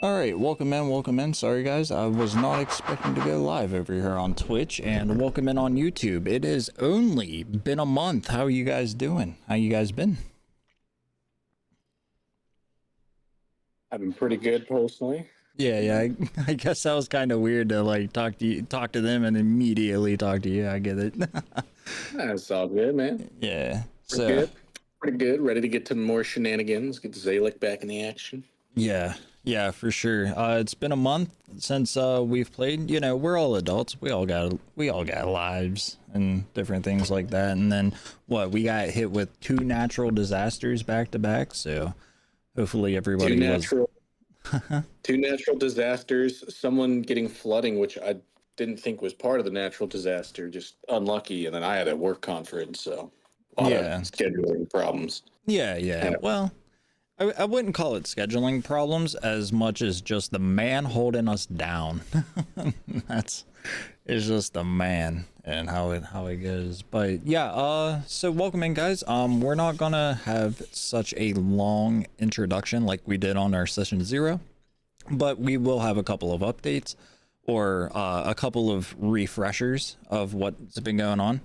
All right, welcome in, welcome in. Sorry guys, I was not expecting to go live over here on Twitch, and welcome in on YouTube. It has only been a month. How are you guys doing? How you guys been? I've been pretty good personally. Yeah, I guess that was kind of weird to like talk to them and immediately talk to you. I get it. That's all good, man. Yeah. Pretty So, good. Pretty good. Ready to get to more shenanigans. Get Zalek back in the action. yeah. Yeah, for sure. It's been a month since we've played. You know, we're all adults. We all got lives and different things like that. And then what? We got hit with two natural disasters back to back. So hopefully Two everybody was. natural, two natural disasters. Someone getting flooding, which I didn't think was part of the natural disaster. Just unlucky. And then I had a work conference, so a lot of Yeah. scheduling problems. Yeah. Yeah. Well, I wouldn't call it scheduling problems as much as just the man holding us down. That's it's just the man and how it goes. But yeah, so welcome in guys. We're not gonna have such a long introduction like we did on our session 0, but we will have a couple of updates or a couple of refreshers of what's been going on.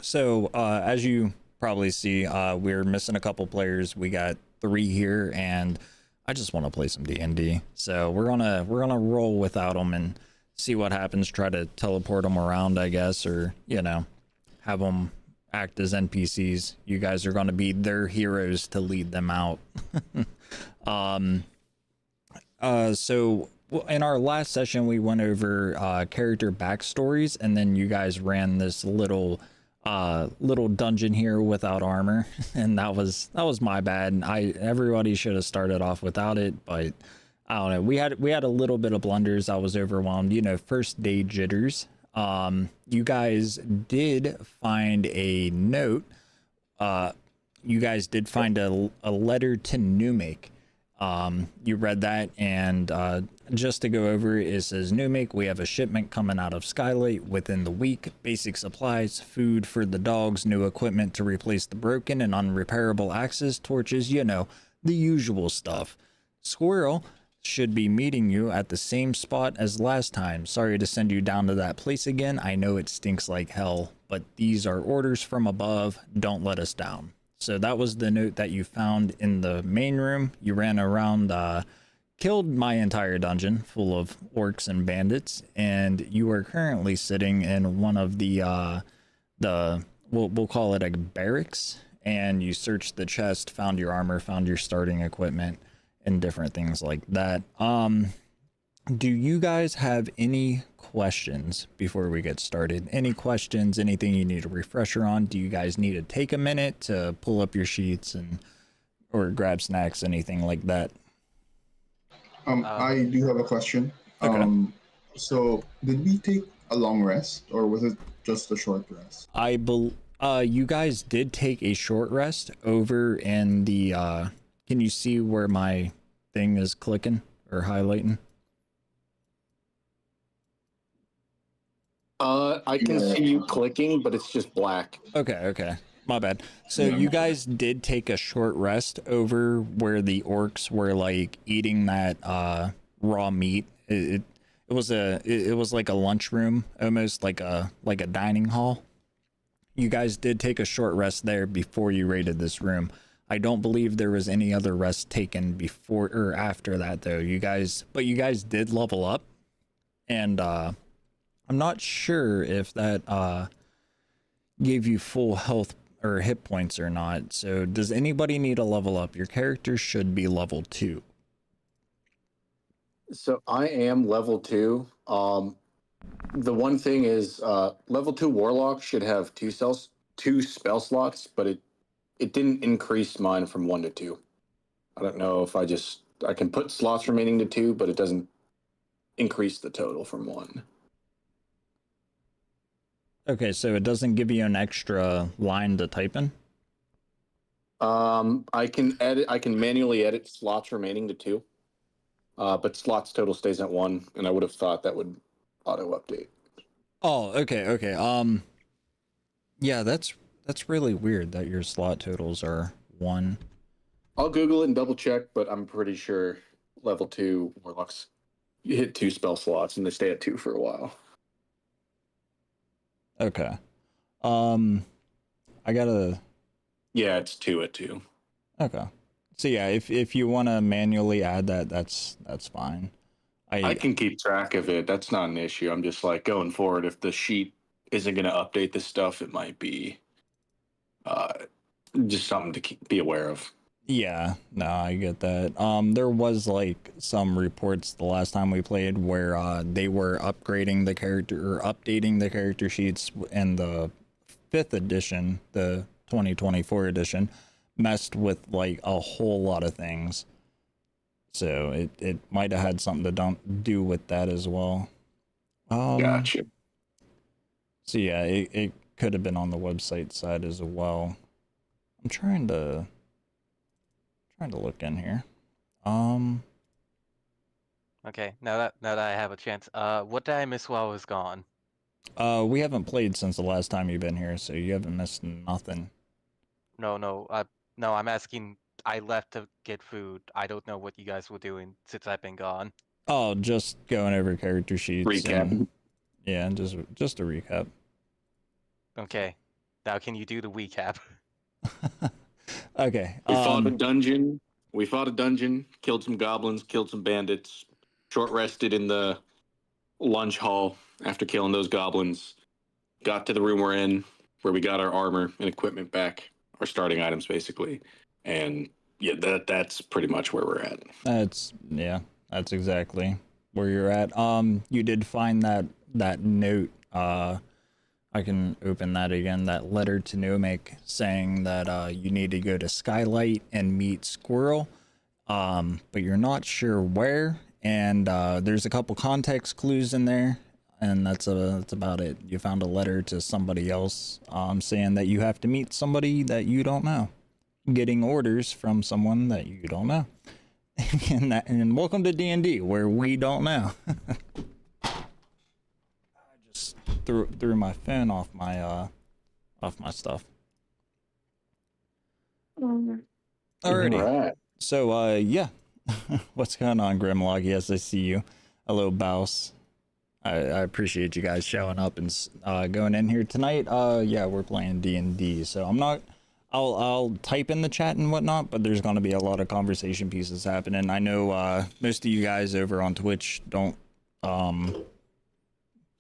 So as you probably see, we're missing a couple players. We got 3 here, and I just want to play some D&D. So we're gonna roll without them and see what happens. Try to teleport them around, I guess, or have them act as NPCs. You guys are gonna be their heroes to lead them out. um. So in our last session, we went over character backstories, and then you guys ran this little dungeon here without armor, and that was my bad. Everybody should have started off without it, but I don't know. We had a little bit of blunders. I was overwhelmed. First day jitters. You guys did find a note. You guys did find a letter to Newmake. You read that, and just to go over it, it says Newmake, we have a shipment coming out of Skylight within the week. Basic supplies, food for the dogs, new equipment to replace the broken and unrepairable axes, torches, the usual stuff. Squirrel should be meeting you at the same spot as last time. Sorry to send you down to that place again. I know it stinks like hell, but these are orders from above. Don't let us down. So that was the note that you found in the main room. You ran around, killed my entire dungeon full of orcs and bandits, and you are currently sitting in one of the we'll call it a barracks, and you searched the chest, found your armor, found your starting equipment, and different things like that. Do you guys have any questions before we get started? Any questions, anything you need a refresher on? Do you guys need to take a minute to pull up your sheets and or grab snacks, anything like that? I do have a question. Okay. So did we take a long rest, or was it just a short rest? You guys did take a short rest over in the can you see where my thing is clicking or highlighting? I can see you clicking, but it's just black. Okay. My bad. So Yeah. you guys did take a short rest over where the orcs were like eating that raw meat. It was like a lunchroom, almost like a dining hall. You guys did take a short rest there before you raided this room. I don't believe there was any other rest taken before or after that though. You guys did level up, and I'm not sure if that gave you full health or hit points or not. So does anybody need a level up? Your character should be level 2. So I am level 2. The one thing is level 2 warlock should have two spell slots, but it didn't increase mine from 1 to 2. I don't know if I can put slots remaining to 2, but it doesn't increase the total from 1. Okay, so it doesn't give you an extra line to type in? I can manually edit slots remaining to 2. But slots total stays at 1, and I would have thought that would auto update. Oh, okay. Yeah, that's really weird that your slot totals are 1. I'll Google it and double check, but I'm pretty sure level 2 warlocks hit 2 spell slots and they stay at 2 for a while. Okay. I gotta. Yeah, it's 2 at 2. Okay. So yeah, if you want to manually add that, that's fine. I can keep track of it. That's not an issue. I'm just like going forward. If the sheet isn't going to update this stuff, it might be uh, just something to be aware of. Yeah, no, I get that. There was like some reports the last time we played where they were upgrading the character or updating the character sheets in the 5th edition, the 2024 edition, messed with like a whole lot of things. So it might have had something to don't do with that as well. Gotcha. So yeah, it could have been on the website side as well. I'm trying to look in here. Okay, now that I have a chance, what did I miss while I was gone? We haven't played since the last time you've been here, so you haven't missed nothing. No, I'm asking. I left to get food. I don't know what you guys were doing since I've been gone. Oh, just going over character sheets. Recap. And, yeah, just a recap. Okay, now can you do the recap? Okay. We fought a dungeon. We fought a dungeon, killed some goblins, killed some bandits, short rested in the lunch hall after killing those goblins. Got to the room we're in, where we got our armor and equipment back, our starting items basically. And yeah, that's pretty much where we're at. That's exactly where you're at. You did find that note. I can open that again. That letter to Nomek saying that you need to go to Skylight and meet Squirrel, but you're not sure where. And there's a couple context clues in there, and that's about it. You found a letter to somebody else, saying that you have to meet somebody that you don't know, getting orders from someone that you don't know. And welcome to D&D, where we don't know. Threw my phone off my stuff. Alrighty. Right. So yeah. What's going on, Grimlock? Yes, I see you. Hello, Bouse. I appreciate you guys showing up and going in here tonight. Yeah, we're playing D&D, so I'll type in the chat and whatnot, but there's gonna be a lot of conversation pieces happening. I know most of you guys over on Twitch don't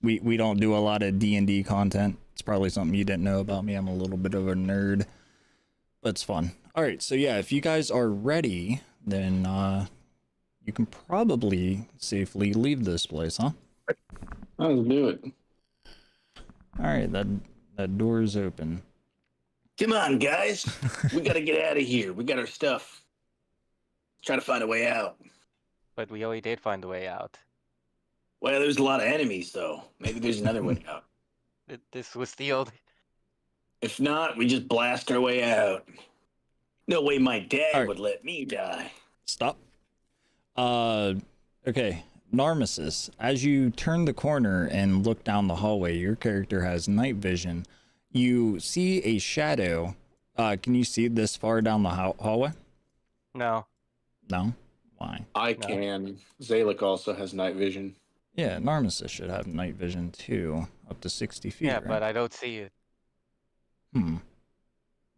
we don't do a lot of D&D content. It's probably something you didn't know about me. I'm a little bit of a nerd, but it's fun. All right, so yeah, if you guys are ready, then you can probably safely leave this place, huh? Let's do it. All right, that door is open. Come on, guys. We got to get out of here. We got our stuff. Try to find a way out. But we already did find a way out. Well, there's a lot of enemies, though. Maybe there's another way out. This was the old. If not, we just blast our way out. No way my dad All right. would let me die. Stop. Okay. Narmissus, as you turn the corner and look down the hallway, your character has night vision. You see a shadow. Can you see this far down the hallway? No. No? Why? I No. can. Zalek also has night vision. Yeah, Narmissus should have night vision too, up to 60 feet. Yeah, right? but I don't see it.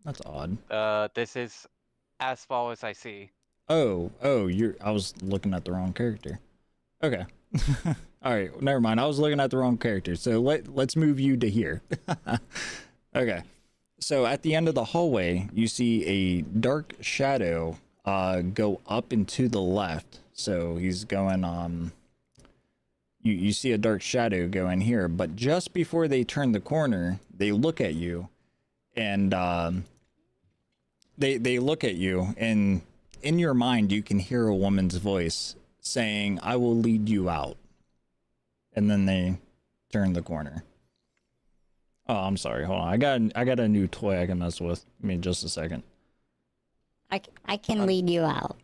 That's odd. This is as far as I see. Oh, I was looking at the wrong character. Okay. All right, never mind. I was looking at the wrong character. So let's move you to here. Okay. So at the end of the hallway, you see a dark shadow go up and to the left. So he's going you see a dark shadow go in here, but just before they turn the corner, they look at you and they look at you, and in your mind you can hear a woman's voice saying, "I will lead you out." And then they turn the corner. Oh, I'm sorry. Hold on. I got a new toy I can mess with. Give me just a second. I can lead you out.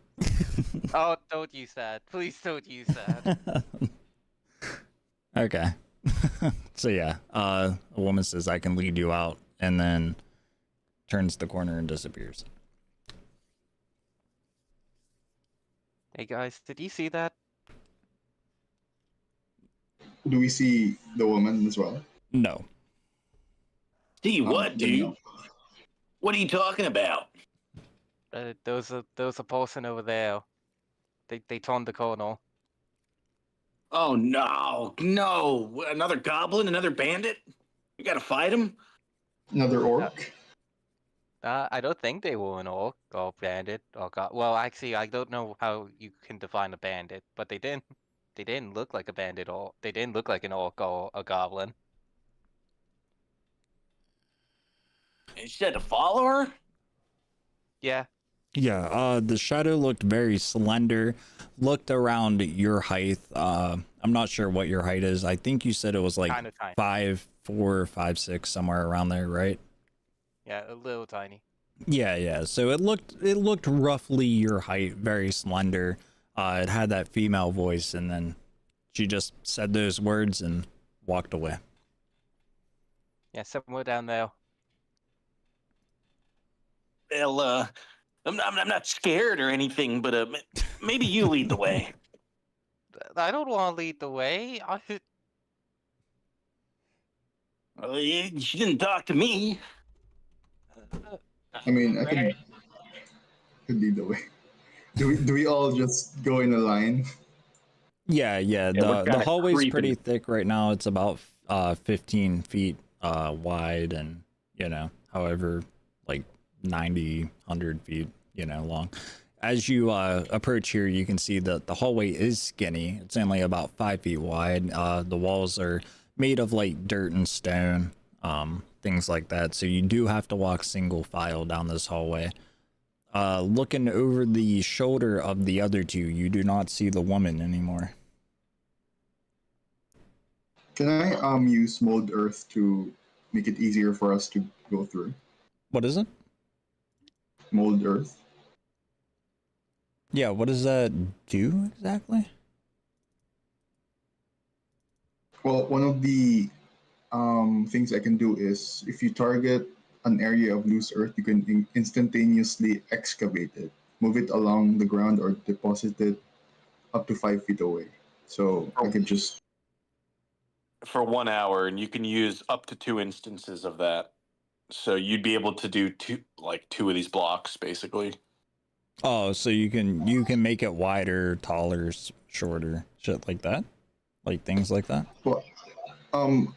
Oh, don't use that. Please don't use that. Okay. So yeah, a woman says, "I can lead you out," and then turns the corner and disappears. Hey guys, did you see that? Do we see the woman as well? No. See what, Then dude? no. What are you talking about? There was a person over there. They turned the corner. Oh no, no! Another goblin, another bandit? You gotta fight him? Another orc. I don't think they were an orc or bandit or well, actually, I don't know how you can define a bandit, but they didn't. They didn't look like a bandit or they didn't look like an orc or a goblin. You said to follow her? Yeah, Yeah, the shadow looked very slender, looked around your height. I'm not sure what your height is. I think you said it was like kind of tiny. 5'4", 5'6", somewhere around there, right? Yeah, a little tiny. Yeah. So it looked roughly your height, very slender. It had that female voice, and then she just said those words and walked away. Yeah, somewhere down there. Well, I'm not scared or anything, but maybe you lead the way. I don't want to lead the way. She didn't talk to me. I mean, I could lead the way. Do we all just go in a line? Yeah. we're The kinda hallway's creeping. pretty thick right now. It's about 15 feet wide, and however, like 90, 100 feet, long. As you approach here, you can see that the hallway is skinny. It's only about 5 feet wide. The walls are made of like dirt and stone, things like that. So you do have to walk single file down this hallway. Looking over the shoulder of the other two, you do not see the woman anymore. Can I use mold earth to make it easier for us to go through? What is it? Mold earth. Yeah, what does that do exactly? Well, one of the things I can do is if you target an area of loose earth, you can instantaneously excavate it, move it along the ground, or deposit it up to 5 feet away. So I could just For 1 hour, and you can use up to 2 instances of that. So you'd be able to do two of these blocks, basically. Oh, so you can make it wider, taller, shorter, shit like that, like things like that. well,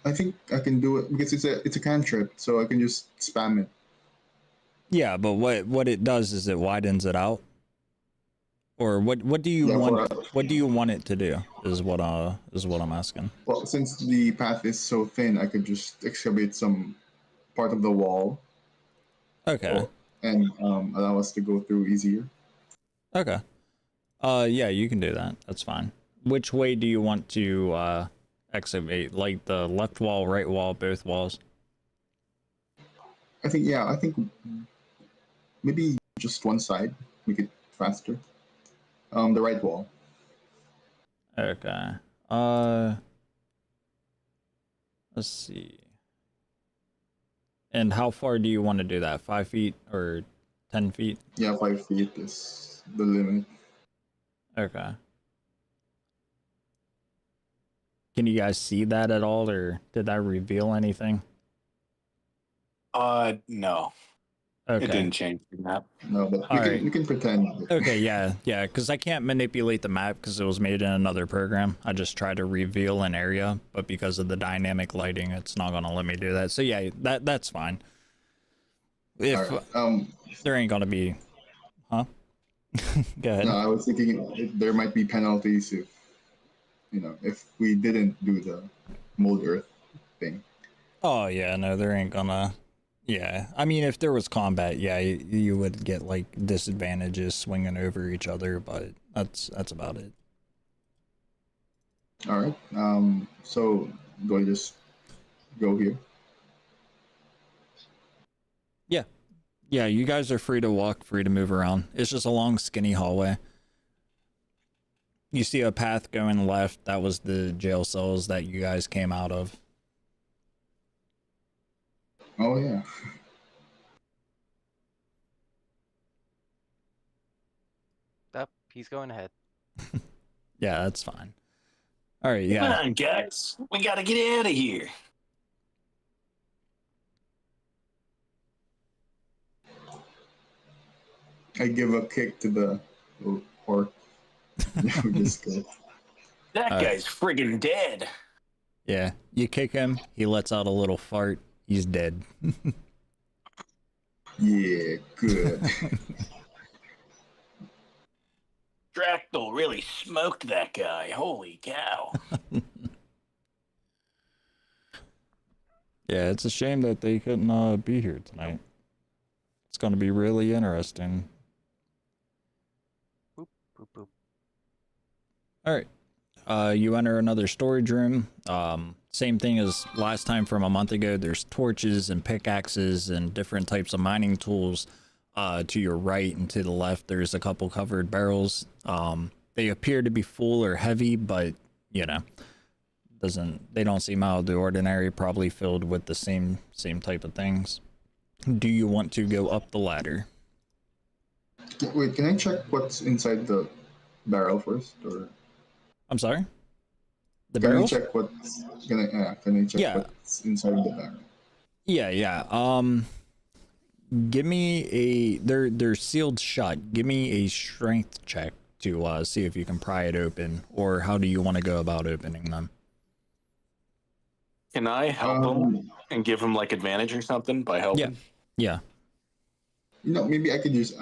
I think I can do it because it's a cantrip, so I can just spam it. Yeah, but what it does is it widens it out. Or what do you Yeah, want? What do you want it to do? Is what I'm asking. well, since the path is so thin, I could just excavate some part of the wall Okay. and allow us to go through easier. Okay. Yeah, you can do that. That's fine. Which way do you want to excavate? Like the left wall, right wall, both walls? I think maybe just one side, make it faster. The right wall. Okay. Let's see. And how far do you want to do that? 5 feet or 10 feet? Yeah, 5 feet is the limit. Okay. Can you guys see that at all, or did that reveal anything? No, Okay. it didn't change the map. No, but All right. we can pretend. Okay, yeah, because I can't manipulate the map because it was made in another program. I just try to reveal an area, but because of the dynamic lighting, it's not gonna let me do that. So yeah, that's fine. If All right. there ain't gonna be, huh? Go ahead. No, I was thinking there might be penalties if we didn't do the mold earth thing. Oh yeah, no, there ain't gonna. Yeah, I mean, if there was combat, yeah, you would get like disadvantages swinging over each other, but that's about it. All right. So do I just go here? Yeah, you guys are free to walk, free to move around. It's just a long, skinny hallway. You see a path going left. That was the jail cells that you guys came out of. Oh yeah. Up, he's going ahead. Yeah, that's fine. All right, Come yeah. on, guys. We gotta get out of here. I give a kick to the orc. We just go. That All right. guy's friggin' dead. Yeah, you kick him, he lets out a little fart, he's dead. Yeah, good. Dractyl really smoked that guy. Holy cow. Yeah, it's a shame that they couldn't be here tonight. It's going to be really interesting. Boop, boop, boop. All right. You enter another storage room. Same thing as last time from a month ago. There's torches and pickaxes and different types of mining tools. To your right and to the left, there's a couple covered barrels. They appear to be full or heavy, but you know, they don't seem out of the ordinary. Probably filled with the same type of things. Do you want to go up the ladder? Wait, can I check what's inside the barrel first, or I'm sorry. The can barrels? I check what's can I check Yeah. what's inside the barrel? Yeah. Give me they're sealed shut. Give me a strength check to see if you can pry it open, or how do you want to go about opening them? Can I help him and give him like advantage or something by helping? Yeah. You know, maybe I could use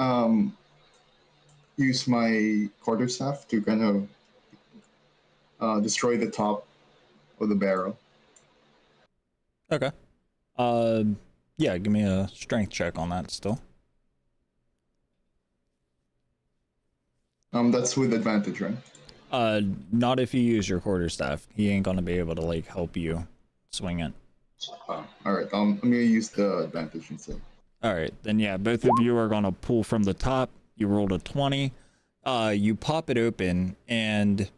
my quarterstaff to kind of destroy the top of the barrel. Okay. Yeah, give me a strength check on that still. That's with advantage, right? Not if you use your quarterstaff. He ain't gonna be able to like help you swing it. All right. I'm gonna use the advantage instead. All right, then yeah, both of you are gonna pull from the top. You rolled a 20. You pop it open, and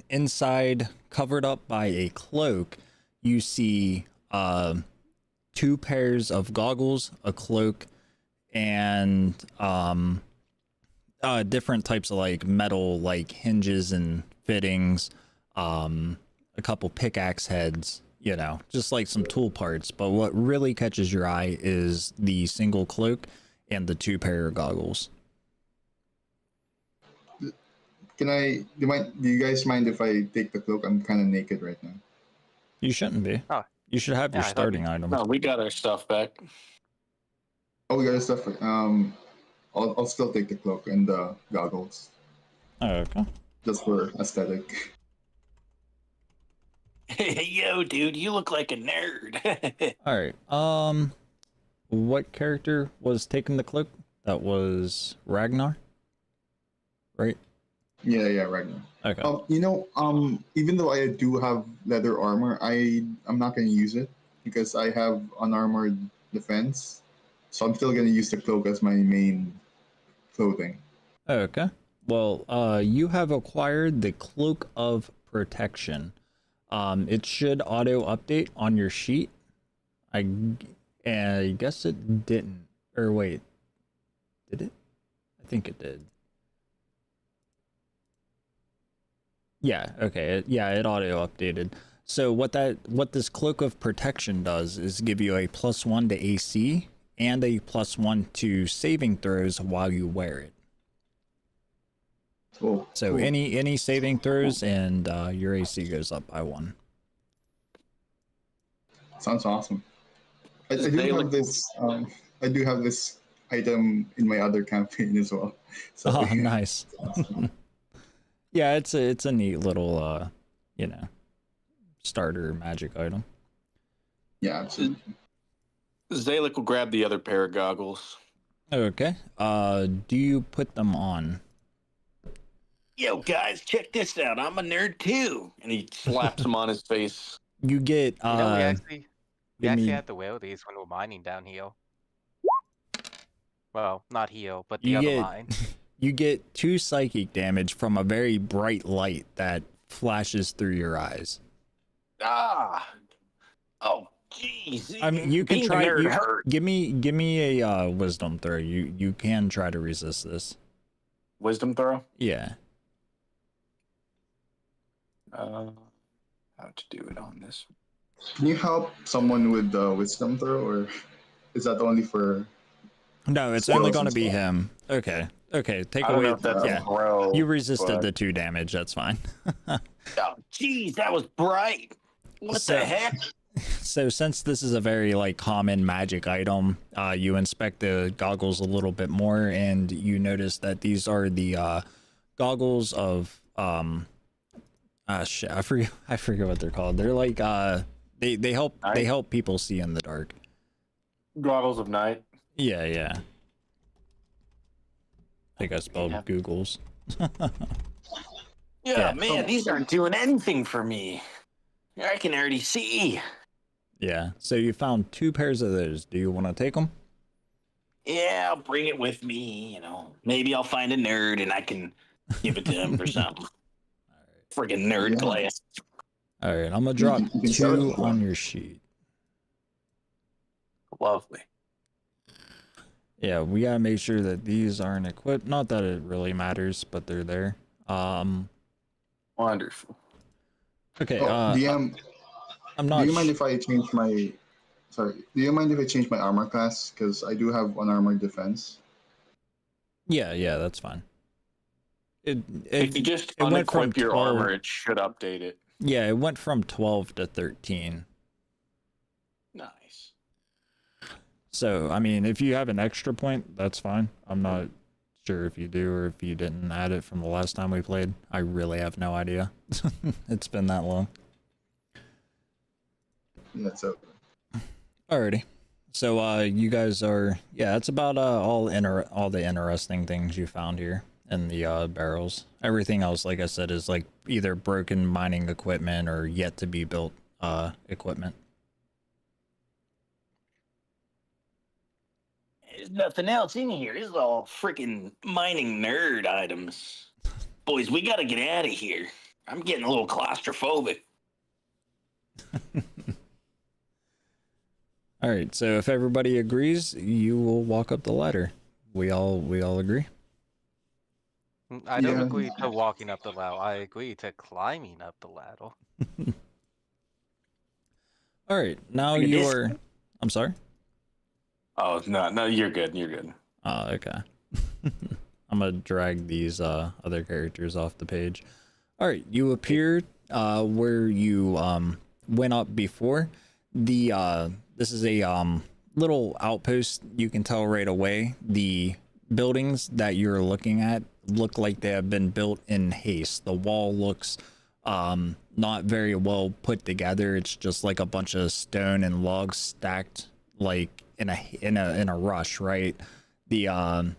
inside, covered up by a cloak, you see 2 pairs of goggles, a cloak, and different types of like metal, like hinges and fittings, a couple pickaxe heads, you know, just like some tool parts. But what really catches your eye is the single cloak and the 2 pair of goggles. Do you guys mind if I take the cloak? I'm kind of naked right now. You shouldn't be. Oh. You should have your Yeah, I thought starting item. No, we got our stuff back. Oh, we got the stuff. I'll still take the cloak and the goggles Oh, okay. just for aesthetic. Yo, dude, you look like a nerd. All right. What character was taking the cloak? That was Ragnar, right? Yeah, right now. Okay. Even though I do have leather armor, I'm not gonna use it because I have unarmored defense. So I'm still gonna use the cloak as my main clothing. Okay. Well, you have acquired the Cloak of Protection. It should auto update on your sheet. I guess it didn't. Or wait, did it? I think it did. Yeah. Okay. It auto updated. So what this Cloak of Protection does is give you a +1 to AC and a +1 to saving throws while you wear it. Oh, So cool. any saving throws and your AC goes up by 1. Sounds awesome. I do They have look- this. I do have this item in my other campaign as well. So Oh, nice. Yeah, it's a neat little starter magic item. yeah, absolutely. Zalek will grab the other pair of goggles. Okay. Do you put them on? Yo, guys, check this out. I'm a nerd too. And he slaps them on his face. You get You know, we actually give me- had to wear these when we were mining down here. Well, not here, but the you other get mine. you get 2 psychic damage from a very bright light that flashes through your eyes. Ah. Oh, jeez. I mean, you can Being a try. nerd You, hurt. give me a wisdom throw. You can try to resist this. Wisdom throw? Yeah. How to do it on this? Can you help someone with the wisdom throw, or is that only for? No, it's Skills only going to and be stuff. him. Okay. Okay. Take I don't know away. if that's Yeah. a throw. You resisted but- the 2 damage. That's fine. Oh, jeez, that was bright. What So- the heck? So since this is a very like common magic item, you inspect the goggles a little bit more, and you notice that these are the goggles of shit, I forget what they're called. They're like they help people see in the dark. Goggles of night. Yeah, yeah. I think I spelled Yeah. Googles. Yeah, man, these aren't doing anything for me. I can already see. Yeah. So you found 2 pairs of those. Do you want to take them? Yeah, I'll bring it with me. Maybe I'll find a nerd and I can give it to him for something. Friggin' nerd Yeah. glass. All right. I'm gonna drop You can sell it 2 for on one. your sheet. Lovely. Yeah, we gotta make sure that these aren't equipped. Not that it really matters, but they're there. Wonderful. Okay. DM, I'm not. do you mind if I change my? Sorry. Do you mind if I change my armor class? Because I do have unarmored defense. Yeah, that's fine. If you just it went from unequip your 12 armor, it should update it. Yeah, it went from 12 to 13. Nice. So, I mean, if you have an extra point, that's fine. I'm not sure if you do or if you didn't add it from the last time we played. I really have no idea. It's been that long. Yeah, so Alrighty. So, you guys are, yeah, it's about all the interesting things you found here in the barrels. Everything else, like I said, is like either broken mining equipment or yet to be built equipment. There's nothing else in here. This is all freaking mining nerd items. Boys, we gotta get out of here. I'm getting a little claustrophobic. All right, so if everybody agrees, you will walk up the ladder. We all agree. I don't Yeah. agree to walking up the ladder. I agree to climbing up the ladder. All right, now Look at this. you're. I'm sorry. Oh no, you're good. You're good. Oh, okay. I'm gonna drag these other characters off the page. All right, you appeared where you went up before. This is a little outpost. You can tell right away the buildings that you're looking at look like they have been built in haste. The wall looks not very well put together. It's just like a bunch of stone and logs stacked like in a rush, right? The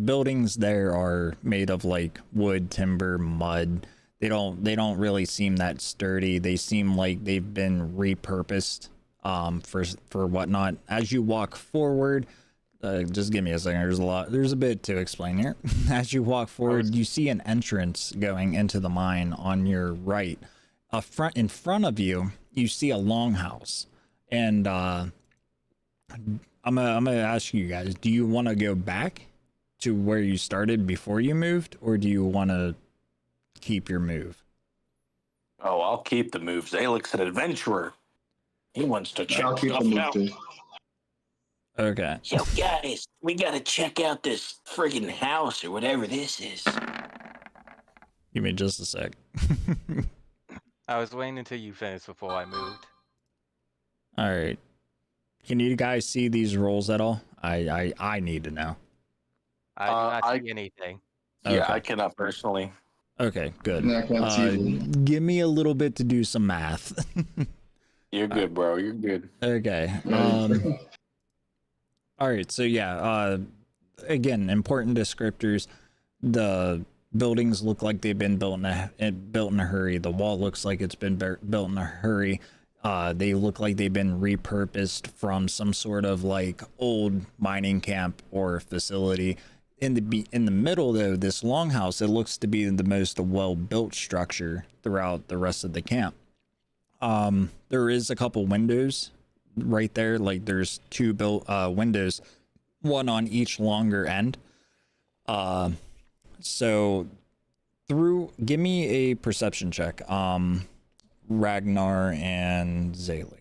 buildings there are made of like wood, timber, mud. They don't really seem that sturdy. They seem like they've been repurposed for whatnot. As you walk forward, just give me a second. There's a bit to explain here. As you walk forward, you see an entrance going into the mine on your right. In front of you, you see a longhouse, and I'm gonna ask you guys: do you want to go back to where you started before you moved, or do you want to keep your move? Oh, I'll keep the moves. Alex, an adventurer. He wants to check I'll keep the stuff move out. too. Okay. Yo, guys, we gotta check out this friggin' house or whatever this is. Give me just a sec. I was waiting until you finished before I moved. All right. Can you guys see these rolls at all? I need to know. I do not I- see anything. Yeah, Okay. I cannot personally. Okay, good. Yeah, I can't see them. Give me a little bit to do some math. You're good, bro. You're good. Okay. All right. So yeah. Again, important descriptors. The buildings look like they've been built in a hurry. The wall looks like it's been built in a hurry. They look like they've been repurposed from some sort of like old mining camp or facility. In the middle though, this longhouse, it looks to be the most well-built structure throughout the rest of the camp. There is a couple windows right there. Like there's 2 built windows, one on each longer end. So Give me a perception check. Ragnar and Zalik.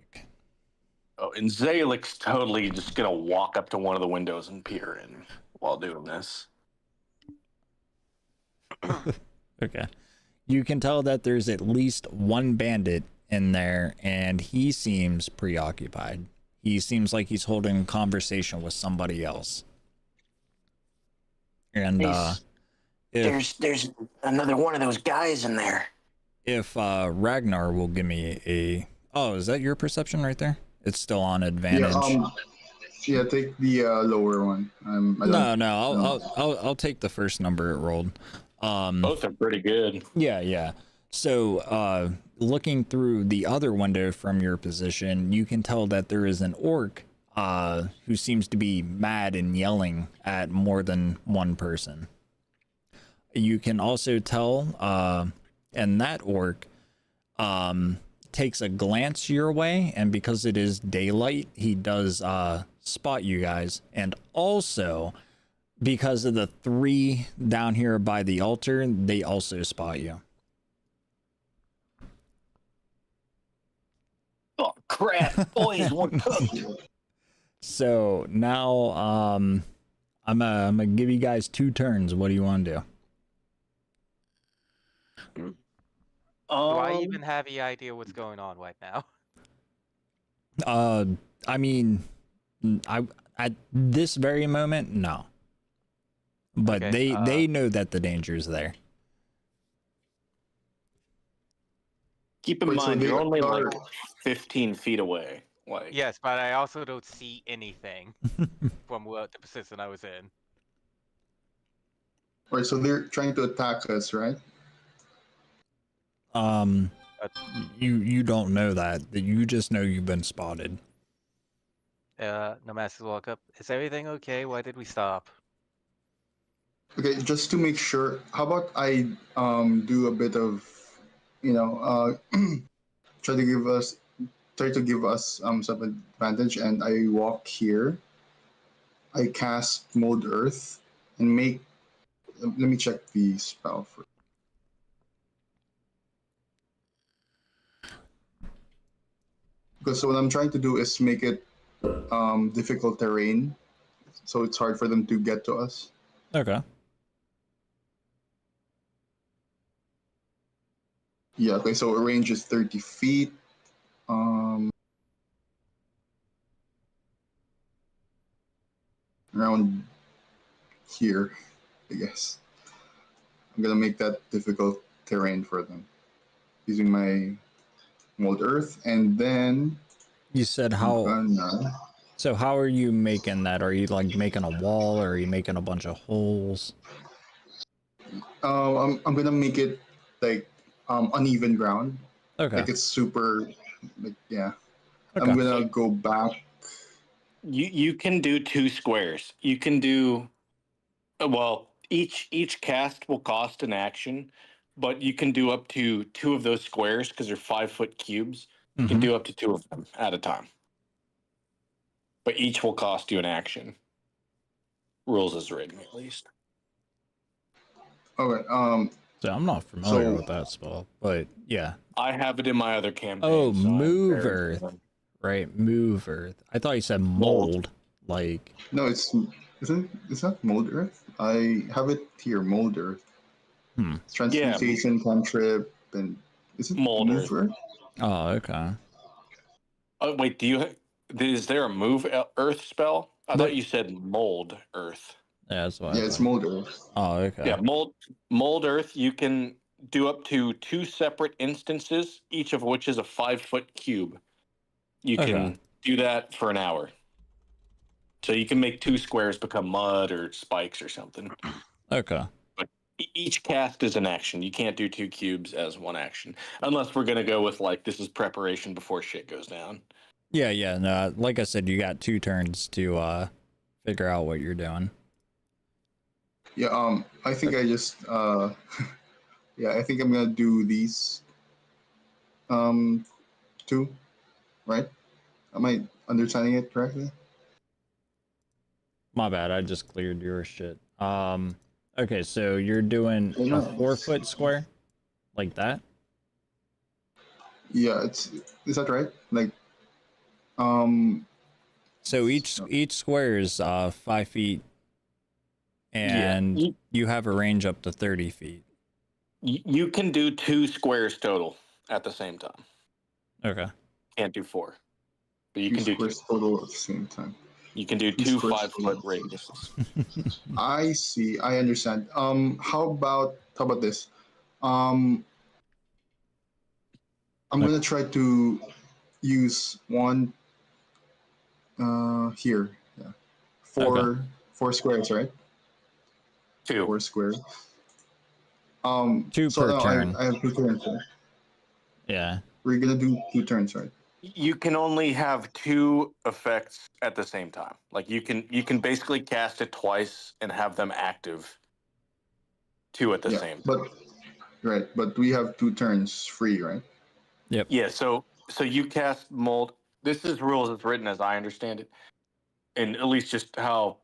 Oh, and Zalik's totally just gonna walk up to one of the windows and peer in while doing this. Okay. You can tell that there's at least one bandit in there, and he seems preoccupied. He seems like he's holding a conversation with somebody else. And There's another one of those guys in there. if Ragnar will give me a... Oh, is that your perception right there? It's still on advantage. Yeah, take the lower one. I'll take the first number it rolled. Both are pretty good. Yeah. So, looking through the other window from your position, you can tell that there is an orc who seems to be mad and yelling at more than one person. You can also tell, and that orc takes a glance your way, and because it is daylight, he does spot you guys. And also, because of the 3 down here by the altar, they also spot you. Oh crap, boys, we're cooked. So now I'm gonna give you guys 2 turns. What do you want to do? Do I even have any idea what's going on right now? I mean, I at this very moment, no. But Okay, they know that the danger is there. Keep in Wait, so mind, they you're only are- like 15 feet away. Like, Yes, but I also don't see anything from the position I was in. Right, so they're trying to attack us, right? You don't know that. You just know you've been spotted. No Master's walk up. Is everything okay? Why did we stop? Okay, just to make sure, how about I do a bit of, try to give us some advantage, and I walk here. I cast Mold Earth and make. Let me check the spell for. Because what I'm trying to do is make it difficult terrain, so it's hard for them to get to us. Okay. Yeah, okay, so a range is 30 feet. Around here, I guess. I'm gonna make that difficult terrain for them using my mold earth, and then You said So how are you making that? Are you like making a wall, or are you making a bunch of holes? I'm gonna make it like uneven ground. Okay. Like it's super, like yeah. Okay. I'm gonna go back. you can do 2 squares. You can do well. Each cast will cost an action, but you can do up to 2 of those squares because they're 5-foot cubes. You can do up to 2 of them at a time, but each will cost you an action. Rules as written, at least. Okay. So I'm not familiar So- with that spell, but yeah. I have it in my other campaign. Oh, so I'm move very- earth. Right, move earth. I thought you said mold. Like, No, it's that mold earth? I have it here, mold earth. It's transmutation cantrip, and is it Mold move earth? oh, okay. Oh, wait, is there a move earth spell? I There- thought you said mold earth. Yeah, that's what I Yeah, it's thought. mold earth. Oh, okay. Yeah, mold earth. You can do up to 2 separate instances, each of which is a 5-foot cube. You can Okay. do that for an hour. So you can make 2 squares become mud or spikes or something. Okay. But each cast is an action. You can't do 2 cubes as one action, unless we're gonna go with like this is preparation before shit goes down. Yeah. No, like I said, you got 2 turns to figure out what you're doing. Yeah. I think I just yeah, I think I'm gonna do these 2, right? Am I understanding it correctly? My bad. I just cleared your shit. Okay, so you're doing a Nice. 4-foot square, like that. Yeah, is that right? Like, um, So each square is 5 feet, and You, you have a range up to 30 feet. you can do 2 squares total at the same time. Okay. Can't do 4, but you two can do 2. squares total at the same time. You can do Two 2 squares 5-foot total. radiuses. I see. I understand. How about this? Um, I'm Okay. gonna try to use one here. Yeah, Okay. four squares, right? 2. 4 squares. 2 So per no, turn. I have 2 turns. Right? Yeah. We're gonna do 2 turns, right? You can only have 2 effects at the same time. Like you can basically cast it twice and have them active 2 at the Yeah, same but time. right, but we have 2 turns free, right? Yep. Yeah, so you cast mold. This is rules as written as I understand it, and at least just how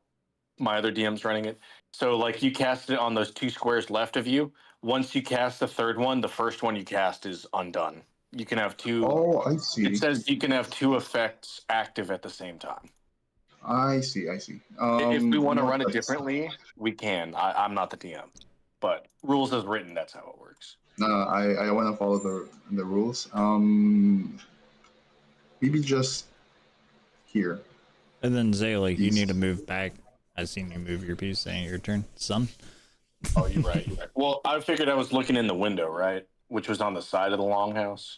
my other DM's running it. So like you cast it on those 2 squares left of you. Once you cast the third one, the first one you cast is undone. You can have 2. Oh, I It see. says you can have 2 effects active at the same time. I see. I see. If we want You to know what? run it differently, we can. I'm not the DM, but rules as written, that's how it works. I want to follow the rules. Maybe just here. And then Zayla, you need to These. move back. I've seen you move your piece. Saying your turn, son. Oh, you're right. You're right. Well, I figured I was looking in the window, right, which was on the side of the longhouse.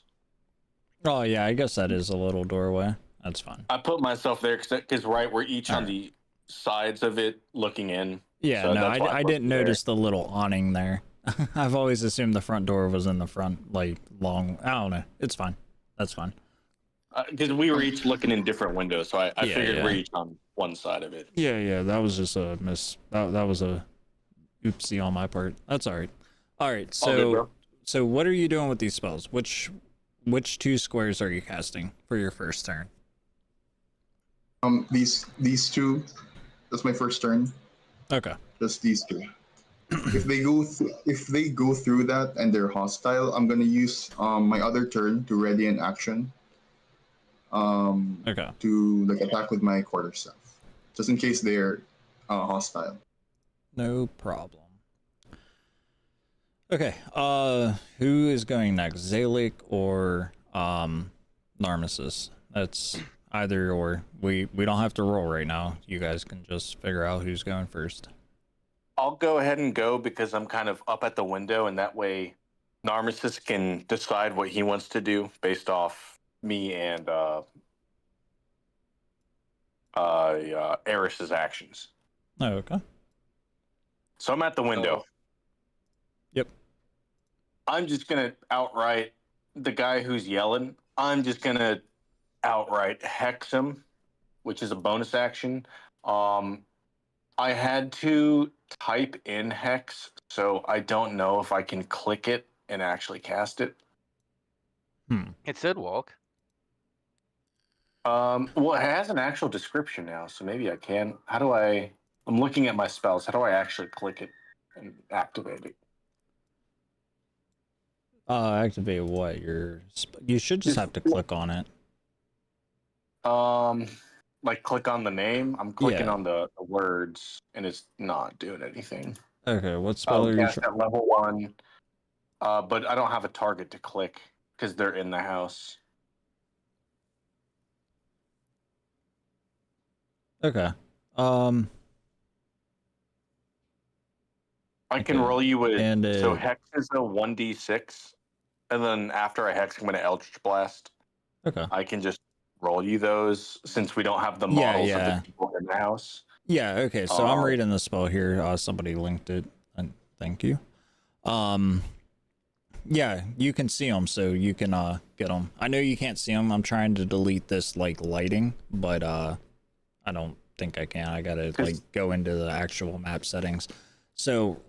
Oh yeah, I guess that is a little doorway. That's fine. I put myself there because right, we're each All on right. the sides of it looking in. Yeah, So no, that's why I put didn't me there. notice the little awning there. I've always assumed the front door was in the front, like long. I don't know. It's fine. That's fine. Because we were each looking in different windows, so I Yeah, figured yeah. we're each on one side of it. Yeah. That was just a miss. That was a oopsie on my part. That's all right. All right. All good, bro. So what are you doing with these spells? Which 2 squares are you casting for your first turn? These two. That's my first turn. Okay. Just these two. If they go through that and they're hostile, I'm gonna use my other turn to ready an action. Okay. To like attack with my quarterstaff, just in case they're hostile. No problem. Okay. Who is going next? Zalik or Narmissus? That's either or. We don't have to roll right now. You guys can just figure out who's going first. I'll go ahead and go because I'm kind of up at the window, and that way Narmissus can decide what he wants to do based off me and Eris's actions. Oh, okay. So I'm at the window. Yep. I'm just gonna outright the guy who's yelling. I'm just gonna outright hex him, which is a bonus action. I had to type in hex, so I don't know if I can click it and actually cast it. It should walk. Well, it has an actual description now, so maybe I can. How do I? I'm looking at my spells. How do I actually click it and activate it? Activate what? You should just have to click on it. Like click on the name. I'm clicking Yeah. on the words, and it's not doing anything. Okay, what spell are you Cast at level 1. But I don't have a target to click because they're in the house. Okay. I can Okay. roll you with And so hex is a 1d6, and then after I hex, I'm going to Eldritch Blast. okay. I can just roll you those since we don't have the Yeah, models of yeah. the people in the house. Yeah, okay. So I'm reading the spell here. Somebody linked it. And thank you. Yeah, you can see them, so you can get them. I know you can't see them. I'm trying to delete this like lighting, but I don't think I can. I gotta like go into the actual map settings. So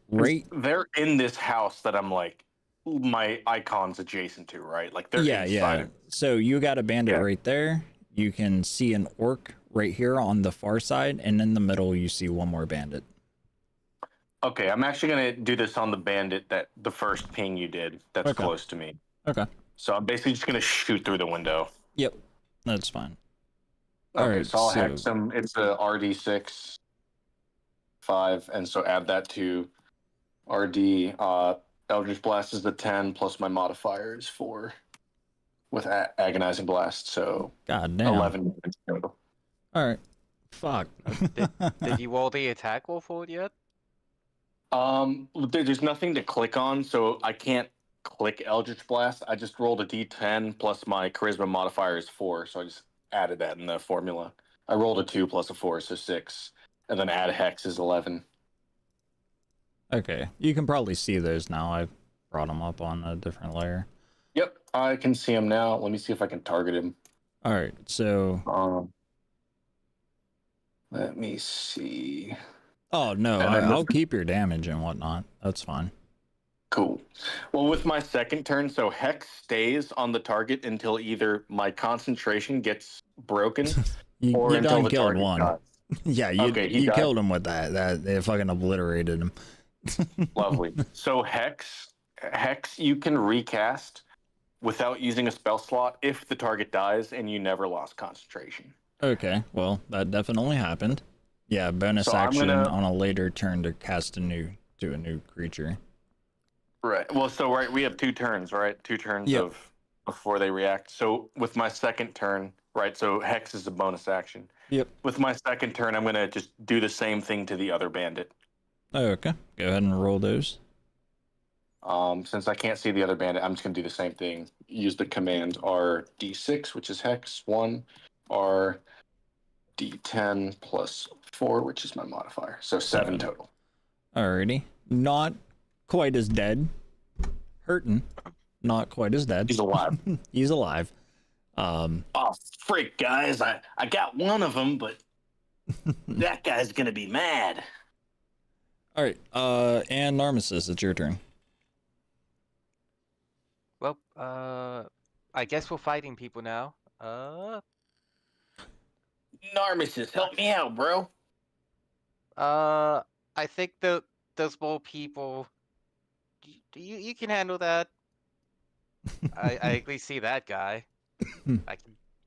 they're in this house that I'm like my icon's adjacent to, right? Like they're inside of it. So you got a bandit right there. You can see an orc right here on the far side, and in the middle you see one more bandit. Okay, I'm actually gonna do this on the bandit that the first ping you did. That's Okay. close to me. Okay. So I'm basically just gonna shoot through the window. Yep. That's fine. Okay, Alright, so I'll so hex him. It's a RD6 5, and so add that to RD. Eldritch Blast is the 10 plus my modifier is 4 with Agonizing Blast, so god damn. 11 damage total. Alright. Fuck. Did you roll the attack roll for it yet? There's nothing to click on, so I can't click Eldritch Blast. I just rolled a D10 plus my Charisma modifier is 4, so I just added that in the formula. I rolled a 2 plus a 4, so 6, and then add Hex is 11. Okay, you can probably see those now. I brought them up on a different layer. Yep, I can see him now. Let me see if I can target him. Alright, so... Let me see. Oh, no, And then I'll keep your damage and whatnot. That's fine. Cool. Well, with my second turn, so Hex stays on the target until either my concentration gets broken or you until done the killed target one. dies. Yeah, Okay, he you died. killed him with that. It fucking obliterated him. Lovely. So Hex, you can recast without using a spell slot if the target dies and you never lost concentration. Okay, well, that definitely happened. Yeah, bonus So I'm action gonna- on a later turn to cast a new creature. Right. Well, so right, we have 2 turns, right? 2 turns Yep. of before they react. So with my second turn, right? So Hex is a bonus action. Yep. With my second turn, I'm gonna just do the same thing to the other bandit. Okay, go ahead and roll those. Since I can't see the other bandit, I'm just gonna do the same thing. Use the command RD6, which is Hex 1, RD10 plus 4, which is my modifier. So 7 total. Alrighty. Not quite as dead. Hurting. Not quite as dead. He's alive. He's alive. Oh, freak, guys. I got one of them, but that guy's gonna be mad. Alright, and Narmissus, it's your turn. Well, I guess we're fighting people now. Narmissus, help me out, bro. I think those more people. You can handle that. I at least see that guy.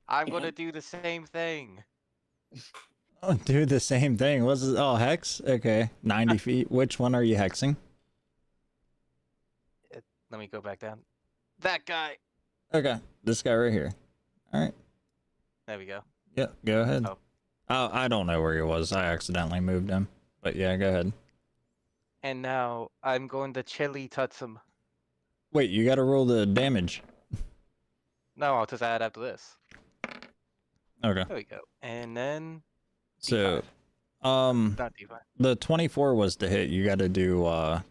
I'm gonna do the same thing. Oh, do the same thing. What's this? Oh, Hex? Okay, 90 feet. Which one are you hexing? Let me go back down. That guy. Okay, this guy right here. Alright. There we go. Yeah, go ahead. Oh. I don't know where he was. I accidentally moved him. But yeah, go ahead. And now I'm going to chili touch him. Wait, you gotta roll the damage. No, I'll just add after this. Okay. There we go. And then So, D5. Not D5. the 24 was to hit. You gotta do, There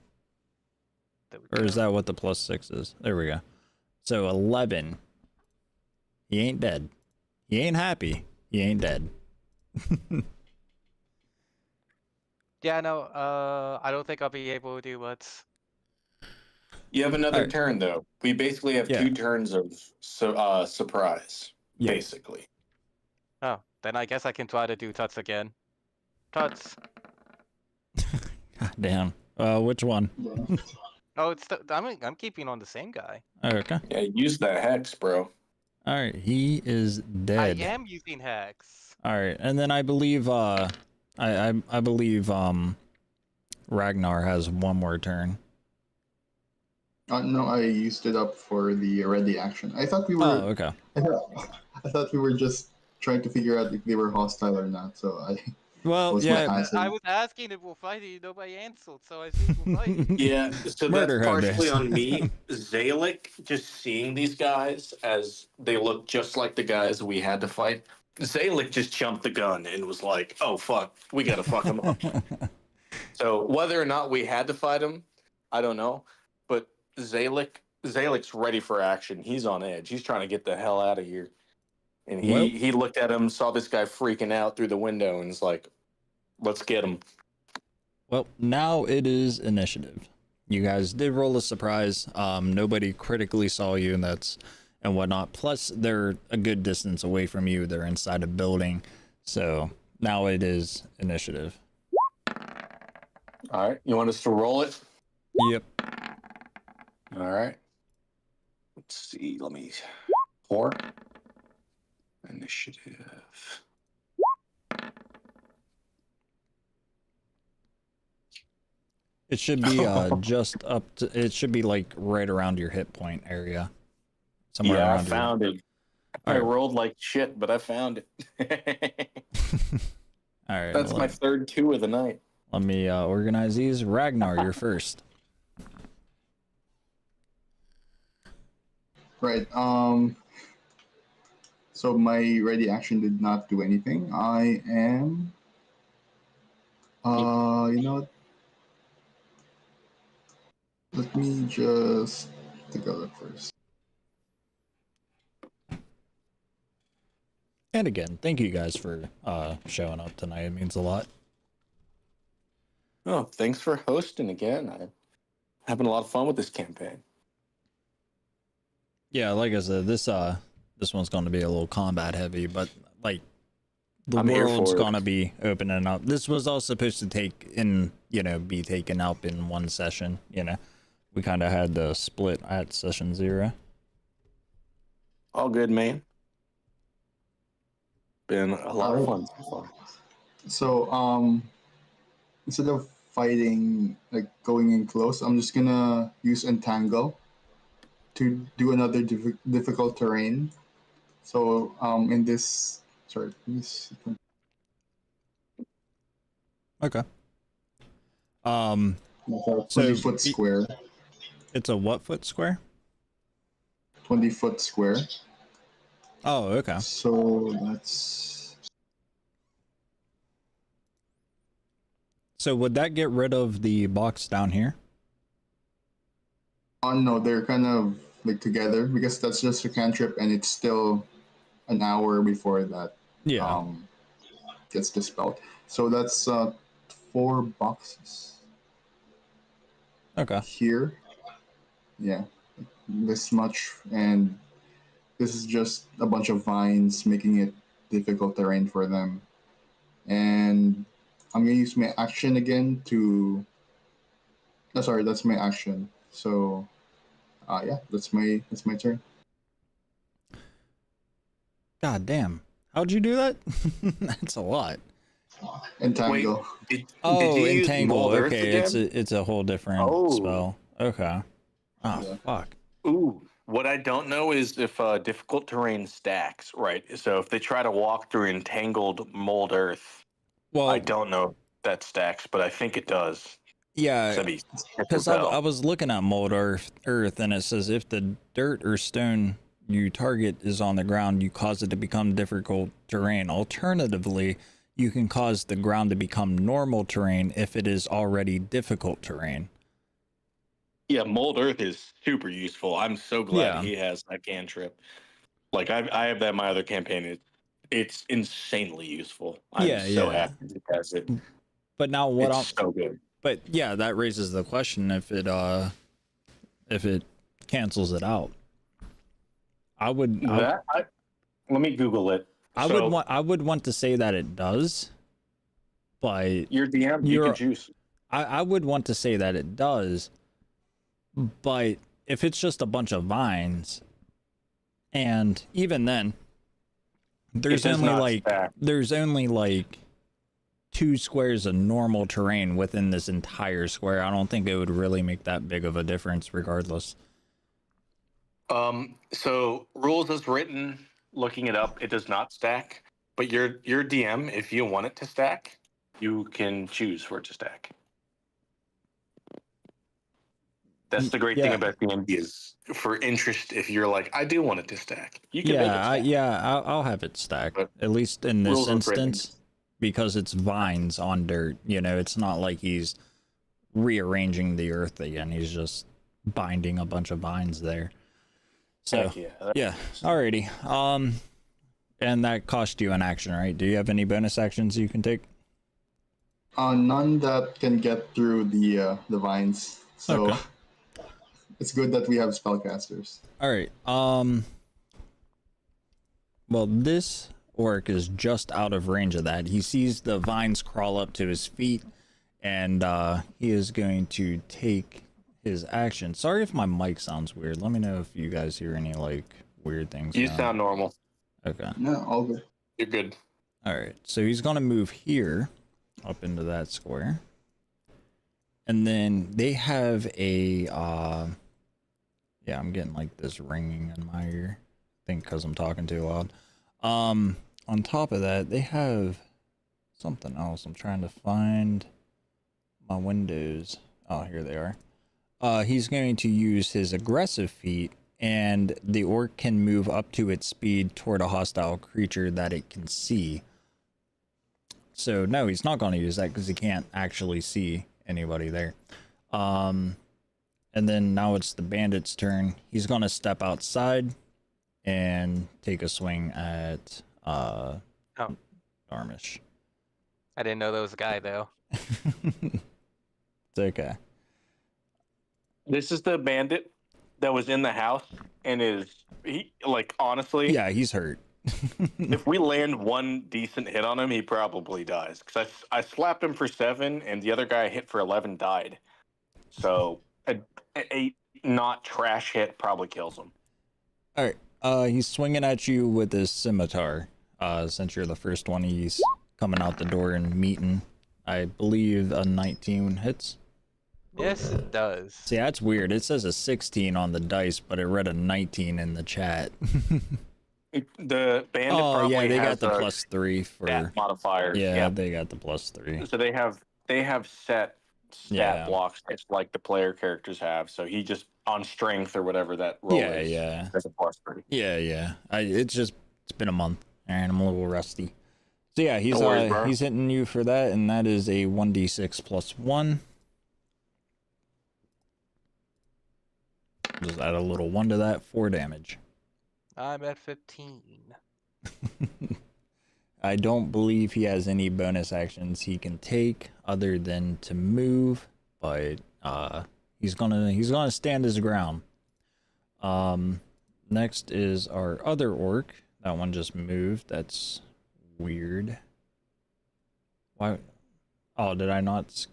we or is go. that what the +6 is? There we go. So 11. He ain't dead. He ain't happy. He ain't dead. Yeah, no, I don't think I'll be able to do what's. You have another Alright. turn, though. We basically have Yeah. 2 turns of surprise, Yeah. basically. Oh, then I guess I can try to do tuts again. Tuts. God damn. Which one? Oh, it's I'm keeping on the same guy. Okay. Yeah, use that Hex, bro. Alright, he is dead. I am using hex. Alright, and then I believe, I believe, Ragnar has one more turn. No, I used it up for the ready action. I thought we were. Oh, okay. I thought we were just trying to figure out if they were hostile or not. So I Well, was yeah. my I was asking if we're fighting, nobody answered, so I assumed we're fighting. Yeah, so Murder that's partially hounders. on me. Zalik, just seeing these guys as they look just like the guys we had to fight. Zalik just jumped the gun and was like, oh, fuck, we gotta fuck them up. So whether or not we had to fight him, I don't know. But Zalik's ready for action. He's on edge. He's trying to get the hell out of here. And Well- he looked at him, saw this guy freaking out through the window, and is like, let's get him. Well, now it is initiative. You guys did roll a surprise. Nobody critically saw you, and whatnot. Plus, they're a good distance away from you. They're inside a building. So now it is initiative. All right. You want us to roll it? Yep. All right. Let's see. Let me. 4. Initiative. It should be just up to. It should be like right around your hit point area. Somewhere Yeah, I around found it. I Alright. rolled like shit, but I found it. All right. That's my third 2 of the night. Let me organize these. Ragnar, you're first. Right. So my ready action did not do anything. I am. You know what? Let me just take a look first. And again, thank you guys for showing up tonight. It means a lot. Oh, thanks for hosting again. I'm having a lot of fun with this campaign. Yeah, like I said, this one's going to be a little combat heavy, but like the I'm here world's for it. going to be opening up. This was all supposed to be taken up in one session. We kind of had the split at session 0. All good, man. Been a lot of fun so far. So instead of fighting, like going in close, I'm just gonna use entangle to do another difficult terrain. So in this, sorry, this Okay. 20 foot square. It's a what foot square? 20-foot square. Oh, okay. So that's. So would that get rid of the box down here? Oh no, they're kind of like together because that's just a cantrip and it's still an hour before that Yeah. gets dispelled. So that's 4 boxes. Okay. Here. Yeah. This much, and this is just a bunch of vines making it difficult terrain for them. And I'm gonna use my action again to. Oh, sorry, that's my action. So, yeah, that's my turn. God damn. How'd you do that? That's a lot. Entangle. Did Oh, you use entangle. Mold Earth Okay, again? it's a whole different Oh. spell. Okay. Oh, Yeah. fuck. Ooh. What I don't know is if difficult terrain stacks, right? So if they try to walk through entangled Mold Earth, Well, I don't know if that stacks, but I think it does. yeah, So that'd be because I was looking at mold earth, and it says if the dirt or stone you target is on the ground, you cause it to become difficult terrain. Alternatively, you can cause the ground to become normal terrain if it is already difficult terrain. Yeah, Mold Earth is super useful. I'm so glad Yeah. he has that cantrip. Like I have that in my other campaign. It's insanely useful. I'm Yeah, so yeah. happy he has it. But now what It's so good. but yeah, that raises the question if it cancels it out. Let me Google it. I would want to say that it does, but Your DM, you can choose. I would want to say that it does, but if it's just a bunch of vines, and even then, there's only like 2 squares of normal terrain within this entire square. I don't think it would really make that big of a difference regardless. So rules as written, looking it up, it does not stack. But your DM, if you want it to stack, you can choose for it to stack. That's the great thing about D&D is for interest. If you're like, I do want it to stack, you can make it stack. I'll have it stacked, But at least in this rules as written. instance, because it's vines on dirt. It's not like he's rearranging the earth again. He's just binding a bunch of vines there. So Heck yeah. yeah, alrighty. And that cost you an action, right? Do you have any bonus actions you can take? None that can get through the vines. So Okay. it's good that we have spellcasters. All right. Well, this orc is just out of range of that. He sees the vines crawl up to his feet, and he is going to take his action. Sorry if my mic sounds weird. Let me know if you guys hear any like weird things. You going. sound normal. Okay. No, all good. You're good. All right. So he's gonna move here, up into that square, and then they have a. Yeah, I'm getting like this ringing in my ear. I think because I'm talking too loud. On top of that, they have something else. I'm trying to find my windows. Oh, here they are. He's going to use his aggressive feat, and the orc can move up to its speed toward a hostile creature that it can see. So no, he's not going to use that because he can't actually see anybody there. And then now it's the bandit's turn. He's going to step outside and take a swing at Darmish. I didn't know there was a guy though. It's okay. This is the bandit that was in the house and he like honestly. Yeah, he's hurt. If we land one decent hit on him, he probably dies. Because I slapped him for 7, and the other guy I hit for 11 died. So a not trash hit probably kills him. All right. He's swinging at you with his scimitar. Since you're the first one, he's coming out the door and meeting. I believe a 19 hits. Yes, it does. See, that's weird. It says a 16 on the dice, but it read a 19 in the chat. The bandit Oh probably yeah, they has got the a +3 for stat modifier. Yeah, they got the +3. So they have set stat Yeah. blocks just like the player characters have. So he just on strength or whatever that roll is. Yeah. There's a +3. Yeah. It's been a month and I'm a little rusty. So yeah, No worries, bro. he's hitting you for that, and that is a 1d6 + 1. Just add a little 1 to that, 4 damage. I'm at 15. I don't believe he has any bonus actions he can take other than to move, but he's gonna stand his ground. Next is our other orc. That one just moved. That's weird. Why? Oh, did I not?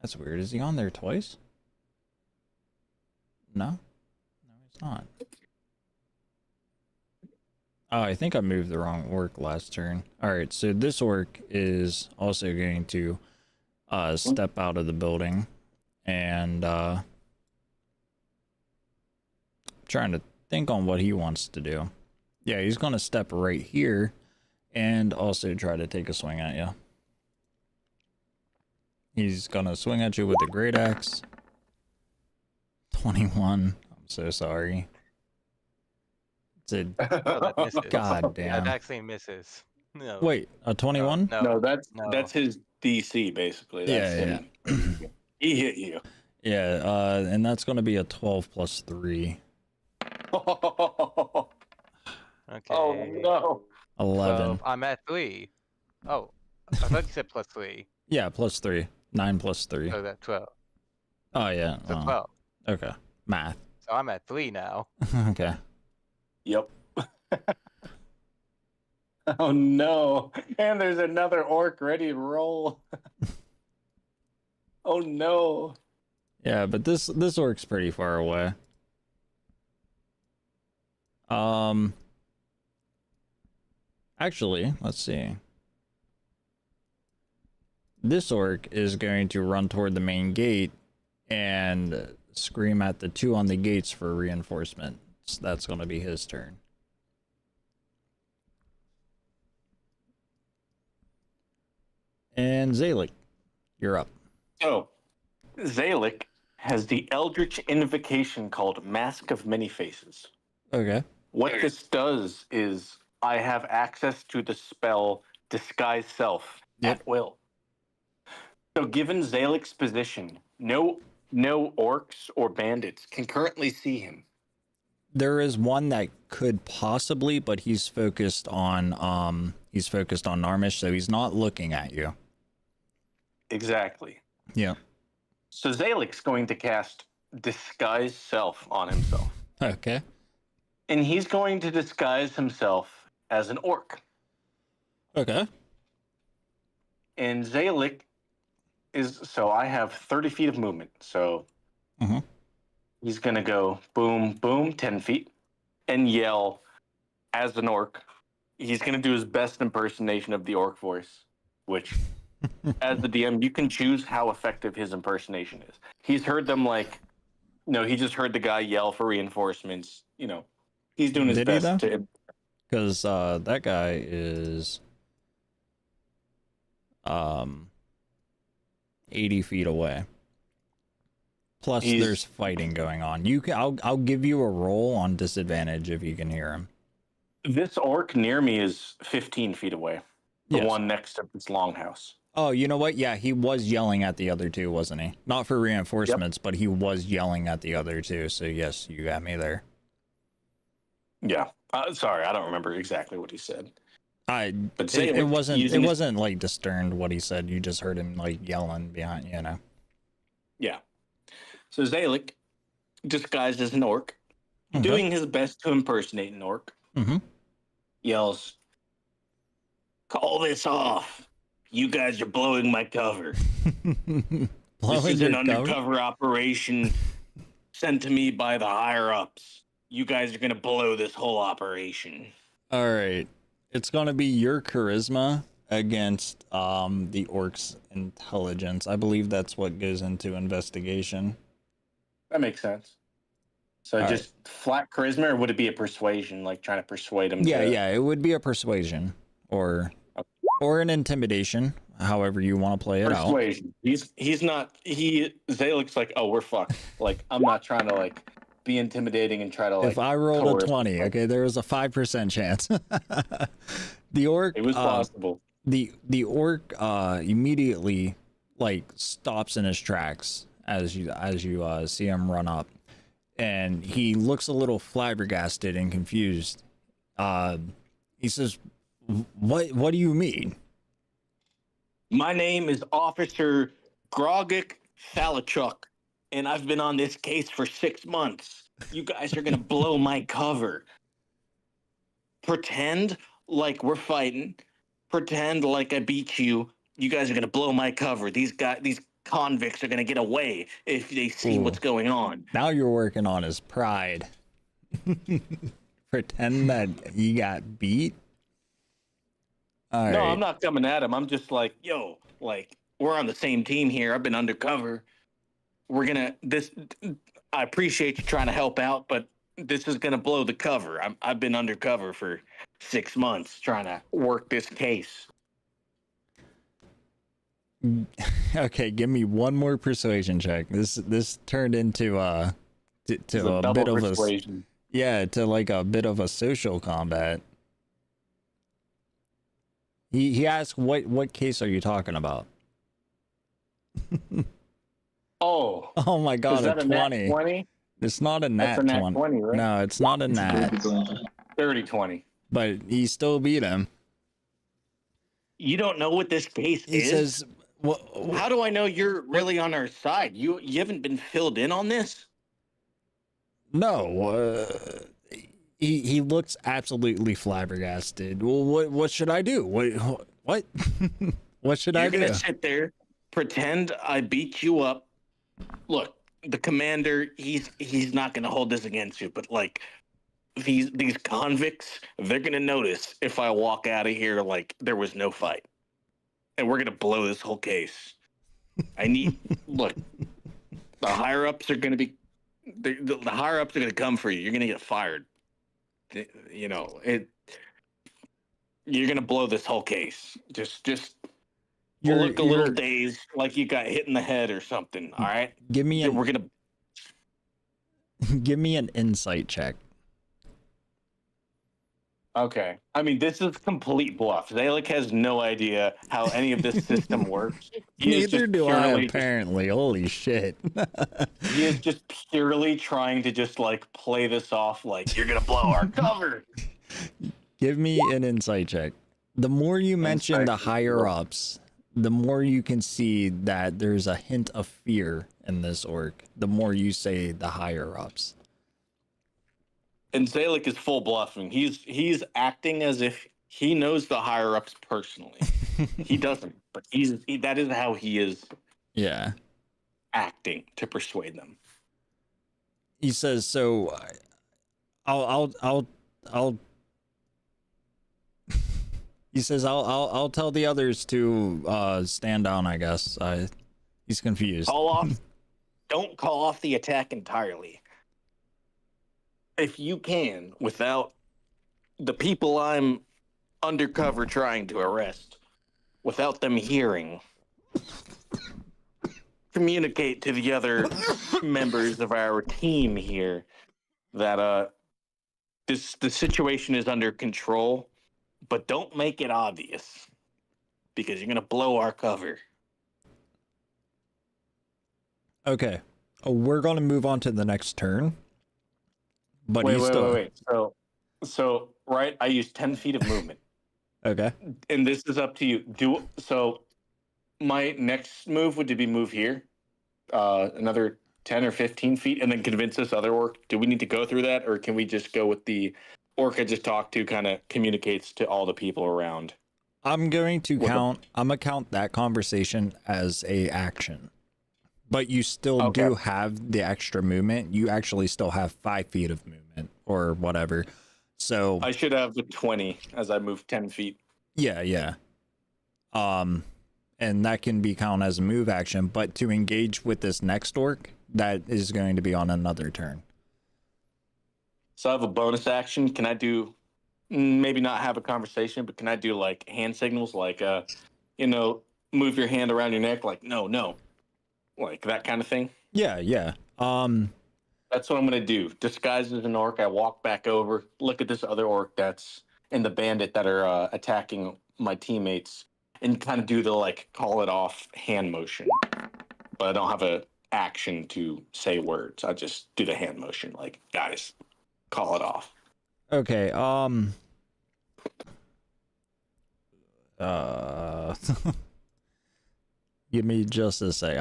That's weird. Is he on there twice? No, he's not. Oh, I think I moved the wrong orc last turn. Alright, so this orc is also going to step out of the building and trying to think on what he wants to do. Yeah, he's going to step right here and also try to take a swing at you. He's going to swing at you with the great axe. 21. I'm so sorry. It's a Oh, that misses. god damn. That actually misses. No. Wait, a 21? No, that's No. his DC basically. That's Yeah. him. He hit you. Yeah, and that's going to be a 12 + 3. Oh Okay. no. 11. 12. I'm at 3. Oh, I thought you said +3. Yeah, +3. 9 + 3. So that's 12. Oh, yeah. So 12. Okay. Math. So I'm at 3 now. Okay. Yep. Oh no. And there's another orc ready to roll. Oh no. Yeah, but this orc's pretty far away. Actually, let's see. This orc is going to run toward the main gate and scream at the 2 on the gates for reinforcement. So that's going to be his turn. And Zalik, you're up. So Zalik has the Eldritch invocation called Mask of Many Faces. Okay. What this does is I have access to the spell Disguise Self at will. So given Zalik's position, no orcs or bandits can currently see him. There is one that could possibly, but he's focused on Narmish, so he's not looking at you. Exactly. Yeah. So Zalik's going to cast Disguise Self on himself. Okay. And he's going to disguise himself as an orc. Okay. And Zalik is so I have 30 feet of movement. So Mhm. he's gonna go boom, boom, 10 feet, and yell as an orc. He's gonna do his best impersonation of the orc voice, which, as the DM, you can choose how effective his impersonation is. He's heard them like, no, he just heard the guy yell for reinforcements. You know, he's doing his Did he, best though? to. Because that guy is 80 feet away. Plus, there's fighting going on. You can, I'll give you a roll on disadvantage if you can hear him. This orc near me is 15 feet away. The Yes. one next to this longhouse. Oh, you know what? Yeah, he was yelling at the other two, wasn't he? Not for reinforcements, but he was yelling at the other two. So yes, you got me there. Yeah. Sorry, I don't remember exactly what he said. But It wasn't like discerned what he said. You just heard him like yelling behind, you know. Yeah. So Zalik, disguised as an orc, Okay. doing his best to impersonate an orc, yells, "Call this off. You guys are blowing my cover. This is an undercover operation sent to me by the higher-ups. You guys are going to blow this whole operation." All right. It's going to be your charisma against the orc's intelligence. I believe that's what goes into investigation. That makes sense. So All just flat charisma, or would it be a persuasion, like trying to persuade him? Yeah, it would be a persuasion or an intimidation, however you want to play it out. Persuasion. Zalik's like, oh, we're fucked. Like, I'm not trying to like be intimidating and try to like. If I rolled a 20, okay, there was a 5% chance. The orc. It was possible. The orc immediately like stops in his tracks as you see him run up, and he looks a little flabbergasted and confused. He says, "What do you mean?" My name is Officer Grogic Falachuk, and I've been on this case for 6 months. You guys are gonna blow my cover. Pretend like we're fighting. Pretend like I beat you. You guys are gonna blow my cover. These convicts are gonna get away if they see what's going on. Now you're working on his pride. Pretend that you got beat. All No, right. I'm not coming at him. I'm just like, yo, like we're on the same team here. I've been undercover. I appreciate you trying to help out, but this is gonna blow the cover. I've been undercover for 6 months trying to work this case. Okay, give me one more persuasion check. This turned into a bit of persuasion. to like a bit of a social combat. He asked, what case are you talking about? Oh. Oh my god, Is that a 20? 20? It's not a nat, That's a nat 20. 20, right? No, it's not a nat. 30-20. But he still beat him. You don't know what this case He is? says, How do I know you're really on our side? You haven't been filled in on this? no, he looks absolutely flabbergasted. Well, what should I do? What? What should I do? You're gonna sit there, pretend I beat you up. Look, the commander, he's not gonna hold this against you, but like these convicts, they're gonna notice if I walk out of here like there was no fight. And we're gonna blow this whole case. Look, the higher ups are gonna be the higher ups are gonna come for you. You're gonna get fired. You know, you're gonna blow this whole case. Just look a little dazed, like you got hit in the head or something. All right, give me an insight check. Okay. I mean, this is complete bluff. Zalik has no idea how any of this system works. Neither do I, apparently. Holy shit. He is just purely trying to just like play this off like you're gonna blow our cover. Give me an insight check. The more you mention the higher ups, the more you can see that there's a hint of fear in this orc. The more you say the higher ups. And Zalik is full bluffing. He's acting as if he knows the higher ups personally. He doesn't, but that is how he is Yeah. acting to persuade them. He says, so I'll he says, I'll tell the others to stand down, I guess. He's confused. Call off. Don't call off the attack entirely. If you can, without the people I'm undercover trying to arrest, without them hearing, communicate to the other members of our team here that the situation is under control, but don't make it obvious because you're gonna blow our cover. Okay. We're going to move on to the next turn. But Wait. So right, I use 10 feet of movement. Okay. And this is up to you. My next move would be move here, another 10 or 15 feet, and then convince this other orc. Do we need to go through that, or can we just go with the orc I just talked to? Kind of communicates to all the people around. I'm going to count that conversation as a action. But you still do have the extra movement. You actually still have 5 feet of movement or whatever. So I should have the 20 as I move 10 feet. Yeah. And that can be counted as a move action, but to engage with this next orc, that is going to be on another turn. So I have a bonus action. Can I do, maybe not have a conversation, but can I do like hand signals, like move your hand around your neck, like no, like that kind of thing? Yeah. That's what I'm gonna do. Disguised as an orc, I walk back over, look at this other orc that's and the bandit that are attacking my teammates, and kind of do the like call it off hand motion. But I don't have a action to say words. I just do the hand motion, like, guys, call it off. Okay. Give me just a sec.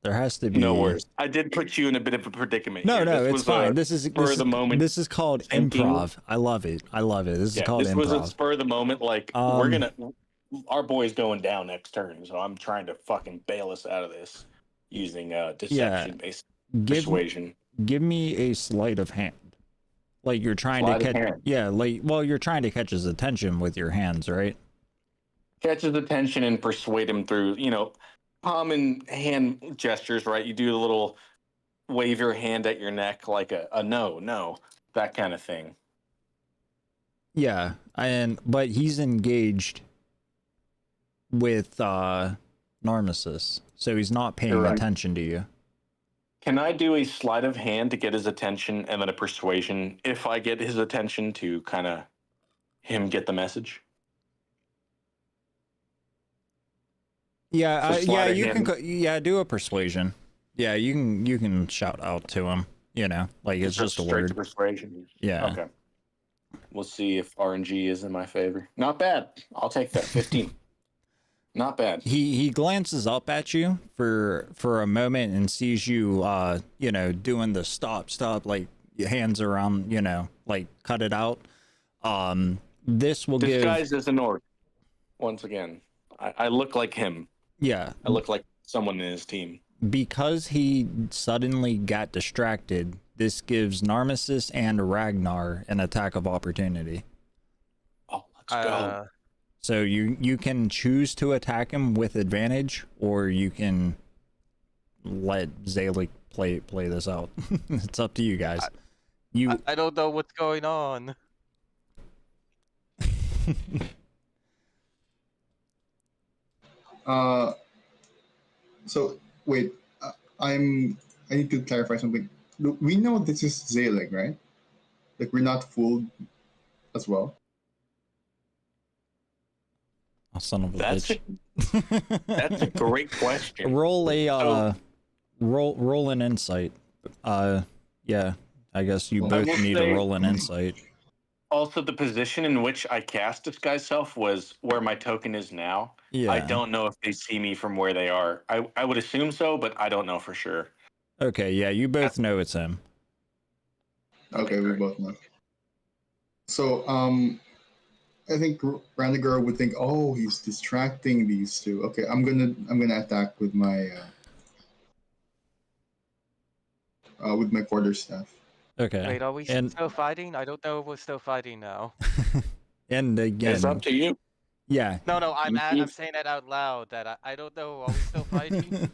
There has to be. No worries. I did put you in a bit of a predicament. No, here. no, it's fine. This is the moment. This is called thinking. improv. I love it. This is called this improv. was a spur of the moment. Like our boy's going down next turn, so I'm trying to fucking bail us out of this using deception-based persuasion. Give me a sleight of hand. Like you're trying to catch. Yeah, you're trying to catch his attention with your hands, right? Catch his attention and persuade him through, palm and hand gestures, right? You do a little wave your hand at your neck like a no, that kind of thing. Yeah, but he's engaged with Narmissus, so he's not paying attention to you. Can I do a sleight of hand to get his attention and then a persuasion if I get his attention to kind of him get the message? Yeah, you can do a persuasion. Yeah, you can shout out to him, like it's just a word. Persuasion. Yeah. Okay. We'll see if RNG is in my favor. Not bad. I'll take that. 15. Not bad. He glances up at you for a moment and sees you doing the stop, like your hands around, like cut it out. This will disguised as an orc. Once again, I look like him. Yeah. I look like someone in his team. Because he suddenly got distracted, this gives Narmissus and Ragnar an attack of opportunity. Oh, let's go. So you can choose to attack him with advantage, or you can let Zalik play this out. It's up to you guys. I don't know what's going on. So wait, I need to clarify something. We know this is Zalik, right? Like we're not fooled as well. Oh, son of a bitch. That's a great question. Roll a roll an insight. Yeah, I guess you both need to roll an insight. Also, the position in which I cast Disguise Self was where my token is now. Yeah. I don't know if they see me from where they are. I would assume so, but I don't know for sure. Okay, yeah, you both know it's him. Okay, we both know. So, I think Randagar would think, oh, he's distracting these two. Okay, I'm gonna attack with my quarterstaff. Okay. Wait, are we And still fighting? I don't know if we're still fighting now. and It's up again, to you. yeah. No, I'm You, saying that out loud. That I don't know. Are we still fighting?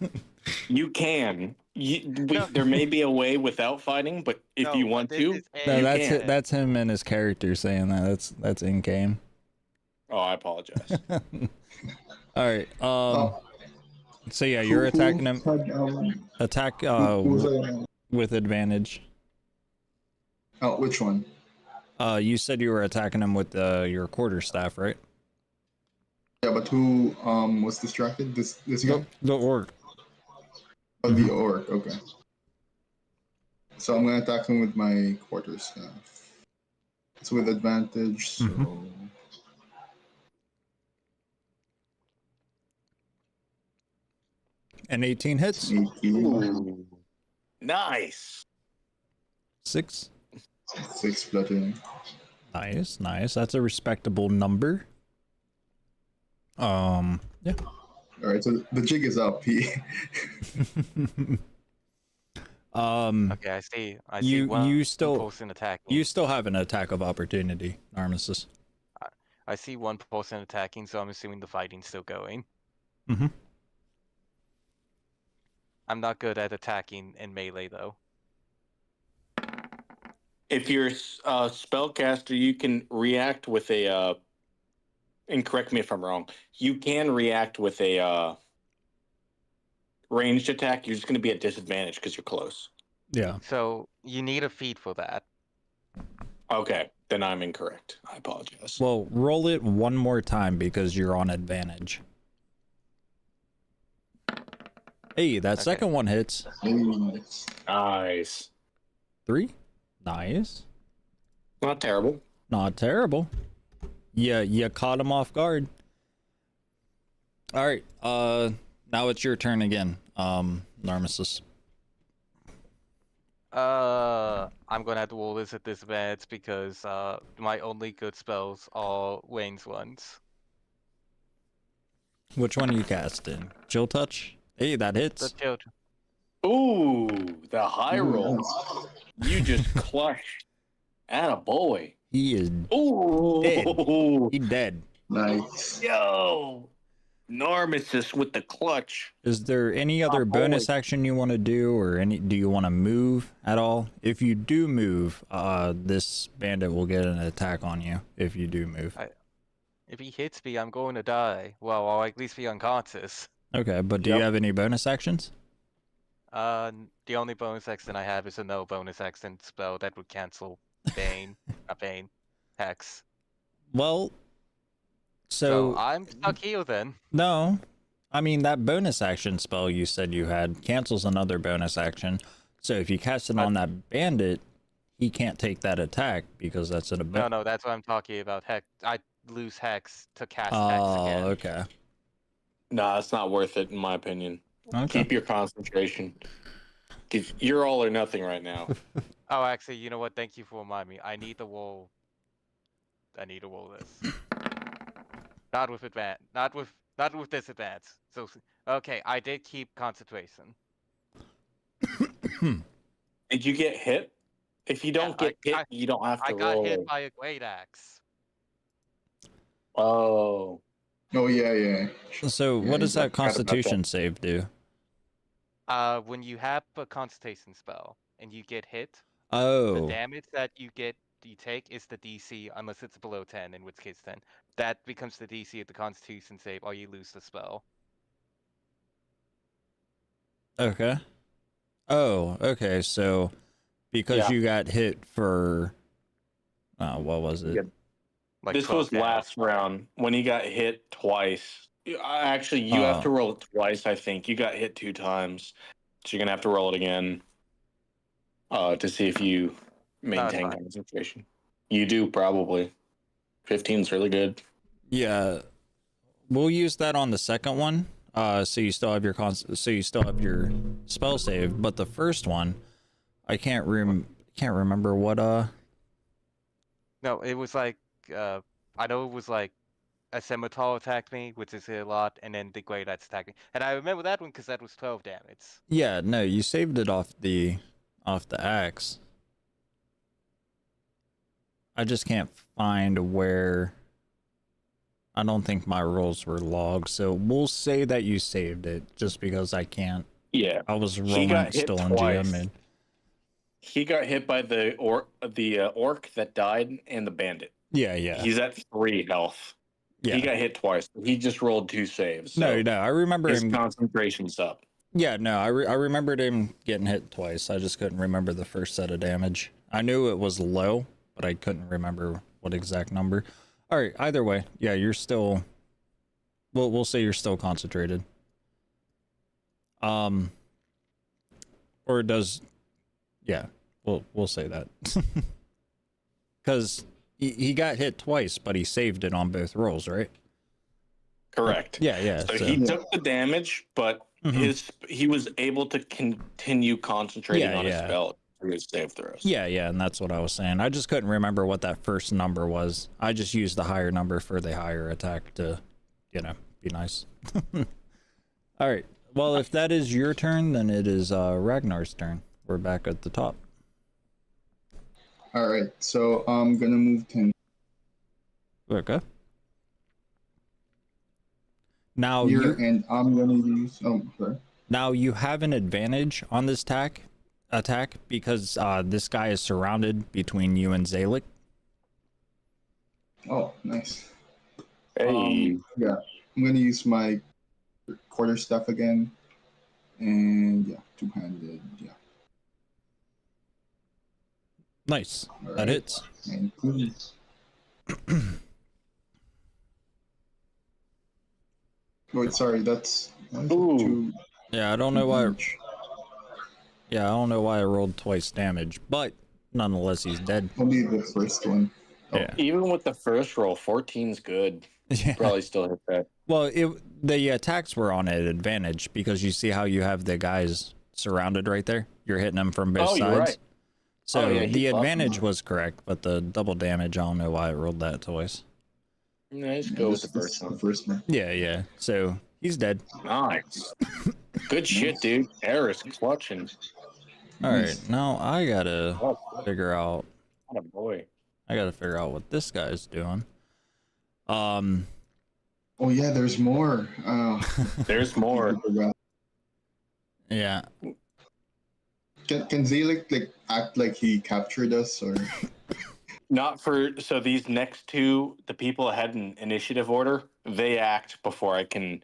you can. No. There may be a way without fighting, but if you want this to, is No, you that's can. it. That's him and his character saying that. That's in game. Oh, I apologize. All right. Oh, So yeah, you're attacking him. Had, Attack who was I? with advantage. Oh, which one? You said you were attacking him with your quarterstaff, right? Yeah, but who was distracted? This guy? The orc. Oh, the orc. Okay. So I'm gonna attack him with my quarterstaff. It's with advantage. So And 18 hits. 18, Ooh, nice. 6. 6 bludgeoning. Nice, nice. That's a respectable number. Yeah. All right, so the jig is up. Okay, I see. I see one. you still person attacking. you still have an attack of opportunity, Armistice. I see one person attacking, so I'm assuming the fighting's still going. Mm-hmm. I'm not good at attacking in melee though. If you're a spellcaster, you can react with a. And correct me if I'm wrong. You can react with a ranged attack. You're just going to be at disadvantage because you're close. Yeah. So you need a feat for that. Okay, then I'm incorrect. I apologize. Well, roll it one more time because you're on advantage. Hey, that second one hits. Nice. 3. Nice. Not terrible. Not terrible. Yeah, you caught him off guard. All right. Now it's your turn again, Narmissus. I'm gonna have to roll this at disadvantage because my only good spells are Wayne's ones. Which one are you casting? Chill touch. Hey, that The hits. children. Ooh, the high roll. You just clutched. Atta boy. He is Ooh. he dead. Nice. Yo. Narmissus with the clutch. Is there any other bonus action you want to do, or do you want to move at all? If you do move, this bandit will get an attack on you if you do move. If he hits me, I'm going to die. Well, I'll at least be unconscious. Okay, but do you have any bonus actions? The only bonus action I have is a no bonus action spell that would cancel Bane, not Bane, Hex. Well, So I'm stuck here then. No, I mean that bonus action spell you said you had cancels another bonus action. So if you cast it on that bandit, he can't take that attack because that's an ability. No, that's what I'm talking about. Hex. I lose Hex to cast Hex again. Oh, okay. Nah, it's not worth it in my opinion. Okay. Keep your concentration. 'Cause you're all or nothing right now. Oh, actually, you know what? Thank you for reminding me. I need to roll this. Not with disadvantage. So okay, I did keep concentration. Did you get hit? If you don't get hit, you don't have to roll. I got hit by a great axe. Oh. Oh yeah. So what does that Constitution save do? When you have a concentration spell and you get hit, Oh. the damage that you take is the DC unless it's below 10, in which case 10. That becomes the DC of the Constitution save, or you lose the spell. Okay. Oh, okay. So because you got hit for what was it? Yeah. Like this was last round when he got hit twice. Actually, you have to roll it twice, I think. You got hit 2 times. So you're going to have to roll it again to see if you maintain concentration. You do, probably. 15's really good. Yeah. We'll use that on the second one. So you still have your spell save, but the first one, I can't remember what No, it was like I know it was like a scimitar attacked me, which is a lot, and then the Great Axe attacked me. And I remember that one because that was 12 damage. Yeah, no, you saved it off the axe. I just can't find where. I don't think my rolls were logged, so we'll say that you saved it, just because I can't. Yeah. I was He rolling got hit still in twice. GM mode. He got hit by the orc that died and the bandit. Yeah, yeah, He's at 3 health. yeah. He got hit twice. He just rolled 2 saves. No, So no, I remember his him. concentration's up. Yeah, no, I remembered him getting hit twice. I just couldn't remember the first set of damage. I knew it was low, but I couldn't remember what exact number. All right, either way, yeah, you're still. We'll say you're still concentrated. Or does, yeah, we'll say that, because he got hit twice, but he saved it on both rolls, right? Correct. Yeah, yeah. So he took the damage, but he was able to continue concentrating on his spell through his save throws. Yeah, yeah, and that's what I was saying. I just couldn't remember what that first number was. I just used the higher number for the higher attack to, be nice. All right. Well, if that is your turn, then it is Ragnar's turn. We're back at the top. All right, so I'm gonna move 10 Okay. Now here, and I'm gonna use. Oh, sorry. Now you have an advantage on this attack because this guy is surrounded between you and Zalik. Oh, nice. Hey. Yeah, I'm gonna use my quarterstaff again, and yeah, two-handed. Yeah. Nice. All That right. hits. And please. Wait, sorry, that's Ooh. 2 Yeah, I don't know why. damage. Yeah, I don't know why I rolled twice damage, but nonetheless, he's dead. Only the first one. Oh. Yeah. Even with the first roll, 14's good. Yeah. Probably still hit that. Well, the attacks were on an advantage because you see how you have the guys surrounded right there. You're hitting them from both sides. You're right. So yeah, the he buffed advantage them. was correct, but the double damage, I don't know why I rolled that twice. Nice. Yeah, Go with this the is first one. The first one. Yeah, yeah. So he's dead. Nice. Good shit, dude. Eris clutching. All right, now I gotta Oh, figure out. boy. I gotta figure out what this guy's doing. Oh yeah, there's more. There's more. Yeah. Can Zalik act like he captured us, or? Not for so these next two, the people ahead in initiative order, they act before I can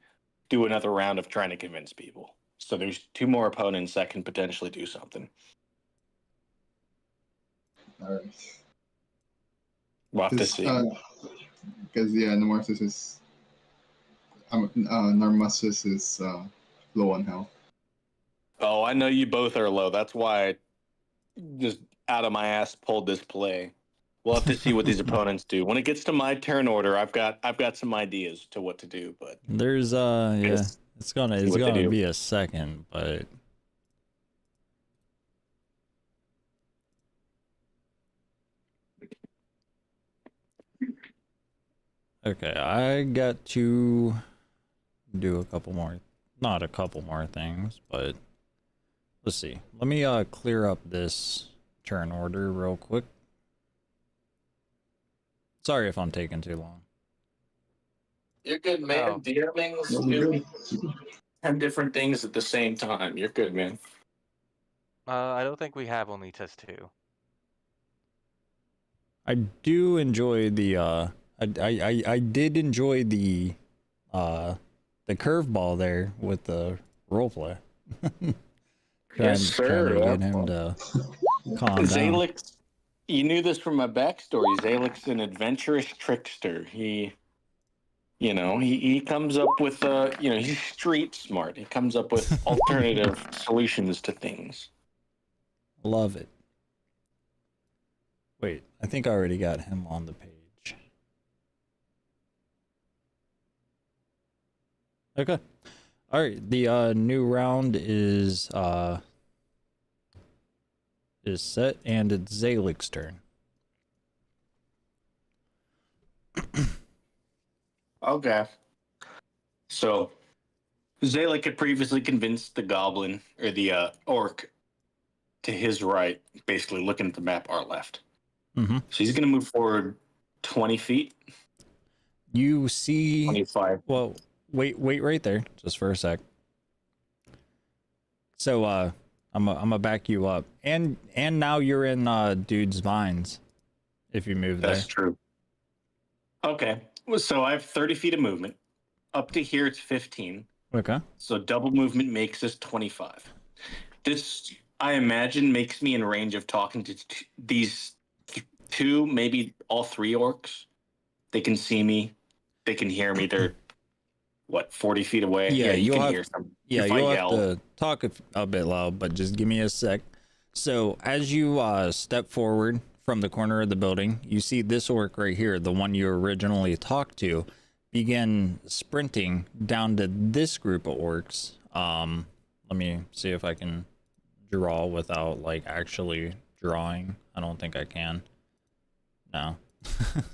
do another round of trying to convince people. So there's 2 more opponents that can potentially do something. All right. We'll have to see. Because Narmassus is Narmassus is low on health. Oh, I know you both are low. That's why I just out of my ass pulled this play. We'll have to see what these opponents do. When it gets to my turn order, I've got some ideas to what to do, but There's yeah, it's gonna be a second, but okay, I got to do a couple more, not a couple more things, but let's see. Let me clear up this turn order real quick. Sorry if I'm taking too long. you're good, man. Oh. DMing's You're doing 10 different things at the same time. You're good, man. I don't think we have only just 2. I do enjoy the I did enjoy the curveball there with the roleplay. Yes, sir. Trying to get him to calm down. Zalix, you knew this from my backstory. Zalix an adventurous trickster. He comes up with he's street smart. He comes up with alternative solutions to things. Love it. Wait, I think I already got him on the page. Okay. All right, the new round is set, and it's Zalik's turn. Okay. So, Zalek had previously convinced the goblin or the orc to his right, basically looking at the map, our left. Mm-hmm. So he's going to move forward 20 feet. You see. 25. Well, wait right there, just for a sec. So, I'm gonna back you up, and now you're in dude's vines. If you move That's there. true. Okay. So I have 30 feet of movement. Up to here, it's 15. Okay. So double movement makes us 25. This, I imagine, makes me in range of talking to these two, maybe all three orcs. They can see me. They can hear me. They're, what, 40 feet away? Yeah, you can have, hear them. Yeah, if I you'll yell, have to talk a bit loud, but just give me a sec. So as you step forward from the corner of the building, you see this orc right here, the one you originally talked to, begin sprinting down to this group of orcs. Let me see if I can draw without like actually drawing. I don't think I can. No.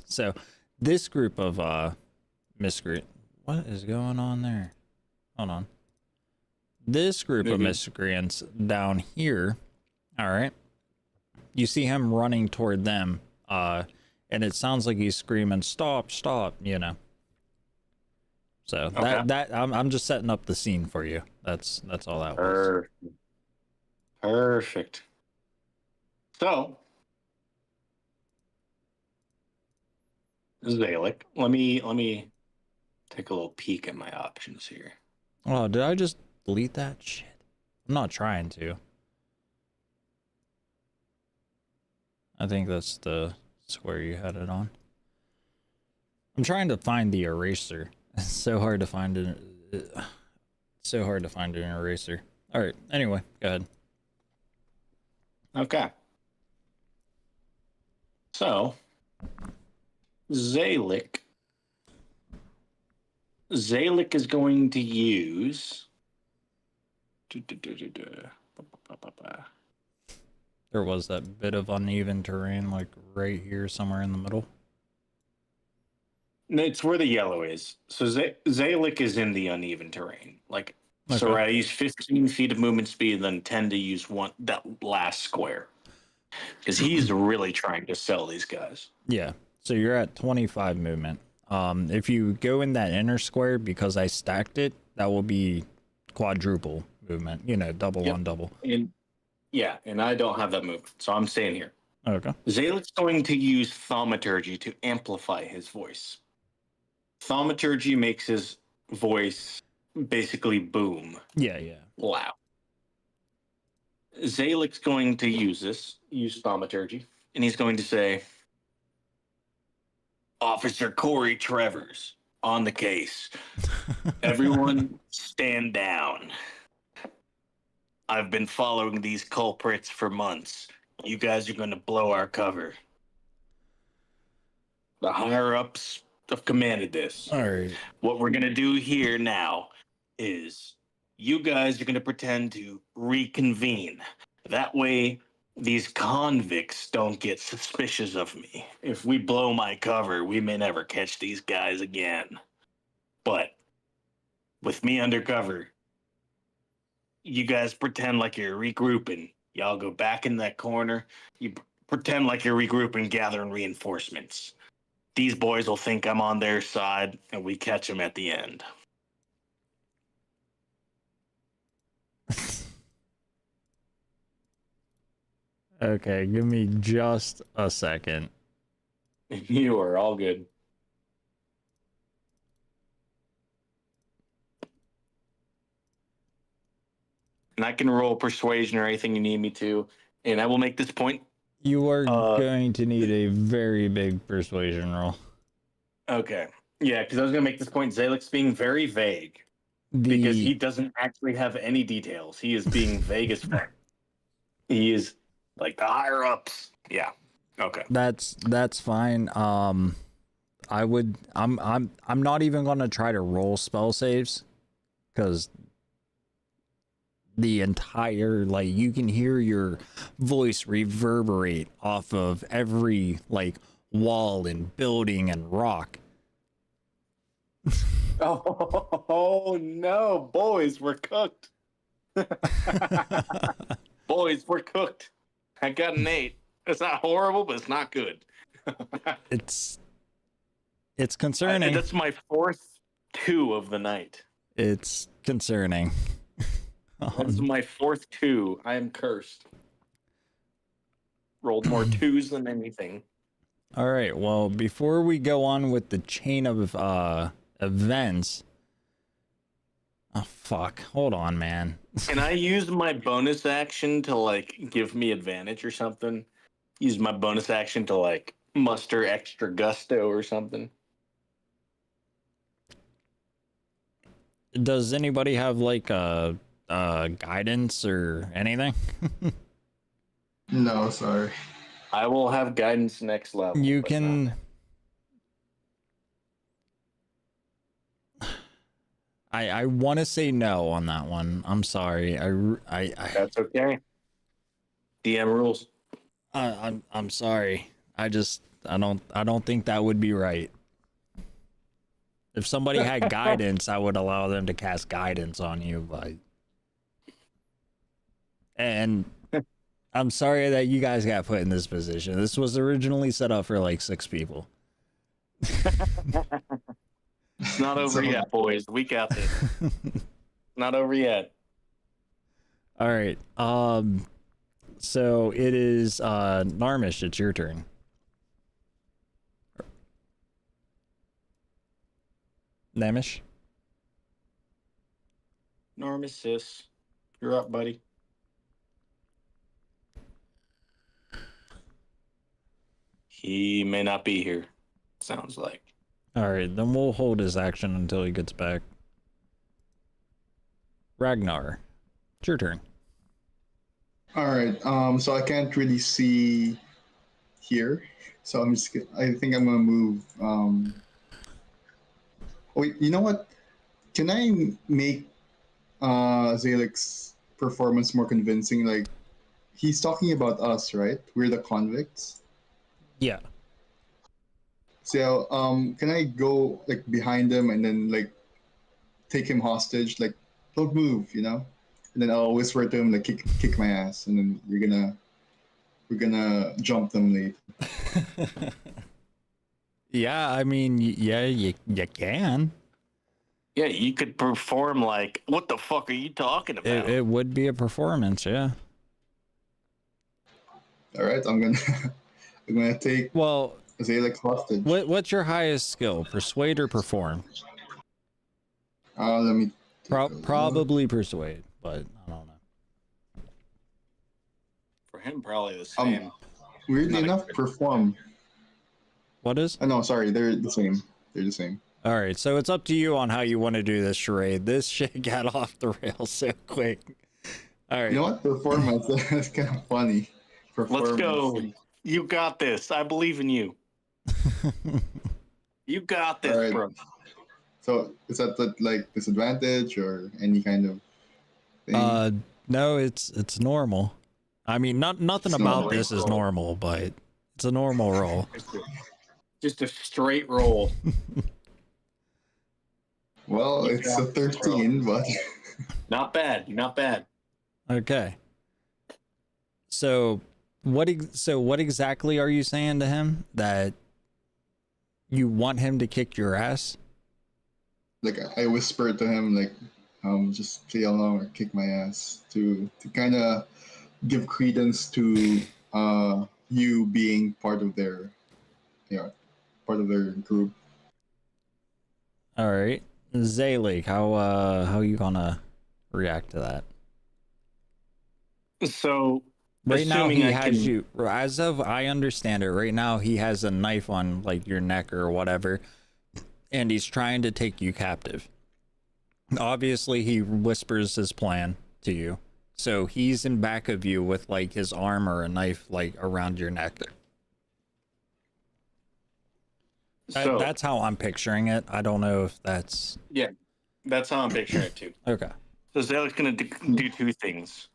So this group of miscreant. What is going on there? Hold on. This group of miscreants down here, all right, you see him running toward them, and it sounds like he's screaming, stop, you know. So Okay. that I'm just setting up the scene for you. That's all that was. Perfect. So, Zalek, let me take a little peek at my options here. Oh, did I just delete that shit? I'm not trying to. I think that's the square you had it on. I'm trying to find the eraser. It's so hard to find it. So hard to find an eraser. All right. Anyway, go ahead. Okay. So, Zalek is going to use. There was that bit of uneven terrain, like right here, somewhere in the middle. No, it's where the yellow is. So Zalek is in the uneven terrain. Like, Okay. so I use 15 feet of movement speed, and then 10 to use that last square. Because he's really trying to sell these guys. Yeah. So you're at 25 movement. If you go in that inner square, because I stacked it, that will be quadruple movement. You know, double on double. And I don't have that movement, so I'm staying here. Okay. Zalek's going to use thaumaturgy to amplify his voice. Thaumaturgy makes his voice basically boom. Yeah. Loud. Zalek's going to use thaumaturgy, and he's going to say, Officer Corey Travers, on the case. Everyone stand down. I've been following these culprits for months. You guys are going to blow our cover. The higher-ups have commanded this. All right. What we're going to do here now is you guys are going to pretend to reconvene. That way, these convicts don't get suspicious of me. If we blow my cover, we may never catch these guys again. But with me undercover, you guys pretend like you're regrouping. Y'all go back in that corner. You pretend like you're regrouping, gathering reinforcements. These boys will think I'm on their side, and we catch them at the end. Okay, give me just a second. You are all good. And I can roll persuasion or anything you need me to, and I will make this point. You are going to need a very big persuasion roll. Okay. Yeah, because I was going to make this point. Zalek's being very vague because he doesn't actually have any details. He is being vague as fuck. He is like the higher ups. Yeah. Okay. That's fine. I'm not even gonna try to roll spell saves, because the entire, like, you can hear your voice reverberate off of every like wall and building and rock. Oh no, boys, we're cooked. Boys, we're cooked. I got an 8. It's not horrible, but it's not good. It's concerning. That's my 4th 2 of the night. It's concerning. That's my 4th 2. I am cursed. Rolled more 2s than anything. All right. Well, before we go on with the chain of events. Oh fuck! Hold on, man. Can I use my bonus action to like give me advantage or something? Use my bonus action to like muster extra gusto or something. Does anybody have like a guidance or anything? No, sorry. I will have guidance next level. You but can. not- I want to say no on that one. I'm sorry. That's okay. DM rules. I'm sorry. I don't think that would be right. If somebody had guidance, I would allow them to cast guidance on you, but and I'm sorry that you guys got put in this position. This was originally set up for like 6 people. It's not over yet, boys. We got this. Not over yet. All right. So it is Narmish, it's your turn. Namish? Normasis, you're up, buddy. He may not be here. Sounds like. All right, then we'll hold his action until he gets back. Ragnar, it's your turn. All right. So I can't really see here, so I think I'm gonna move. Wait, you know what? Can I make Zalek's performance more convincing? Like, he's talking about us, right? We're the convicts. Yeah. So, can I go like behind him and then like take him hostage? Like, don't move, you know? And then I'll whisper to him like, kick my ass, and then we're gonna jump them later. Yeah, I mean, yeah, you can. Yeah, you could perform like, what the fuck are you talking about? It would be a performance, yeah. All right, I'm gonna take Well, Zalek hostage. what's your highest skill? Persuade or perform? Let me. Probably persuade, but I don't know. For him, probably the same. Weirdly Not enough, good. perform. What is? Oh no, sorry, they're the same. They're the same. All right, so it's up to you on how you want to do this charade. This shit got off the rails so quick. All right. You know what? Performance. That's kind of funny. Let's go. You got this. I believe in you. You got this, All right. bro. So is that like disadvantage or any kind of thing? No, it's normal. I mean, nothing It's about normal. this is normal, but it's a normal roll. Just a straight roll. Well, You it's a got this, 13, but Not bad. Not bad. Okay. So what exactly are you saying to him? That you want him to kick your ass? like I whispered to him like, just play along or kick my ass to kind of give credence to you being part of their part of their group. All right. Zaylik, how you gonna react to that? So Right now assuming he I has can- you, as of I understand it, right now he has a knife on like your neck or whatever, and he's trying to take you captive. Obviously he whispers his plan to you. So he's in back of you with like his arm or a knife like around your neck. So That's how I'm picturing it. I don't know if that's yeah, that's how I'm picturing it too. okay. So Zalek's gonna do two things.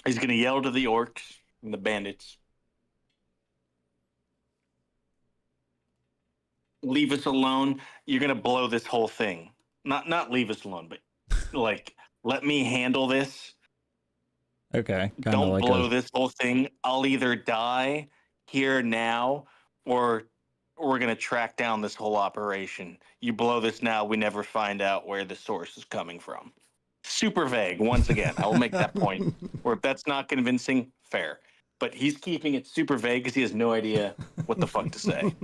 He's gonna yell to the orcs and the bandits. leave us alone. You're gonna blow this whole thing. Not leave us alone, but like let me handle this. Okay, kind of Don't like blow a this whole thing. I'll either die here now, or we're gonna track down this whole operation. You blow this now, we never find out where the source is coming from. Super vague. Once again, I will make that point. Or if that's not convincing, fair. But he's keeping it super vague because he has no idea what the fuck to say.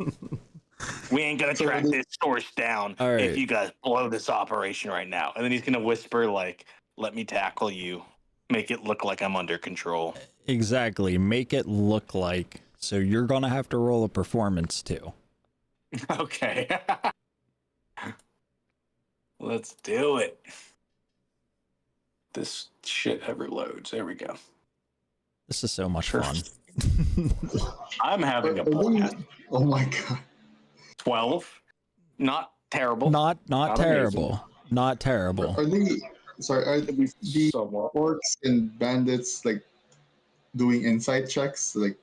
We ain't gonna track this source down All right. if you guys blow this operation right now. And then he's gonna whisper like, "Let me tackle you. Make it look like I'm under control." Exactly. Make it look like. So you're gonna have to roll a performance too. Okay. Let's do it. This shit ever loads. There we go. This is so much fun. I'm having a Are they- blast. Oh my god. 12. Not terrible. Not Not terrible. Not terrible. Are they? Sorry, are It'd be the somewhat. orcs and bandits like doing insight checks, like,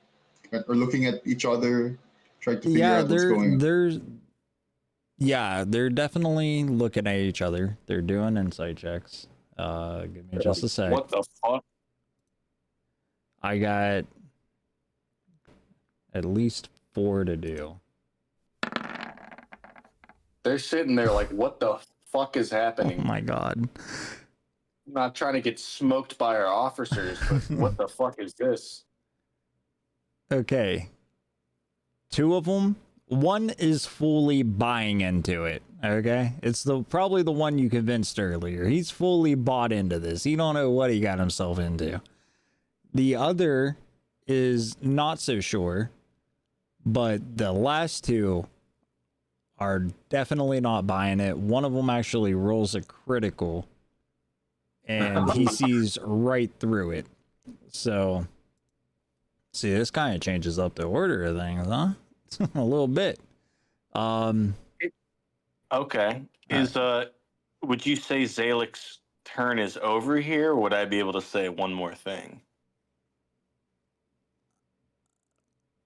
or looking at each other, trying to figure Yeah, out what's going on? they're definitely looking at each other. They're doing insight checks. Give me just a sec. What the fuck? I got at least 4 to do. They're sitting there like, what the fuck is Oh happening? my god. I'm not trying to get smoked by our officers, but what the fuck is this? Okay. 2 of them. One is fully buying into it. Okay, it's probably the one you convinced earlier. He's fully bought into this. He don't know what he got himself into. The other is not so sure, but the last 2 are definitely not buying it. One of them actually rolls a critical, and he sees right through it. So, see, this kind of changes up the order of things, huh? A little bit. Okay. Would you say Zalik's turn is over here? Or would I be able to say one more thing?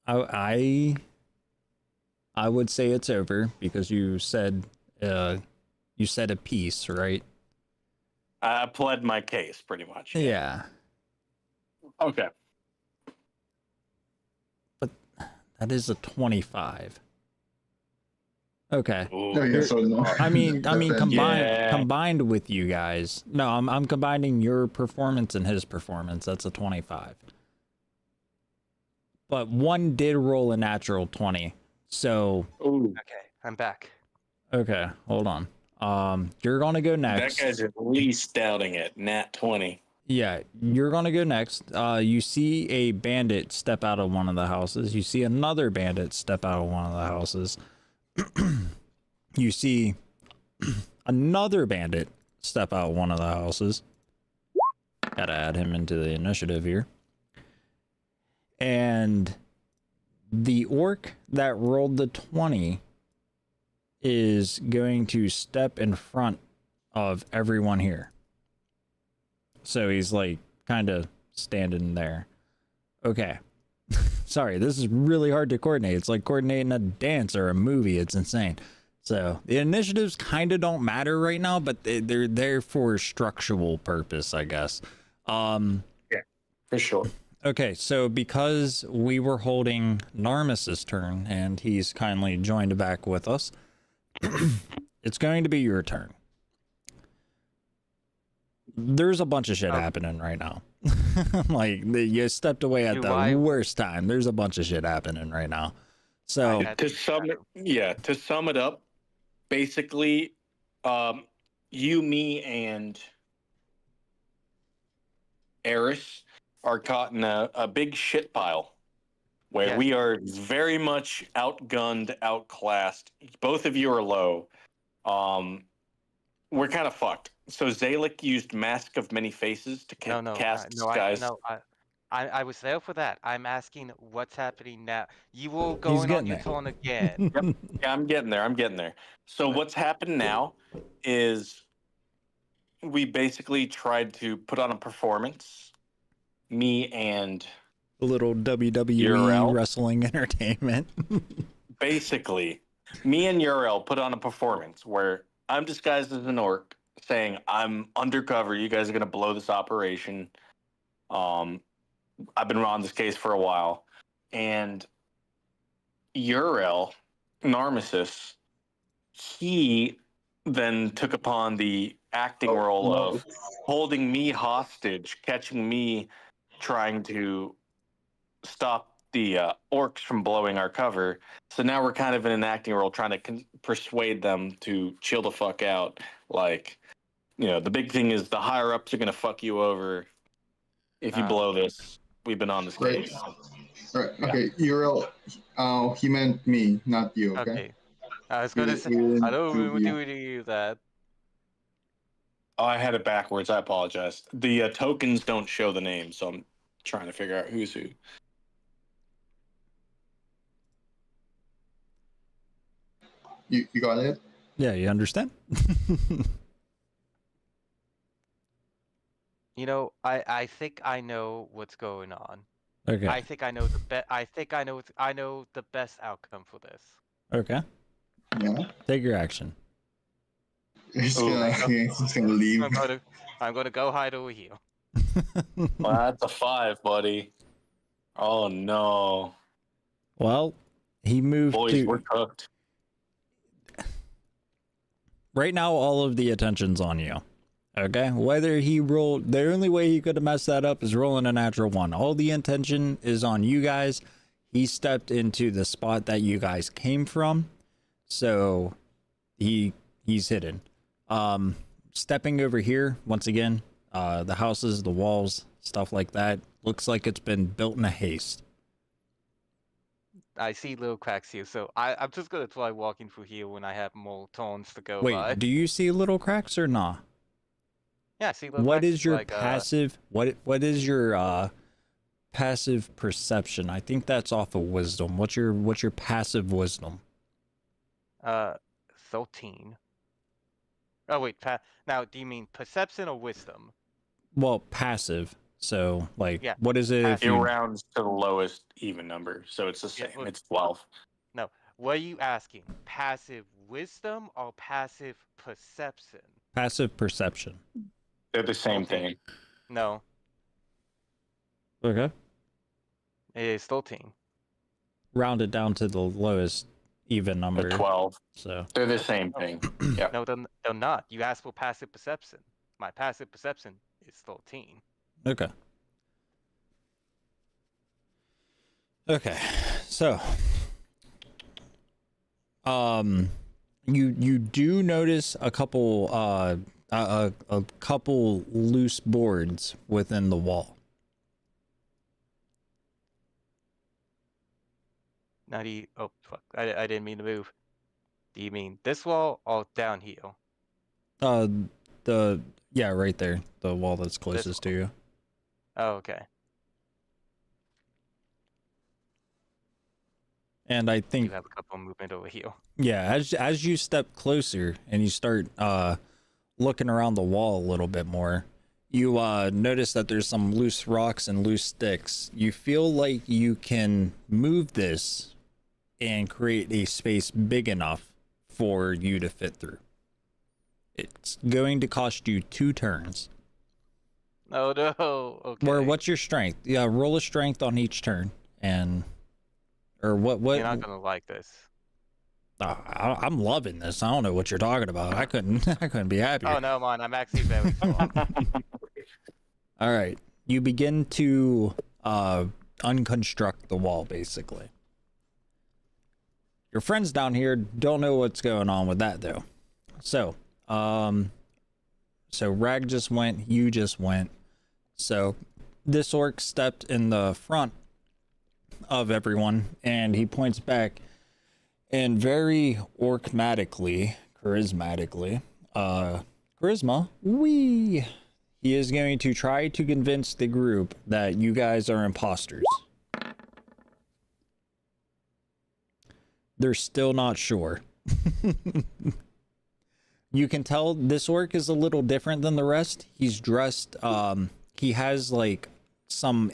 I would say it's over because you said a piece, right? I pled my case pretty much. Yeah. Okay. But that is a 25. Okay. Ooh. No, yeah, so no. I mean combined Yeah. combined with you guys. No, I'm combining your performance and his performance. That's a 25. But one did roll a natural 20. So, Ooh. Okay, I'm back. okay, hold on. You're going to go next. That guy's at least doubting it. Nat 20. Yeah, you're gonna go next. You see a bandit step out of one of the houses. You see another bandit step out of one of the houses. You see another bandit step out of one of the houses. Gotta add him into the initiative here. And the orc that rolled the 20 is going to step in front of everyone here. So he's like kind of standing there. Okay. Sorry, this is really hard to coordinate. It's like coordinating a dance or a movie. It's insane. So the initiatives kind of don't matter right now, but they're there for structural purpose, I guess. Yeah, for sure. Okay, so because we were holding Narmis's turn and he's kindly joined back with us, it's going to be your turn. There's a bunch of shit happening right now. Like, you stepped away at the worst time. There's a bunch of shit happening right now. So, To sum it up, basically, you, me, and Eris are caught in a big shit pile where we are very much outgunned, outclassed. Both of you are low. We're kind of fucked. So Zalik used Mask of Many Faces to cast disguise. I was there for that. I'm asking what's happening now. You will He's go in on getting your there. turn again. Yep. Yeah, I'm getting there. So what's happened now is we basically tried to put on a performance. Me and a little WWE Urel. wrestling entertainment. basically, Me and Uriel put on a performance where I'm disguised as an orc, saying I'm undercover. You guys are gonna blow this operation. I've been on this case for a while, and Uriel, Narmissus, he then took upon the acting role of holding me hostage, catching me trying to stop the orcs from blowing our cover. So now we're kind of in an acting role trying to persuade them to chill the fuck out. Like, the big thing is the higher ups are going to fuck you over if you blow this. We've been on this Right. case. All right. Okay. Uriel. He meant me, not you. Okay. Okay. I was gonna say, I don't do you that. Oh, I had it backwards. I apologize. The tokens don't show the name, so I'm trying to figure out who's who. You got it? Yeah, you understand? I think I know what's going on. Okay. I think I know I know the best outcome for this. Okay. Yeah. Take your action. He's gonna leave. I'm gonna go hide over here. Well, that's a 5, buddy. Oh no. Well, he moved Boys, we're cooked. Right now, all of the attention's on you. Okay? Whether he rolled... The only way he could have messed that up is rolling a natural 1. All the attention is on you guys. He stepped into the spot that you guys came from. So, he's hidden. Stepping over here, once again, the houses, the walls, stuff like that, looks like it's been built in a haste. I see little cracks here, so I'm just gonna try walking through here when I have more turns to go Wait, by. do you see little cracks or not? Yeah, I see little What cracks. is your like, passive? What is your passive perception? I think that's off of wisdom. What's your passive wisdom? 13. Oh wait, now do you mean perception or wisdom? Well, passive. So, like, Yeah, what is it? If It you... rounds to the lowest even number, so it's the same. Yeah, It's 12. No, what are you asking? Passive wisdom or passive perception? Passive perception. They're the same thing. No, Okay. it is 13. Round it down to the lowest even number. 12. So They're the same thing. Yeah. No, they're not. You asked for passive perception. My passive perception is 13. okay. Okay. So you do notice a couple a couple loose boards within the wall. Now do you, oh fuck, I didn't mean to move. Do you mean this wall or down here? Yeah, right there, the wall that's closest to you. Oh, okay. And I You think, have a couple movement over here. yeah, as you step closer and you start looking around the wall a little bit more, you notice that there's some loose rocks and loose sticks. You feel like you can move this and create a space big enough for you to fit through. It's going to cost you 2 turns. Oh no. Okay. Or what's your strength? Yeah, roll a strength on each turn, and or what? You're not gonna like this. I'm loving this. I don't know what you're talking about. I couldn't be happier. Oh no, man, I'm actually very strong. All right, you begin to unconstruct the wall, basically. Your friends down here don't know what's going on with that, though. So Rag just went, you just went. So this orc stepped in the front of everyone, and he points back, and very charismatically, charisma, Wheaye, he is going to try to convince the group that you guys are imposters. They're still not sure. You can tell this orc is a little different than the rest. He's dressed, he has like some,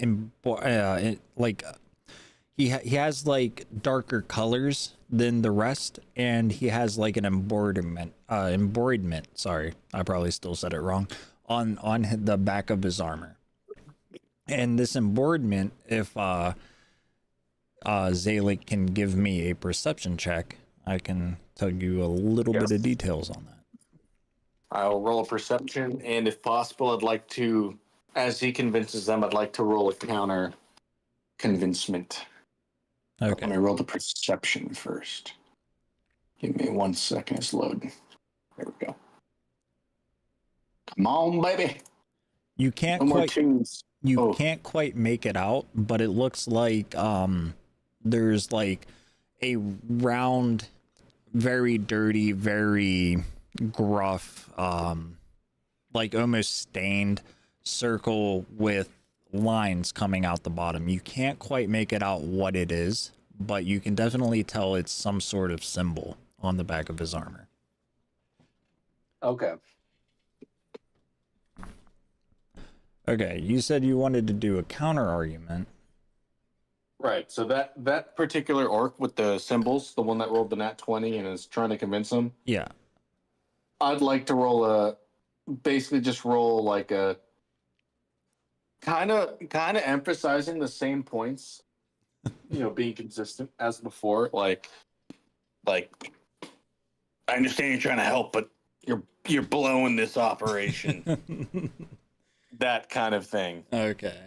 he has like darker colors than the rest, and he has like an embroiderment. Sorry, I probably still said it wrong. On the back of his armor, and this embroiderment, if Zalik can give me a perception check, I can tell you a little bit of details on that. I'll roll a perception, and if possible, I'd like to, as he convinces them, I'd like to roll a counter convincement. Okay. Let me roll the perception first. Give me 1 second, it's loading. There we go. Come on, baby. You can't No more quite twos. you can't quite make it out, but it looks like there's like a round, very dirty, very gruff, like almost stained circle with lines coming out the bottom. You can't quite make it out what it is, but you can definitely tell it's some sort of symbol on the back of his armor. Okay. Okay, you said you wanted to do a counter argument. Right. So that particular orc with the symbols, the one that rolled the nat 20 and is trying to convince him, Yeah. I'd like to basically just roll like a kind of emphasizing the same points, being consistent as before. Like I understand you're trying to help, but you're blowing this operation. That kind of thing. Okay.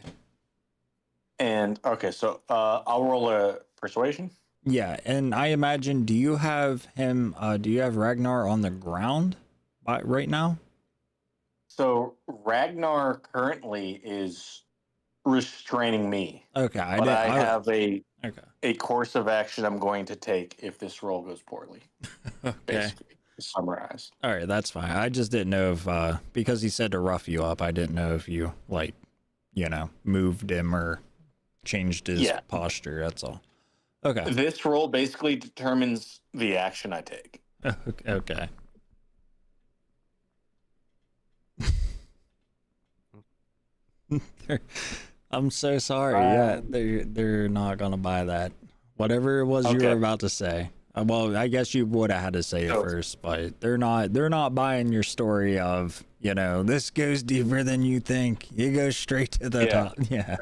And okay, so I'll roll a persuasion. Yeah, and I imagine, do you have Ragnar on the ground right now? So Ragnar currently is restraining me. Okay, I have a course of action I'm going to take if this roll goes poorly. Okay. Basically, to summarize. All right, that's fine. I just didn't know if because he said to rough you up, I didn't know if you moved him or changed his posture. That's all. Okay. This roll basically determines the action I take. Okay. I'm so sorry. Yeah, they're not gonna buy that. Whatever it was you were about to say. Well, I guess you would have had to say it first, but they're not buying your story of, this goes deeper than you think. It goes straight to the top. Yeah.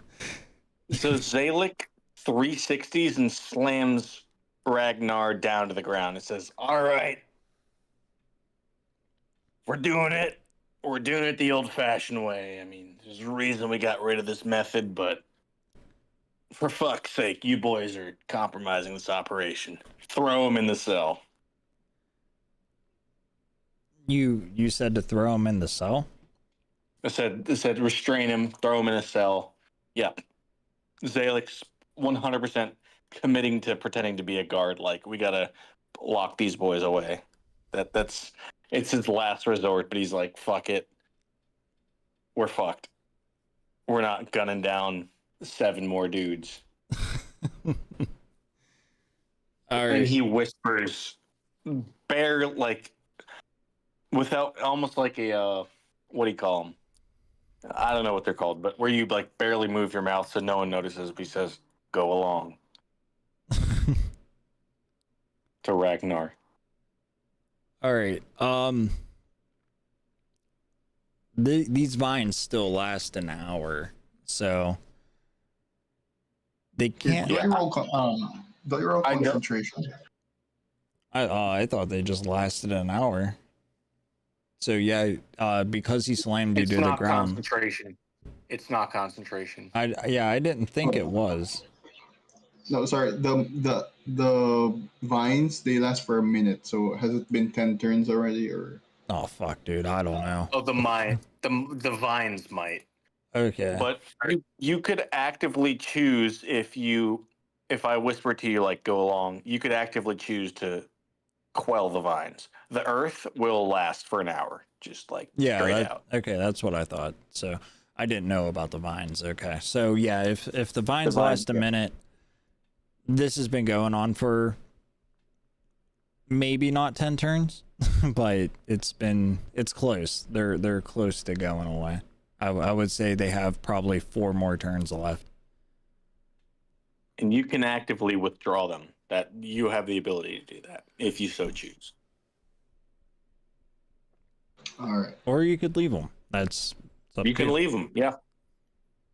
So Zalik 360s and slams Ragnar down to the ground. It says, "All right, we're doing it. We're doing it the old-fashioned way. I mean, there's a reason we got rid of this method, but for fuck's sake, you boys are compromising this operation. Throw him in the cell." You said to throw him in the cell? It said restrain him, throw him in a cell. Yep. Zalik's 100% committing to pretending to be a guard. Like, we gotta lock these boys away. It's his last resort, but he's like, fuck it. We're fucked. We're not gunning down 7 more dudes. All right. And he whispers, without, almost like a, what do you call them? I don't know what they're called, but where you barely move your mouth so no one notices, but he says, "Go along." To Ragnar. All right. These vines still last an hour, so they can't. Do you roll concentration? I thought they just lasted an hour. So yeah, because he slammed you to the ground. Concentration. It's not concentration. I didn't think it was. No, sorry. The vines, they last for a minute. So has it been 10 turns already, or? Oh fuck, dude, I don't know. Oh, the vines might. Okay. But you could actively choose if I whisper to you go along, you could actively choose to quell the vines. The earth will last for an hour, just straight out. Okay, that's what I thought. So I didn't know about the vines. Okay, so yeah, if the vines last a minute, this has been going on for maybe not 10 turns, but it's close. They're close to going away. I would say they have probably 4 more turns left. And you can actively withdraw them. that you have the ability to do that if you so choose. All right. Or you could leave them. That's it's up You to can leave them. Yeah.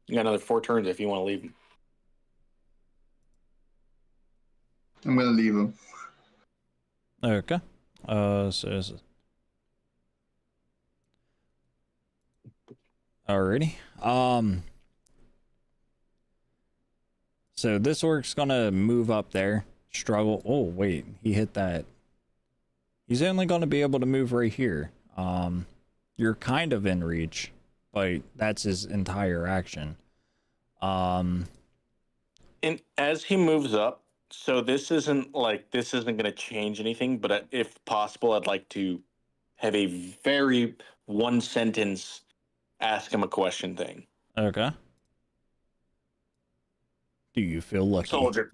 You got another 4 turns if you want to leave them. I'm gonna leave him. Okay. So alrighty. So this orc's gonna move up there. Struggle. Oh wait, he hit that. He's only gonna be able to move right here. You're kind of in reach, but that's his entire action. And as he moves up, so this isn't going to change anything, but if possible, I'd like to have a very one sentence ask him a question thing. Okay. Do you feel lucky? Soldier.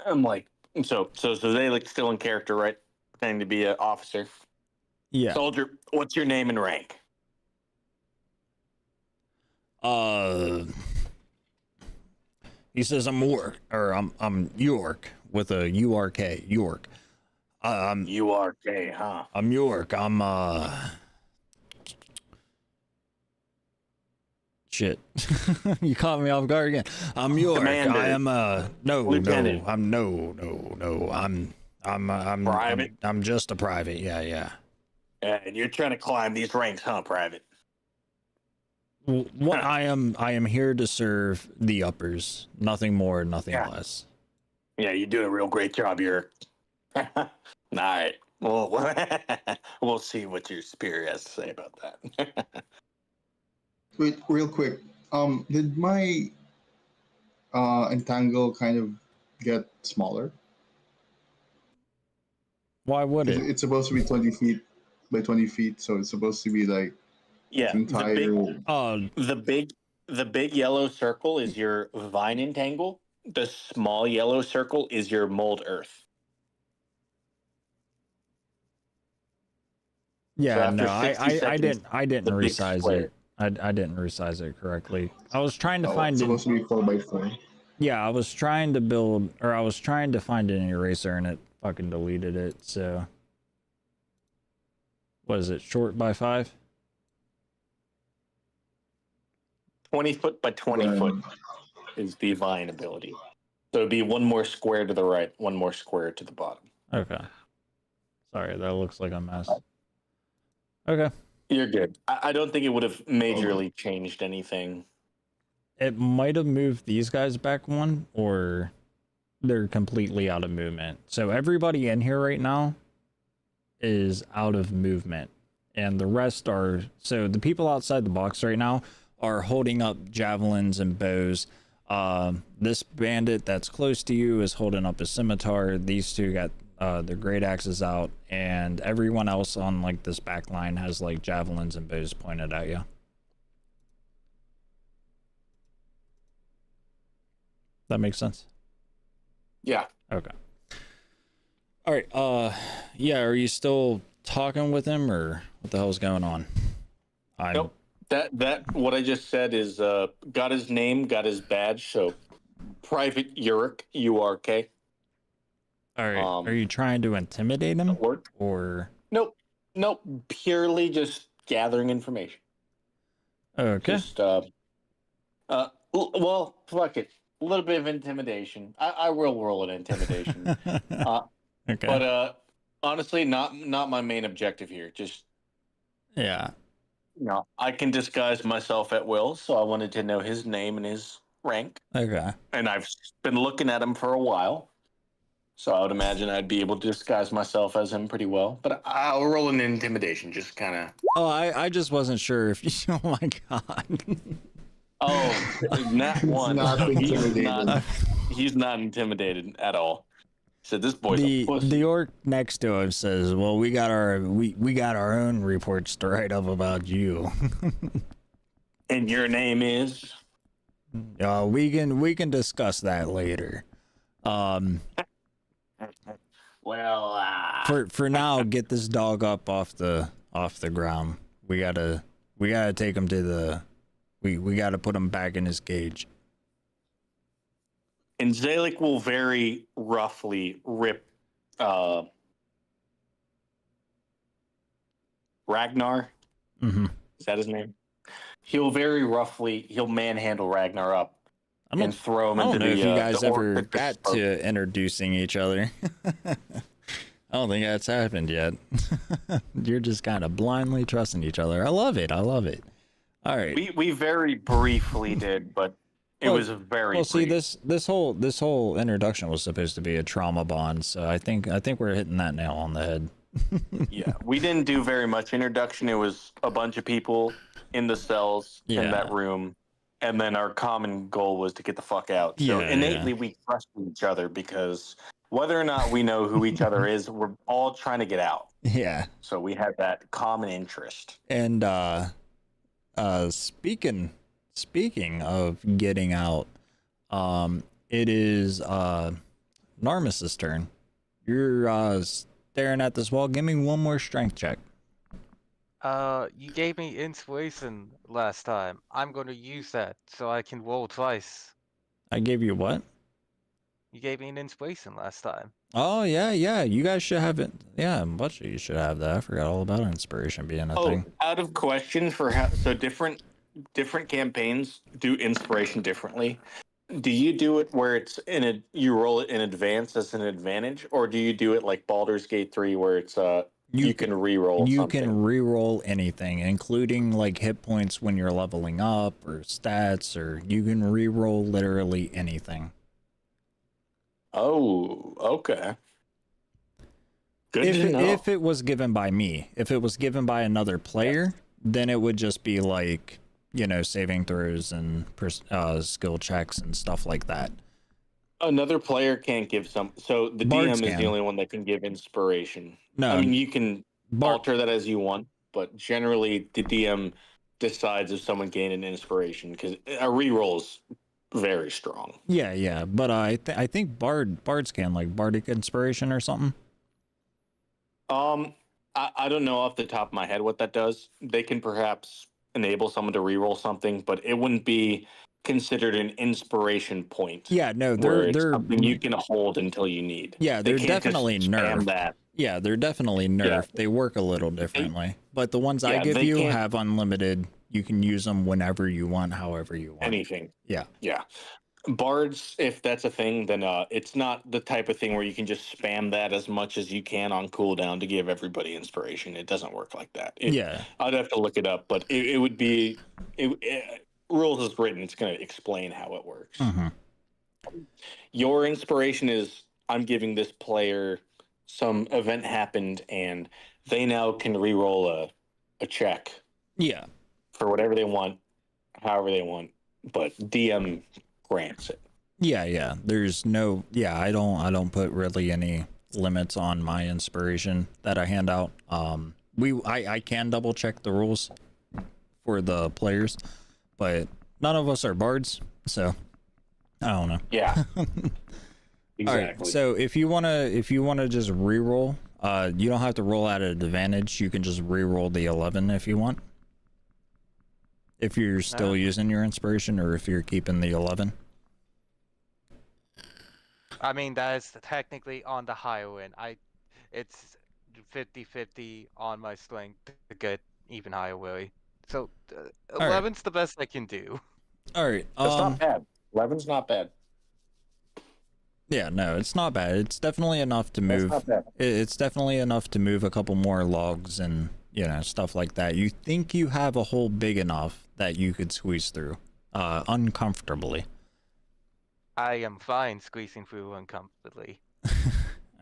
I'm like, so they like still in character, right? Pretending to be an officer. Yeah. Soldier, what's your name and rank? He says I'm York with a URK, York. URK, huh? I'm York. Shit. You caught me off guard again. I'm York. Commander. I am Lieutenant. I'm Private? I'm just a private. Yeah. And you're trying to climb these ranks, huh, Private? What I am here to serve the uppers. Nothing more, nothing less. Yeah, you're doing a real great job here. All right. Well, we'll see what your superior has to say about that. Wait, real quick. Did my entangle kind of get smaller? Why would it? It's supposed to be 20 feet by 20 feet, so it's supposed to be like Yeah, entire. the big yellow circle is your vine entangle. The small yellow circle is your mold earth. Yeah, So no, after 60 I seconds, didn't the big resize square. it. I didn't resize it correctly. I was trying to find It's it. supposed to be 4x4. Yeah, I was trying to find an eraser and it fucking deleted it. So, what is it? Short by 5? 20 foot by 20 foot is the vine ability. So it'd be one more square to the right, one more square to the bottom. Okay. Sorry, that looks like a mess. Okay. You're good. I don't think it would have majorly changed anything. It might have moved these guys back one, or they're completely out of movement. So everybody in here right now is out of movement. And the rest are... So the people outside the box right now are holding up javelins and bows. This bandit that's close to you is holding up a scimitar. These two got their great axes out, and everyone else on like this back line has like javelins and bows pointed at you. That makes sense? Yeah. Okay. All right. Yeah, are you still talking with him, or what the hell's going on? Nope. That what I just said is got his name, got his badge, so Private Urk, URK. All right. Are you trying to intimidate him? Or Nope. Purely just gathering information. okay. Just well, fuck it. A little bit of intimidation. I will roll an intimidation. Okay. But honestly, not my main objective here. Just yeah. no, I can disguise myself at will, so I wanted to know his name and his rank. Okay. And I've been looking at him for a while, so I would imagine I'd be able to disguise myself as him pretty well. But I'll roll an intimidation, just kind of. Oh, I just wasn't sure if you. Oh my god. Oh, not one. Not intimidated. He's not intimidated at all. So this boy's a pussy. The orc next to him says, "Well, we got our own reports to write up about you." And your name is? We can discuss that later. Well, For now, get this dog up off the ground. We gotta take him to the. We gotta put him back in his cage. And Zalek will very roughly rip Ragnar. Mm-hmm. Is that his name? He'll manhandle Ragnar up and throw him I into don't know if you guys the ever orifice got of- to introducing each other. I don't think that's happened yet. You're just kind of blindly trusting each other. I love it. I love it. All right. We very briefly did, but it was very well. See, brief. this whole introduction was supposed to be a trauma bond, so I think we're hitting that nail on the head. Yeah, we didn't do very much introduction. It was a bunch of people in the cells in that room, and then our common goal was to get the fuck out. So innately, we trust each other because whether or not we know who each other is, we're all trying to get out. Yeah. So we had that common interest. And speaking of getting out, it is Narmis's turn. You're staring at this wall. Give me one more strength check. You gave me inspiration last time. I'm going to use that so I can roll twice. I gave you what? You gave me an inspiration last time. Oh yeah. You guys should have it. Yeah, much you should have that. I forgot all about inspiration being a thing. Out of question for so different campaigns do inspiration differently. Do you do it where it's you roll it in advance as an advantage, or do you do it like Baldur's Gate 3 where it's you can re-roll something? Can re-roll anything, including like hit points when you're leveling up or stats, or you can re-roll literally anything. Oh, okay. Good to know. If it was given by me, if it was given by another player, then it would just be like, saving throws and skill checks and stuff like that. Another player can't give so the Bards DM is can. the only one that can give inspiration. No, I mean, you can alter that as you want, but generally the DM decides if someone gained an inspiration because a reroll is very strong. Yeah, but I think bards can, like bardic inspiration or something. I don't know off the top of my head what that does. They can perhaps enable someone to reroll something, but it wouldn't be considered an inspiration point. Yeah, no, they're something you can hold until you need. Yeah, they're definitely nerfed. That. Yeah, they're definitely nerfed. Yeah. They work a little differently. But the ones I give you have unlimited. You can use them whenever you want, however you want. Anything. Yeah. Bards, if that's a thing, then it's not the type of thing where you can just spam that as much as you can on cooldown to give everybody inspiration. It doesn't work like that. I'd have to look it up, but it would be rules is written. It's going to explain how it works. Mm-hmm. Your inspiration is I'm giving this player some event happened and they now can re-roll a check. Yeah. For whatever they want, however they want, but DM grants it. Yeah. There's no. Yeah, I don't put really any limits on my inspiration that I hand out. I can double check the rules for the players, but none of us are bards, so I don't know. Yeah. Exactly. All right, so if you wanna just re-roll, you don't have to roll at an advantage. You can just re-roll the 11 if you want. If you're still using your inspiration, or if you're keeping the 11. I mean, that is technically on the higher end. It's 50-50 on my strength to get even higher, really. So 11's the best I can do. All right. That's not bad. 11's not bad. Yeah, no, it's not bad. It's definitely enough to move. That's not bad. It's definitely enough to move a couple more logs and stuff like that. You think you have a hole big enough that you could squeeze through uncomfortably. I am fine squeezing through uncomfortably.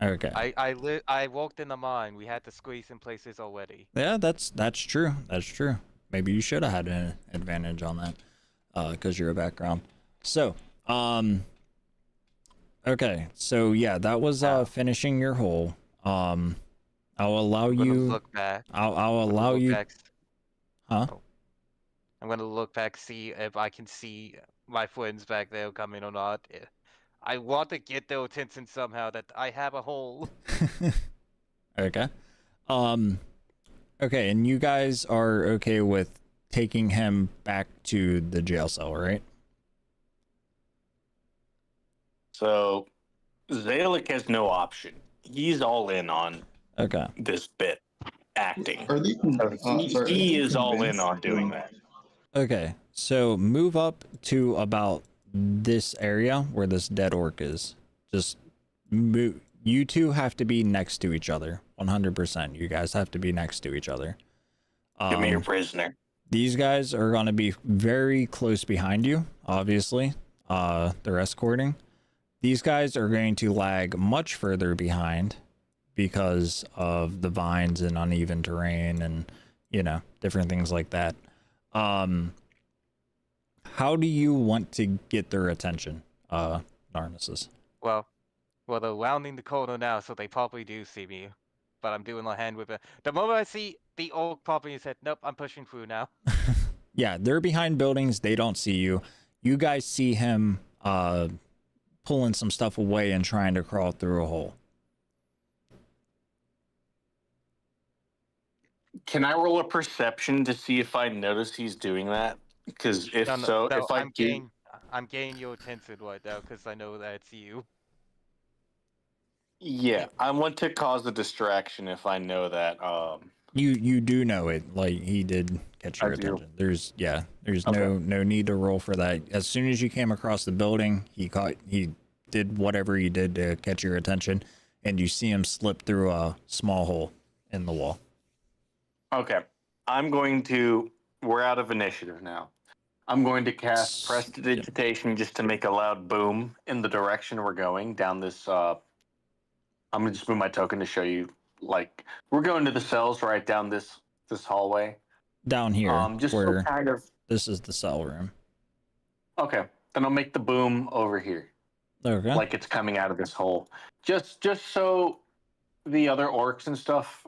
Okay. I walked in the mine. We had to squeeze in places already. Yeah, that's true. That's true. Maybe you should have had an advantage on that, because you're a background. So, okay. So yeah, that was finishing your hole. I'll allow you. Look back. I'll allow you. Huh? Oh. I'm gonna look back, see if I can see my friends back there coming or not. I want to get their attention somehow that I have a hole. Okay. Okay, and you guys are okay with taking him back to the jail cell, right? So Zalek has no option. He's all in on Okay. this bit acting. Are they? Sorry, are He they is all in convinced? on doing that. Okay. So move up to about this area where this dead orc is. Just move. You two have to be next to each other. 100%. You guys have to be next to each other. Give me your prisoner. These guys are going to be very close behind you, obviously. They're escorting. These guys are going to lag much further behind because of the vines and uneven terrain and, you know, different things like that. How do you want to get their attention, Narmissus? Well, they're rounding the corner now, so they probably do see me. But I'm doing a hand with it. The moment I see the orc popping his head, nope, I'm pushing through now. Yeah, they're behind buildings. They don't see you. You guys see him pulling some stuff away and trying to crawl through a hole. Can I roll a perception to see if I notice he's doing that? Because if No, if I do, I'm gaining your attention right now because I know that it's you. yeah, I want to cause a distraction if I know that. You do know it, like he did catch your I do. attention. There's Okay. no need to roll for that. As soon as you came across the building, he did whatever he did to catch your attention, and you see him slip through a small hole in the wall. Okay, we're out of initiative now. I'm going to cast Prestidigitation just to make a loud boom in the direction we're going down this. I'm gonna just move my token to show you. Like we're going to the cells right down this hallway. Down here, Just where so kind of. this is the cell room. Okay, then I'll make the boom over here, Okay. like it's coming out of this hole. Just so the other orcs and stuff,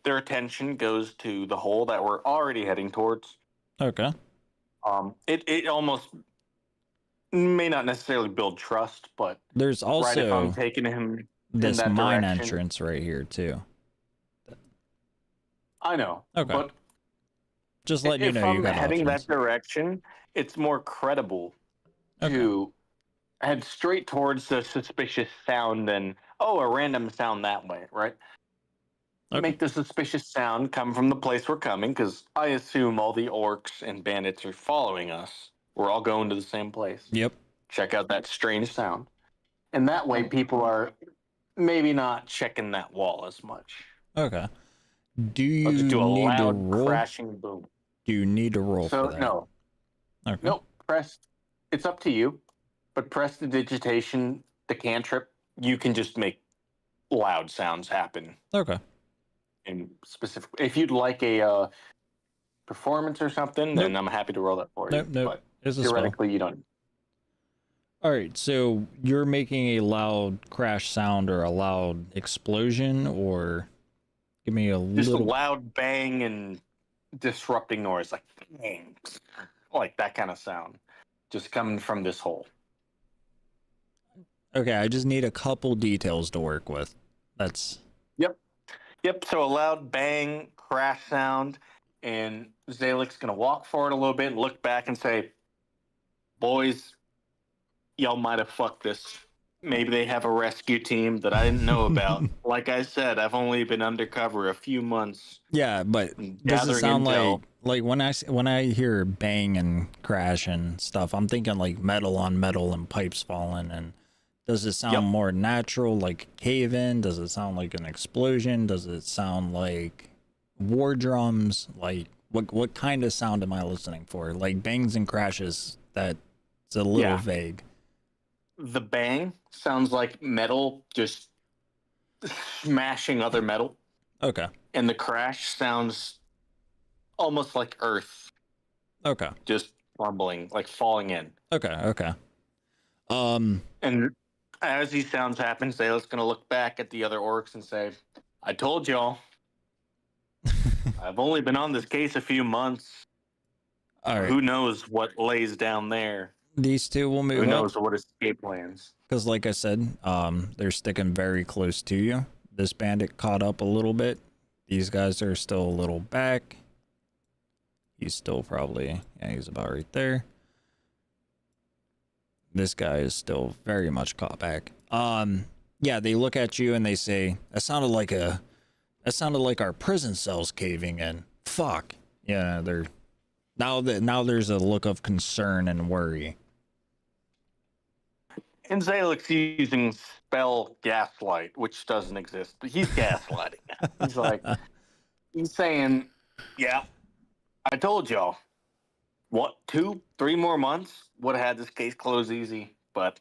their attention goes to the hole that we're already heading towards. Okay. It almost may not necessarily build trust, but There's right if I'm also taking him in this that mine direction, entrance right here too. I know. Okay. But Just letting you if know you I'm got heading options. that direction, it's more credible to head straight towards the suspicious sound than a random sound that way, right? Okay. Make the suspicious sound come from the place we're coming, because I assume all the orcs and bandits are following us. We're all going to the same place. Yep. Check out that strange sound. And that way people are maybe not checking that wall as much. Okay. Do you I'll just do a need to loud roll? crashing boom. Do you need to roll So for that? no. Okay. Nope. It's up to you. But Prestidigitation, the cantrip, you can just make loud sounds happen. Okay. In specific, if you'd like a performance or something, then I'm happy to roll that for you. Nope. But It's a spell. theoretically, you don't. All right. So you're making a loud crash sound or a loud explosion, or give me a Just little a loud bang and disrupting noise, like bang, like that kind of sound, just coming from this hole. Okay. I just need a couple details to work with. That's Yep. So a loud bang, crash sound, and Zalek's gonna walk forward a little bit and look back and say, "Boys, y'all might have fucked this. Maybe they have a rescue team that I didn't know about. Like I said, I've only been undercover a few months. yeah. But and does it gathering sound intel. like when I hear bang and crash and stuff, I'm thinking like metal on metal and pipes falling and. Does it sound more natural, like cave in? Does it sound like an explosion? Does it sound like war drums? Like what kind of sound am I listening for? Like bangs and crashes, that's a little vague. The bang sounds like metal just smashing other metal, Okay. and the crash sounds almost like earth Okay. just rumbling, like falling in. Okay. And as these sounds happen, Zayla's gonna look back at the other orcs and say, "I told y'all. I've only been on this case a few months. All right. Who knows what lays down there? These two will Who move up knows what escape plans?" because, like I said, they're sticking very close to you. This bandit caught up a little bit. These guys are still a little back. He's still probably, he's about right there. This guy is still very much caught back. Yeah, they look at you and they say, that sounded like our prison cells caving in. Fuck. Yeah, now there's a look of concern and worry. And Zalek's using spell gaslight, which doesn't exist, but he's gaslighting now. He's saying, yeah, I told y'all. What, 2-3 more months would have had this case closed easy, but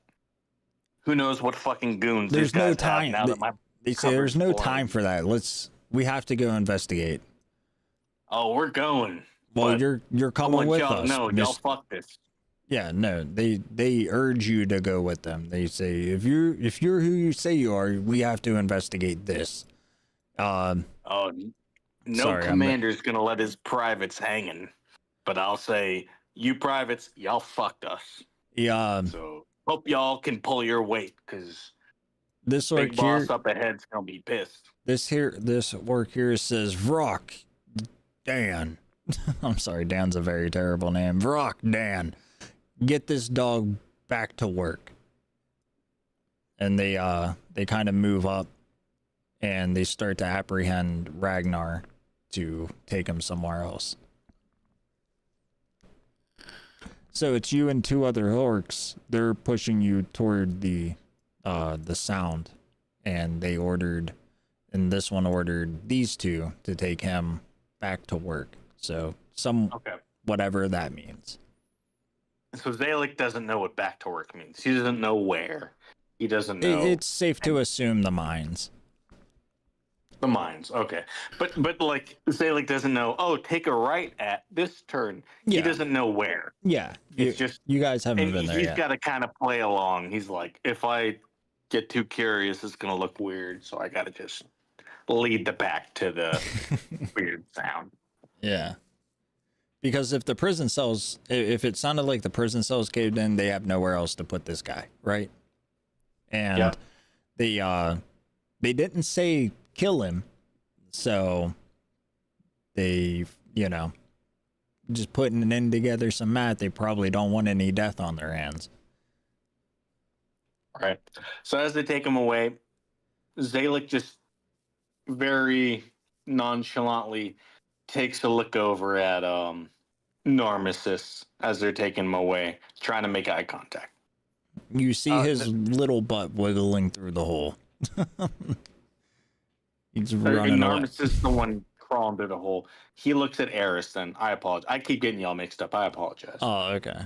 who knows what fucking goons There's these no guys have time. now that my They say there's cupboard's no full. time for that. We have to go investigate. Oh, we're going. Well, but you're I coming want with y'all to us. know, y'all fuck this. Yeah, no, they urge you to go with them. They say if you're who you say you are, we have to investigate this. Oh, no Sorry, commander's gonna let his privates hanging, but I'll say, you privates, y'all fucked us. Yeah. So hope y'all can pull your weight, cause This big orc boss here, up ahead's gonna be pissed. this orc here says Vrock Dan. I'm sorry, Dan's a very terrible name. Vrock Dan, get this dog back to work. And they kind of move up and they start to apprehend Ragnar to take him somewhere else. So it's you and two other orcs. They're pushing you toward the sound, and this one ordered these two to take him back to work. So whatever that means. So Zalek doesn't know what back to work means. He doesn't know where. He doesn't know. It's safe to assume the mines. The mines, okay. But like Zalek doesn't know, oh, take a right at this turn. Yeah. He doesn't know where. Yeah. It's just you guys haven't and been there he's yet. got to kind of play along. He's like, if I get too curious, it's gonna look weird, so I gotta just lead the back to the weird sound. Yeah. Because if it sounded like the prison cells caved in, they have nowhere else to put this guy, right? And they didn't say kill him, so they, just putting an end together some math, they probably don't want any death on their hands. Right. So as they take him away, Zalek just very nonchalantly takes a look over at Narmissus as they're taking him away, trying to make eye contact. You see his little butt wiggling through the hole. He's running away. Narmissus is the one crawling through the hole. He looks at Eris, then I apologize. I keep getting y'all mixed up. I apologize. Oh, okay.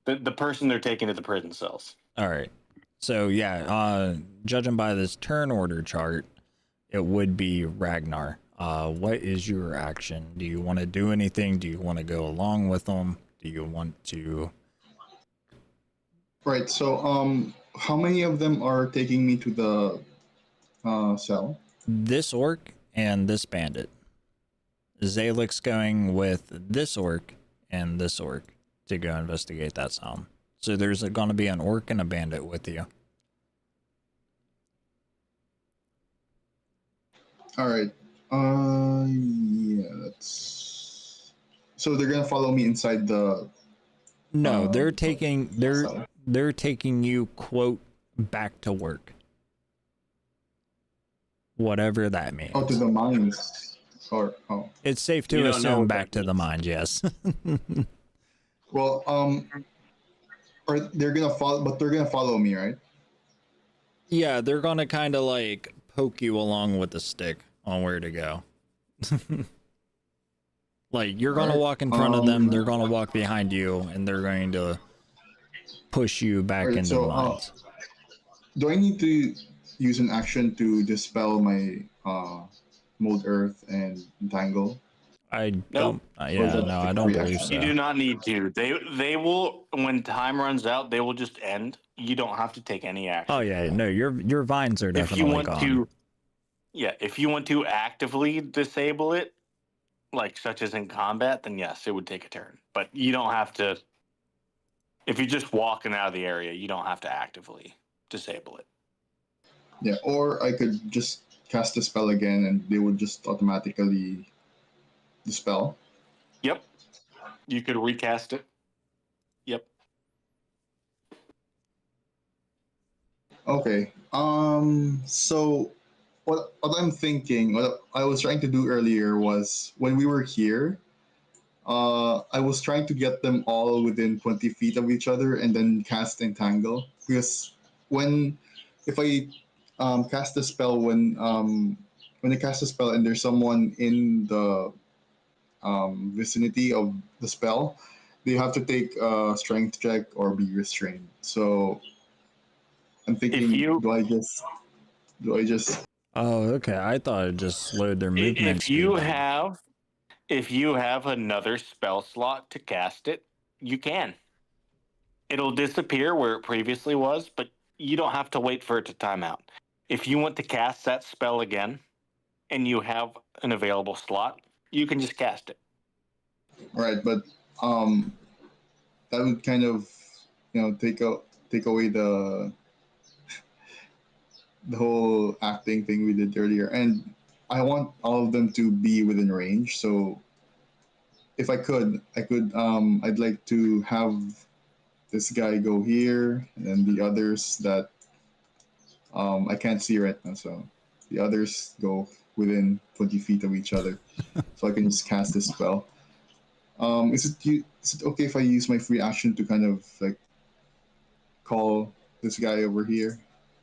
The person they're taking to the prison cells. All right. So yeah, judging by this turn order chart, it would be Ragnar. What is your action? Do you want to do anything? Do you want to go along with them? Do you want to? Right. So, how many of them are taking me to the cell? This orc and this bandit. Zalek's going with this orc and this orc to go investigate that sound. So there's going to be an orc and a bandit with you. All right. Yeah, that's. So they're gonna follow me inside the. No, they're taking you, quote, back to work. Whatever that means. Oh, to the mines. It's safe to assume back to the mines, yes. Well, or they're gonna follow, but they're gonna follow me, right? Yeah, they're gonna kind of like poke you along with the stick on where to go. Like you're gonna walk in front of them, they're gonna walk behind you, and they're going to push you back into the mines. Do I need to use an action to dispel my mold earth and entangle? I Nope. don't. No, I don't believe so. You do not need to. They will, when time runs out, they will just end. You don't have to take any action. Oh yeah, no, your vines are If definitely you want gone. to, if you want to actively disable it, like such as in combat, then yes, it would take a turn. But you don't have to. If you're just walking out of the area, you don't have to actively disable it. Yeah, or I could just cast the spell again, and they would just automatically dispel. Yep. You could recast it. Yep. Okay. So what I'm thinking, what I was trying to do earlier was when we were here, I was trying to get them all within 20 feet of each other and then cast Entangle. Because when, if I cast a spell when I cast a spell and there's someone in the vicinity of the spell, they have to take a strength check or be restrained. So I'm If thinking, you do I just Oh, okay. I thought it just slowed their movement if speed you down. have if you have another spell slot to cast it, you can. It'll disappear where it previously was, but you don't have to wait for it to time out. If you want to cast that spell again and you have an available slot, you can just cast it. right? But um, that would kind of take away the whole acting thing we did earlier, and I want all of them to be within range. So if I'd like to have this guy go here, and then the others that I can't see right now. So the others go within 20 feet of each other, so I can just cast this spell. Is it okay if I use my free action to kind of like call this guy over here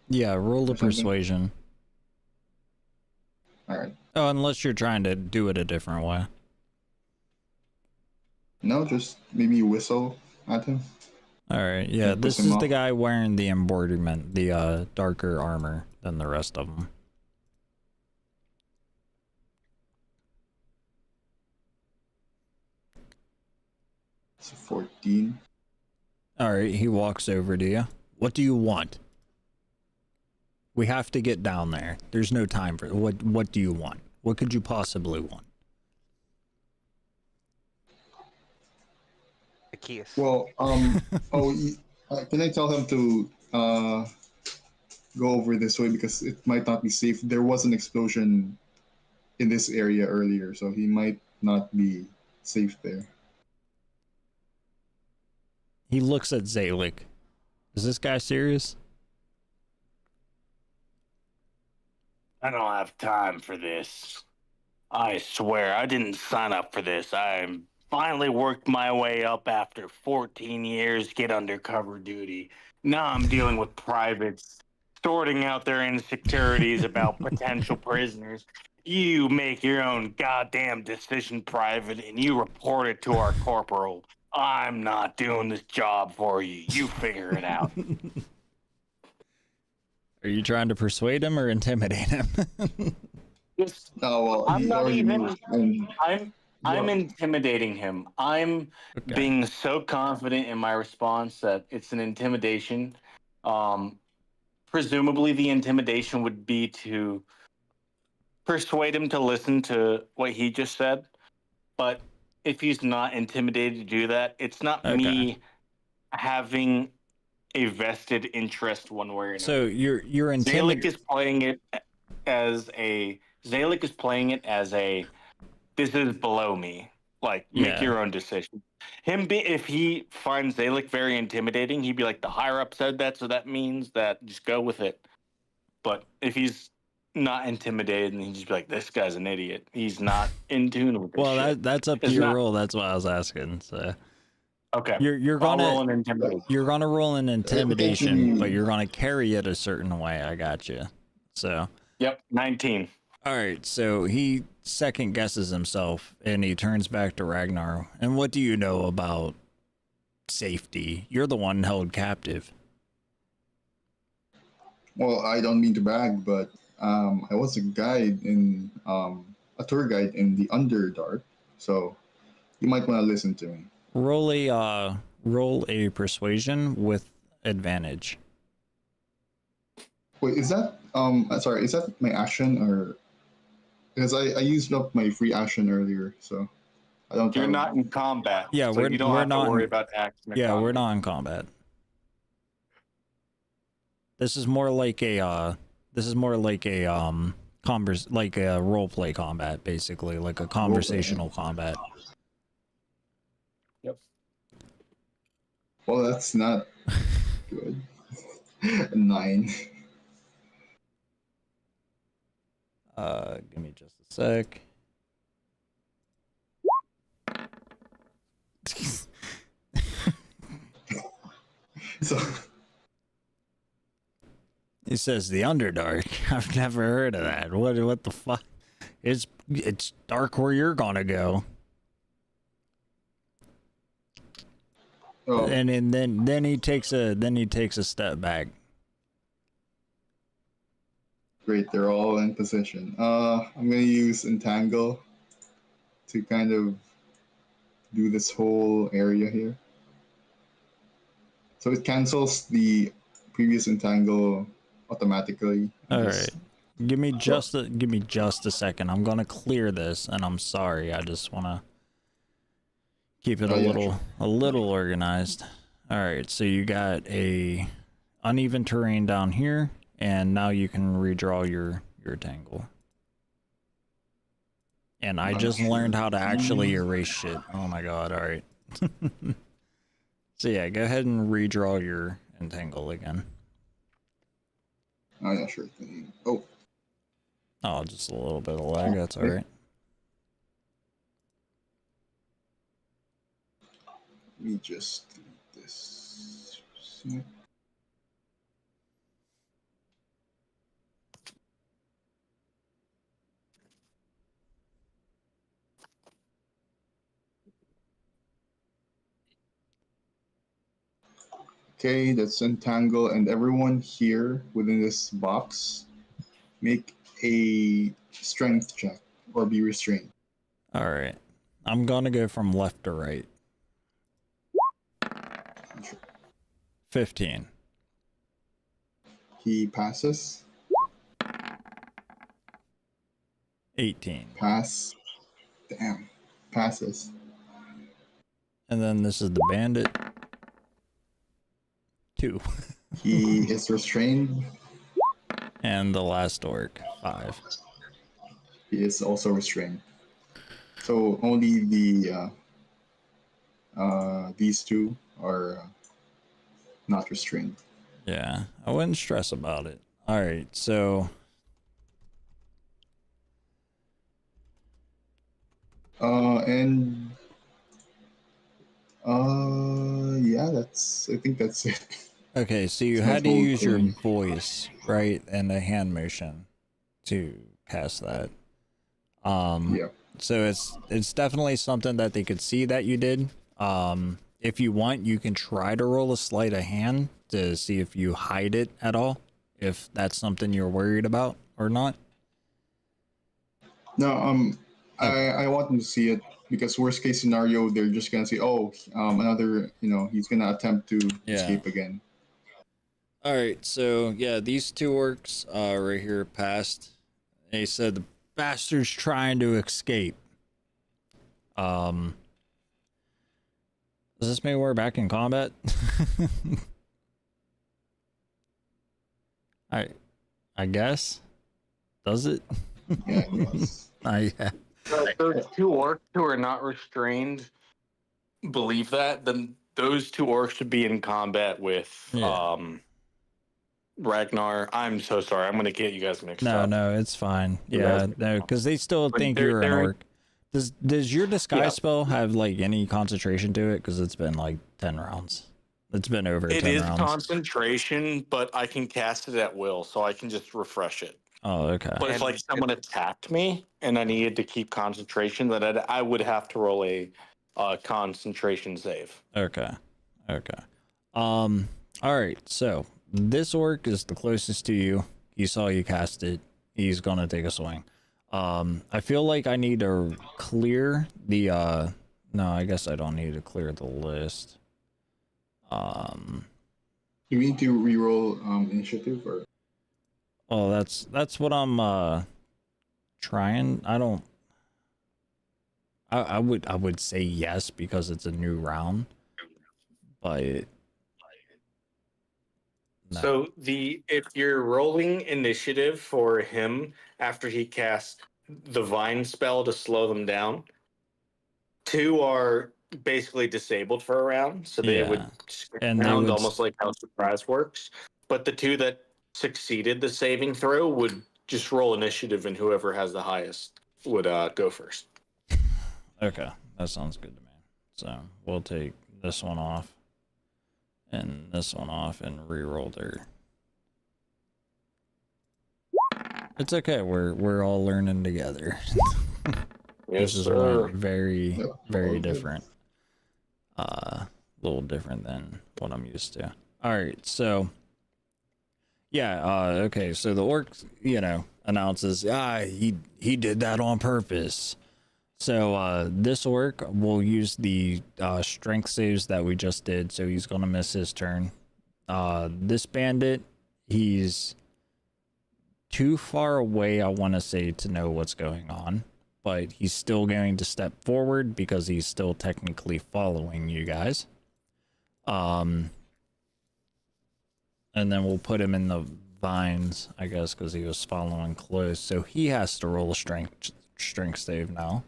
Yeah, roll a or something? persuasion. All right. Oh, unless you're trying to do it a different way. No, just maybe whistle at him. All right, yeah, And piss this him is off. the guy wearing the embroiderment, the darker armor than the rest of them. It's a 14. All right, he walks over to you. What do you want? We have to get down there. There's no time for what do you want? What could you possibly want? The kiss. Well, can I tell him to go over this way because it might not be safe? There was an explosion in this area earlier, so he might not be safe there. He looks at Zalik. Is this guy serious? I don't have time for this. I swear, I didn't sign up for this. I finally worked my way up after 14 years, get undercover duty. Now I'm dealing with privates, sorting out their insecurities about potential prisoners. You make your own goddamn decision, private, and you report it to our corporal. I'm not doing this job for you. You figure it out. Are you trying to persuade him or intimidate him? Just, Oh well, I'm he not already even. moved. And I'm yeah. intimidating him. I'm Okay. being so confident in my response that it's an intimidation. Um, Presumably, the intimidation would be to persuade him to listen to what he just said. But if he's not intimidated to do that, it's not Okay. me having a vested interest one way or another. So you're Zalik intimidated. is playing it as a Zalik is playing it as a this is below me. Like, make Yeah. your own decision. If he finds Zalik very intimidating, he'd be like, the higher up said that, so that means that just go with it. But if he's not intimidated, and he'd just be like, this guy's an idiot. He's not in tune with this Well, shit. that's up to It's your not roll. That's why I was asking. So okay. you're I'll gonna roll an intimidation. you're gonna roll an intimidation, really- but you're gonna carry it a certain way. I got you. So Yep, 19. all right. So he second guesses himself and he turns back to Ragnar. And what do you know about safety? You're the one held captive. Well, I don't mean to brag, but I was a guide in a tour guide in the Underdark, so you might want to listen to me. Roll a persuasion with advantage. Wait, is that sorry, is that my action or because I used up my free action earlier, so I don't You're have. not in combat. Yeah, so you don't we're have not to worry in- about action. Yeah, we're combat. not in combat. This is more like a like a role play combat, basically, like a conversational combat. Yep. Well, that's not good. 9. Give me just a sec. So He says the Underdark. I've never heard of that. What the fuck? It's dark where you're gonna go. oh, And then he takes a step back. great, they're all in position. I'm gonna use entangle to kind of do this whole area here. So it cancels the previous entangle automatically. All Just- right. Give me just a second. I'm gonna clear this, and I'm sorry. I just wanna keep it Oh, yeah, sure. a little organized. All right. So you got a uneven terrain down here, and now you can redraw your tangle. And I just learned how to actually erase shit. Oh my god. All right. So yeah, go ahead and redraw your entangle again. Oh yeah, sure thing. Oh, Oh, just a little bit of lag. That's all right. let me just delete this. Okay, that's entangle, and everyone here within this box make a strength check or be restrained. All right. I'm gonna go from left to right. 15. He passes. 18. Pass. Damn. Passes. And then this is the bandit. 2. He is restrained. And the last orc. 5. He is also restrained. So only these two are not restrained. Yeah, I wouldn't stress about it. All right, so And yeah, I think that's it. okay, so you It's my had to whole use your thing. voice, right, and the hand motion to cast that. Yeah. So it's definitely something that they could see that you did. If you want, you can try to roll a sleight of hand to see if you hide it at all, if that's something you're worried about or not. No, Okay. I want them to see it because worst case scenario, they're just gonna say, oh, another, he's gonna attempt to Yeah. escape again. All right, so yeah, these two orcs right here passed. They said the bastard's trying to escape. Does this mean we're back in combat? I guess. Does it? Yeah. Yes. Yeah. If those two orcs who are not restrained believe that, then those two orcs should be in combat with Yeah. Ragnar. I'm so sorry. I'm going to get you guys mixed up. No, it's fine. Yeah, no, because they still But think they're- you're an they're- orc. Does your disguise Yeah. spell have like any concentration to it? Because it's been like 10 rounds. It's been over It 10 is rounds. concentration, but I can cast it at will, so I can just refresh it. Oh, okay. But if And- like someone attacked me and I needed to keep concentration, then I would have to roll a concentration save. Okay. All right. So this orc is the closest to you. He saw you cast it. He's gonna take a swing. I feel like I need to clear the no, I guess I don't need to clear the list. Do we need to reroll initiative or? Oh, that's what I'm trying. I would say yes because it's a new round. But no. So if you're rolling initiative for him after he casts the vine spell to slow them down, 2 are basically disabled for a round, so they would Yeah. skip And they round would almost like how surprise works. But the 2 that succeeded the saving throw would just roll initiative, and whoever has the highest would go first. Okay, that sounds good to me. So we'll take this one off and this one off and re-roll their. It's okay. We're all learning together. Yes, This is sir. very Yep, very all good. different. A little different than what I'm used to. All right, so yeah, okay, so the orc, announces, he did that on purpose. So this orc will use the strength saves that we just did, so he's gonna miss his turn. This bandit, he's too far away, I want to say, to know what's going on, but he's still going to step forward because he's still technically following you guys. And then we'll put him in the vines, I guess, because he was following close. So he has to roll a strength save now.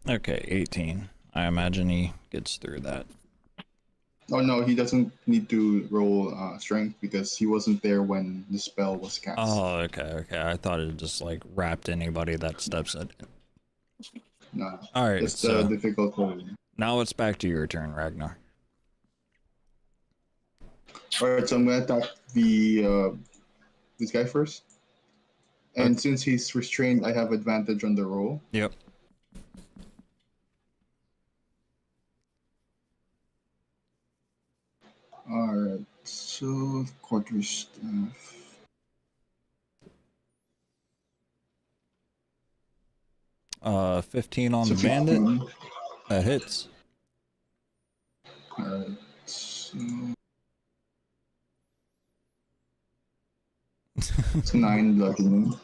Okay, 18. I imagine he gets through that. Oh no, he doesn't need to roll strength because he wasn't there when the spell was cast. Oh, okay. I thought it just like wrapped anybody that steps in. No, All right, just so the difficult one. now it's back to your turn, Ragnar. All right, so I'm gonna attack the this guy first, and since he's restrained, I have advantage on the roll. Yep. All right, so quarterstaff. 15 on So the bandit. 15. That hits. All right, so it's 9 bludgeoning.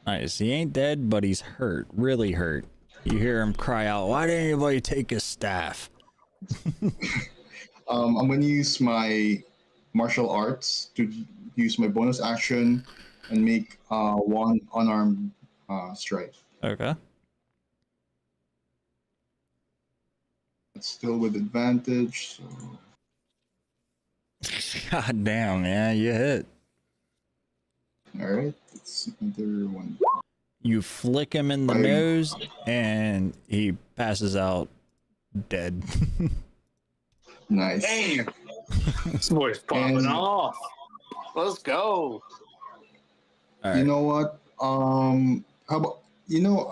Nice. He ain't dead, but he's hurt. Really hurt. You hear him cry out, "Why didn't anybody take his staff?" I'm gonna use my martial arts to use my bonus action and make one unarmed strike. Okay. It's still with advantage, so God damn, yeah, you hit. all right. It's another one. You flick him in the Fine. nose, and he passes out dead. Nice. Damn. This boy's popping And- off. Let's go. All You right. know what? How about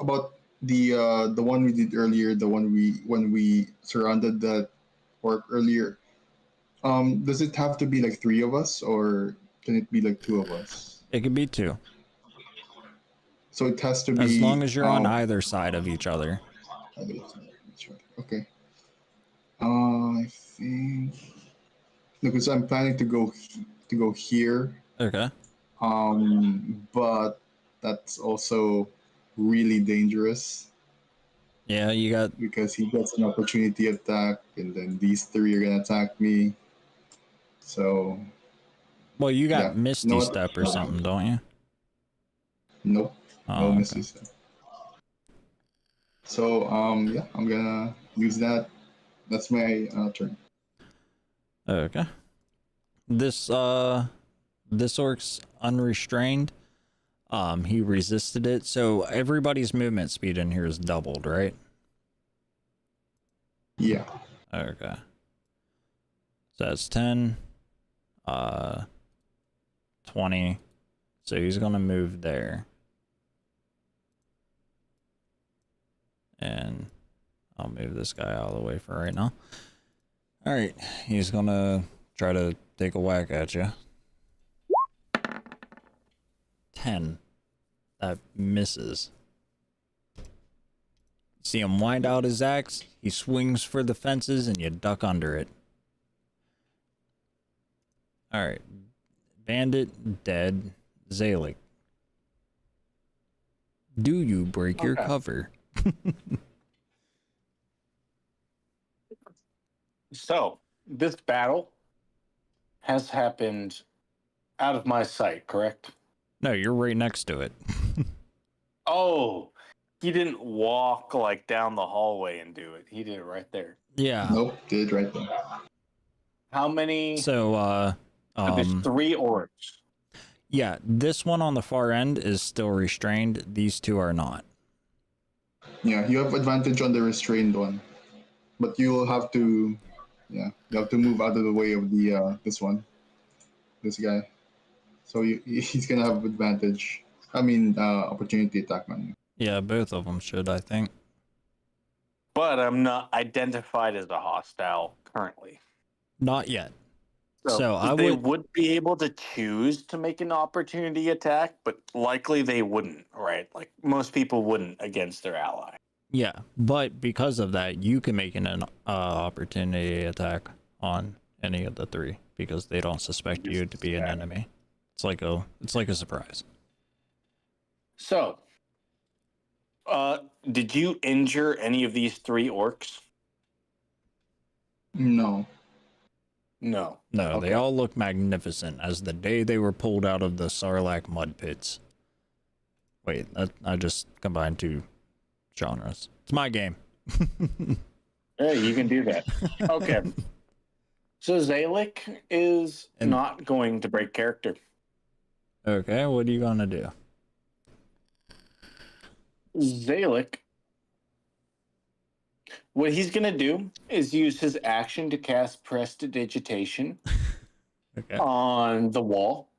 about the one we did earlier, the one when we surrounded the orc earlier. Does it have to be like 3 of us, or can it be like 2 of us? It can be 2, So it has to be as long as you're on either side of each other. Okay. I think because I'm planning to go here. Okay. But that's also really dangerous Yeah, you got. because he gets an opportunity attack, and then these 3 are gonna attack me. So Well, you got Yeah. Misty No, Step or something, don't you? nope, Oh, no okay. misses. So yeah, I'm gonna use that. That's my turn. Okay. This orc's unrestrained. He resisted it, so everybody's movement speed in here is doubled, right? Yeah. Okay. So that's 10. 20. So he's gonna move there. And I'll move this guy out of the way for right now. Alright, he's gonna try to take a whack at you. 10. That misses. See him wind out his axe, he swings for the fences, and you duck under it. Alright. Bandit dead. Zalik. Do you break your Okay. cover? So, this battle has happened out of my sight, correct? No, you're right next to it. Oh, he didn't walk like down the hallway and do it. He did it right there. Yeah. Nope, did right there. How many? So, There's 3 orcs. Yeah, this one on the far end is still restrained. These 2 are not. Yeah, you have advantage on the restrained one, but you will have to, yeah, you have to move out of the way of the this guy. So he's gonna have advantage. I mean, opportunity attack on you. Yeah, both of them should, I think. But I'm not identified as a hostile currently. Not yet. So I they would be able to choose to make an opportunity attack, but likely they wouldn't, right? Like most people wouldn't against their ally. Yeah, but because of that, you can make an opportunity attack on any of the 3 because they don't suspect you to be an enemy. It's like a surprise. So, did you injure any of these 3 orcs? No. No. No, Okay. they all look magnificent as the day they were pulled out of the Sarlacc mud pits. Wait, I just combined 2 genres. It's my game. Hey, you can do that. Okay. So Zalik is not going to break character. Okay, what are you gonna do? Zalik, what he's going to do is use his action to cast Prestidigitation Okay. on the wall.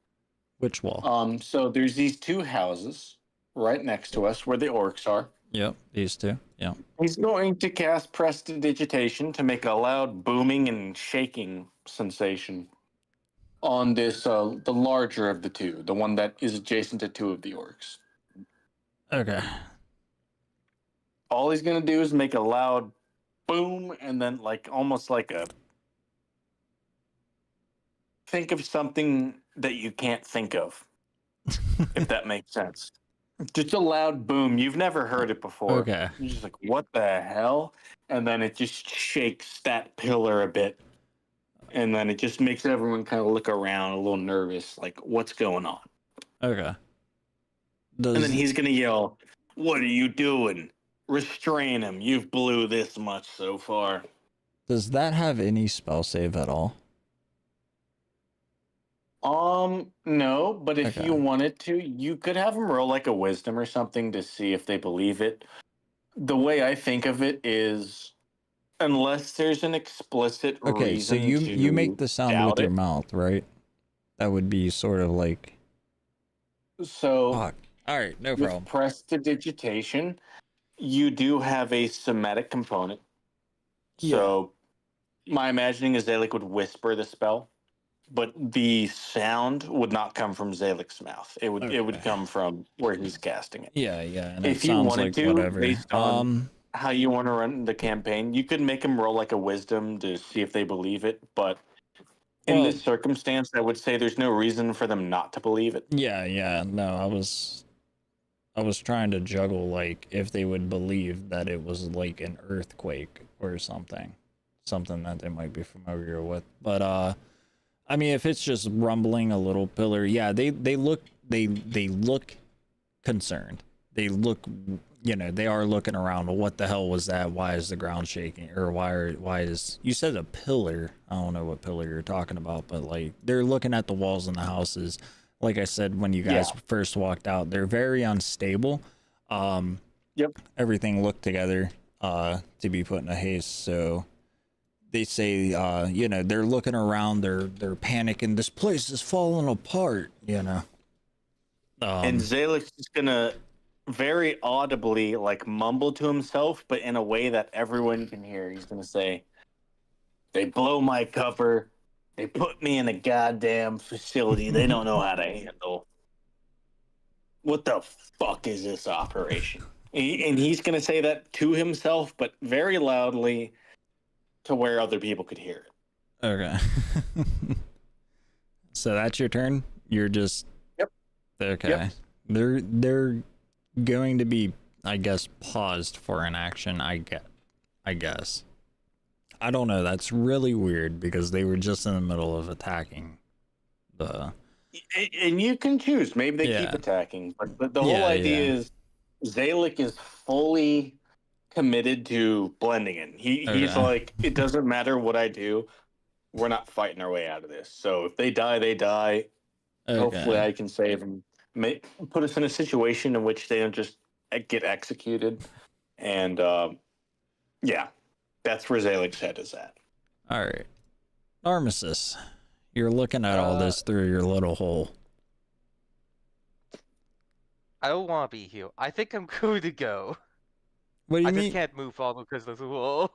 Which wall? So there's these 2 houses right next to us where the orcs are. Yep, these 2. Yeah. He's going to cast Prestidigitation to make a loud booming and shaking sensation on this, the larger of the 2, the one that is adjacent to 2 of the orcs. Okay. All he's going to do is make a loud boom and then almost like a... Think of something that you can't think of, if that makes sense. Just a loud boom. You've never heard it before. Okay. You're just like, what the hell? And then it just shakes that pillar a bit. And then it just makes everyone kind of look around a little nervous, like, what's going on? Okay. And then he's going to yell, what are you doing? Restrain him. You've blew this much so far. Does that have any spell save at all? No, but if Okay. you wanted to, you could have them roll like a wisdom or something to see if they believe it. The way I think of it is, unless there's an explicit Okay, so reason you make the sound with your it. mouth, right? That would be sort of like... So, Fuck. All right, no with problem. Prestidigitation, you do have a somatic component. So, my imagining is Zalik would whisper the spell, but the sound would not come from Zalik's mouth. It would come from where he's casting it. Yeah, and If it you sounds wanted like to, whatever. based on how you want to run the campaign, you could make them roll like a wisdom to see if they believe it. But in this circumstance, I would say there's no reason for them not to believe it. Yeah. No, I was trying to juggle like if they would believe that it was like an earthquake or something that they might be familiar with. But I mean, if it's just rumbling a little pillar, yeah, they look concerned. They look, they are looking around. What the hell was that? Why is the ground shaking? Or why is, you said a pillar? I don't know what pillar you're talking about, but like they're looking at the walls in the houses. Like I said, when you guys first walked out, they're very unstable. Yep. Everything looked together to be put in a haste. So they say, they're looking around, they're panicking. This place is falling apart, And Zalik's just gonna very audibly mumble to himself, but in a way that everyone can hear. He's gonna say, "They blow my cover. They put me in a goddamn facility they don't know how to handle. What the fuck is this operation?" And he's gonna say that to himself, but very loudly, to where other people could hear it. Okay. So that's your turn? You're just... Yep. Okay. Yep. They're going to be, I guess, paused for an action, I guess. I don't know. That's really weird because they were just in the middle of attacking the... And you can choose. Maybe they keep attacking. But the whole idea is Zalik is fully committed to blending in. He's like, it doesn't matter what I do. we're not fighting our way out of this. So if they die, they die. Hopefully, Okay. I can save them. Put us in a situation in which they don't just get executed. And yeah, that's where Zalig's head is at. All right. Armistice, you're looking at all this through your little hole. I don't want to be here. I think I'm going to go. What do you I mean? just can't move forward because there's a wall.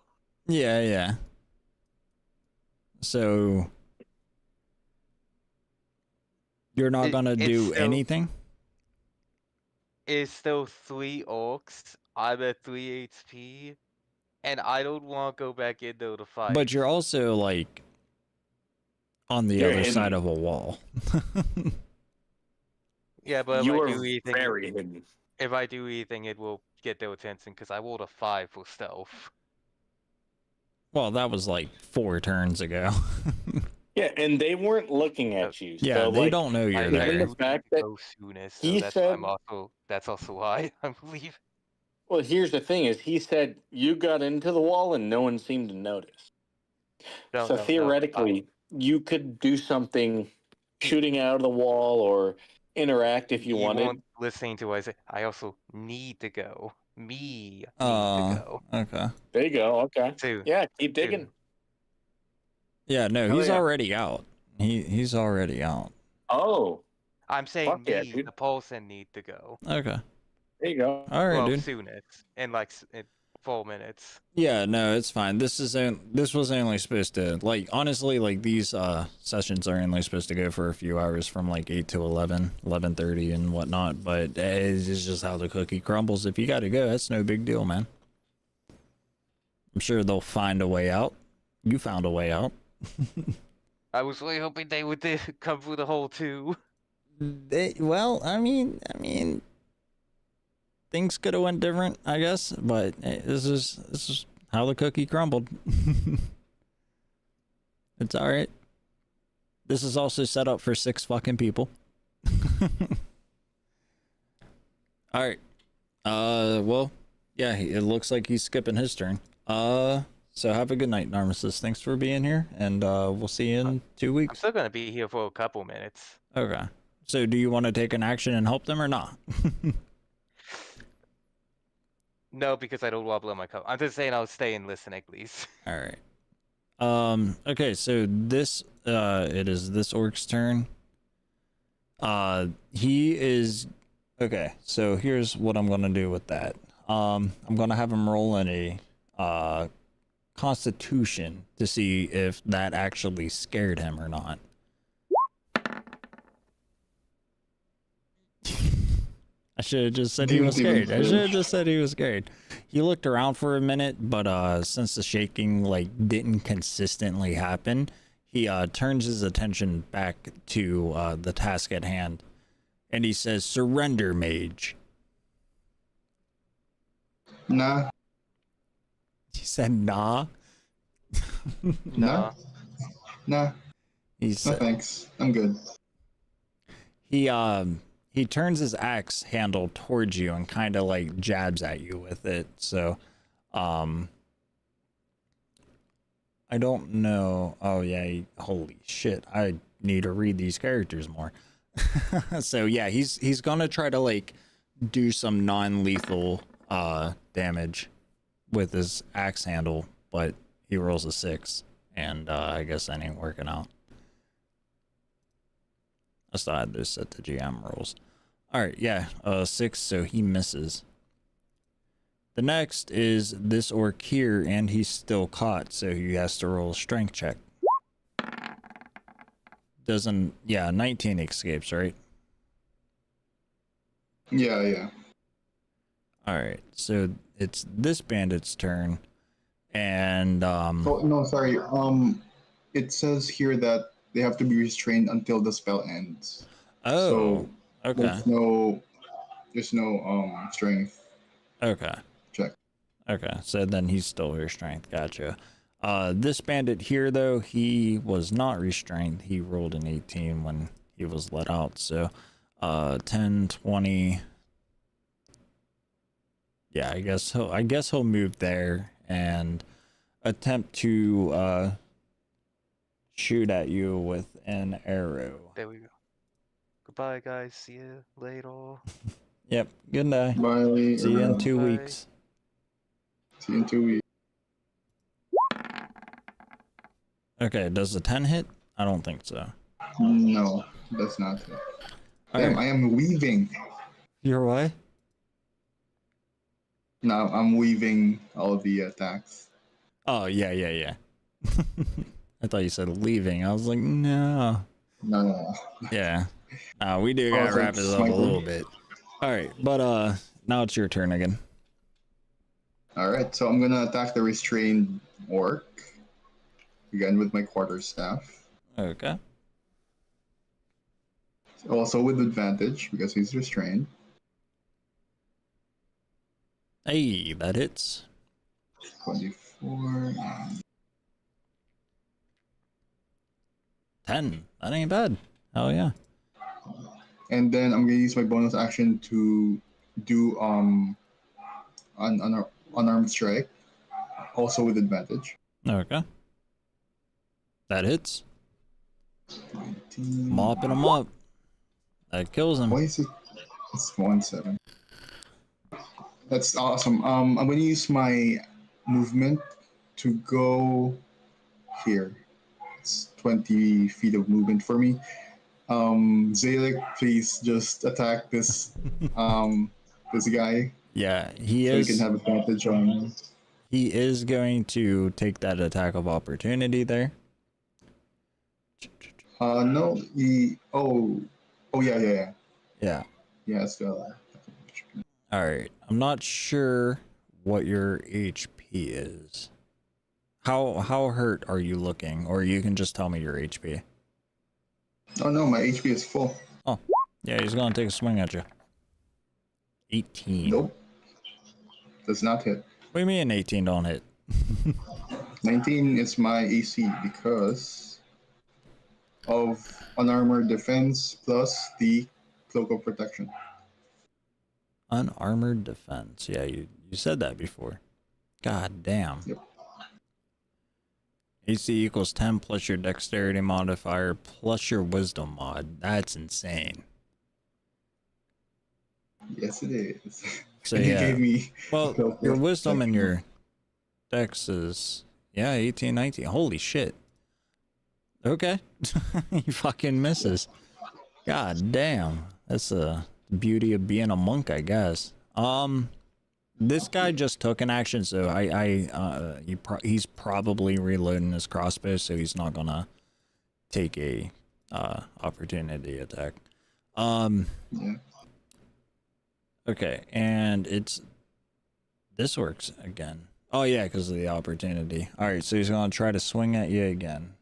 Yeah, yeah. So you're not gonna do anything? It's still 3 orcs. I'm at 3 HP. And I don't want to go back into the fight. But you're also like on the other side of a wall. Yeah, but You if I are do anything, very hidden. if I do anything, it will get their attention because I rolled a 5 for stealth. Well, that was like 4 turns ago. Yeah, and they weren't looking at you. Yeah, so, they like, don't know you're I there. the fact that go soonest, he so said, that's also why I'm leaving. well, here's the thing: is he said you got into the wall and no one seemed to notice. So theoretically, you could do something, shooting out of the wall or interact if you wanted. Weren't listening to what I said. I also need to go. Need to go. Okay. There you go. Okay. Two. Yeah, keep digging. Two. Yeah, no, Hell he's yeah. already out. He's already out. Oh, I'm saying Fuck yeah, me, dude. the Paulson need to go. Okay. there you go. All right, Well, dude. soonest. In like 4 minutes. Yeah, no, it's fine. This was only supposed to, like, honestly, like, these sessions are only supposed to go for a few hours from like 8 to 11, 11:30 and whatnot, but it's just how the cookie crumbles. If you gotta go, that's no big deal, man. I'm sure they'll find a way out. You found a way out. I was really hoping they would come through the hole too. Well, I mean, things could have went different, I guess, but this is how the cookie crumbled. It's all right. This is also set up for 6 fucking people. All right. Well, yeah, it looks like he's skipping his turn. So have a good night, Narmissus. Thanks for being here, and we'll see you in 2 I'm weeks. still gonna be here for a couple minutes. Okay. So do you want to take an action and help them or not? No, because I don't want to blow my cover. I'm just saying I'll stay and listen at least. All right. Okay, so this it is this orc's turn. He is okay, so here's what I'm gonna do with that. I'm gonna have him roll in a constitution to see if that actually scared him or not. I should have just said he was scared. I should have just said he was scared. He looked around for a minute, but since the shaking like didn't consistently happen, he turns his attention back to the task at hand, and he says, "Surrender, mage." Nah. He said, "Nah." Nah. Nah. He No said, thanks. I'm good. he turns his axe handle towards you and kind of like jabs at you with it. So, I don't know. Oh yeah, holy shit! I need to read these characters more. So yeah, he's gonna try to like do some non-lethal damage with his axe handle, but he rolls a 6, and I guess that ain't working out. I still had this set to GM rolls. Alright, yeah, 6, so he misses. The next is this orc here, and he's still caught, so he has to roll a strength check. Doesn't, yeah, 19 escapes, right? Yeah. Alright, so it's this bandit's turn, and Oh no, sorry. It says here that they have to be restrained until the spell ends. oh, So okay, there's no strength okay. check. Okay, so then he's still restrained. Gotcha. This bandit here, though, he was not restrained. He rolled an 18 when he was let out. So, 10, 20. Yeah, I guess he'll move there and attempt to shoot at you with an arrow. There we go. Goodbye, guys. See you later. Yep. Good night. Bye. See you in everyone. 2 Bye. weeks. See you in 2 weeks. Okay, does the 10 hit? I don't think so. No, that's not it. Damn, Alright. I am weaving. Your way? Now I'm weaving all the attacks. Oh, yeah. I thought you said leaving. I was like, no. No. Yeah. We do I gotta was wrap like, this up a sniper. little bit. Alright, but now it's your turn again. Alright, so I'm gonna attack the restrained orc. Again with my quarterstaff. Okay. Also with advantage because he's restrained. Hey, that hits. 24. 10. That ain't bad. Hell yeah. And then I'm gonna use my bonus action to do unarmed strike. Also with advantage. Okay. That hits. 19. Mopping him up. That kills him. Why is it? It's 1-7. That's awesome. I'm gonna use my movement to go here. It's 20 feet of movement for me. Zalek, please just attack this this guy Yeah, he so is. you can have advantage on. He is going to take that attack of opportunity there. No, he. Oh, yeah. Yeah. Yeah, it's got. All right. I'm not sure what your HP is. How hurt are you looking? Or you can just tell me your HP. Oh no, my HP is full. Oh, yeah, he's gonna take a swing at you. 18. Nope, does not hit. What do you mean 18 don't hit? 19 is my AC because of unarmored defense plus the cloak of protection. Unarmored defense. Yeah, you said that before. God damn. Yep. AC equals 10 plus your dexterity modifier plus your wisdom mod. That's insane. Yes, it is. So And he yeah. gave me Well, cloak your of wisdom and protection. your dex is, yeah, 18, 19. Holy shit. Okay. He fucking misses. God damn. That's the beauty of being a monk, I guess. This guy just took an action, so he's probably reloading his crossbow, so he's not gonna take a opportunity attack. Yeah. Okay, and this works again. Oh yeah, because of the opportunity. All right, so he's gonna try to swing at you again.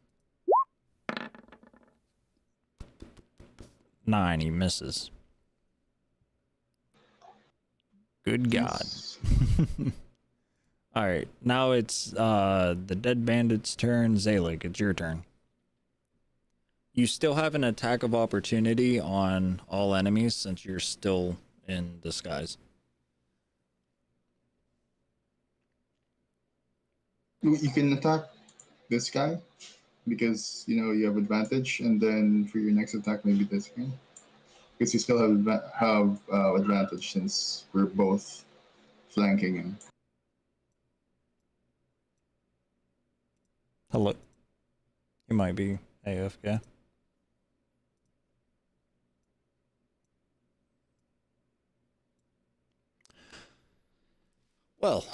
9, he misses. Good God. All right, now it's the dead bandit's turn. Zalek, it's your turn. You still have an attack of opportunity on all enemies since you're still in disguise. You can attack this guy because you have advantage, and then for your next attack, maybe this guy because you still have advantage since we're both flanking him. Hello. You might be AFK. Well.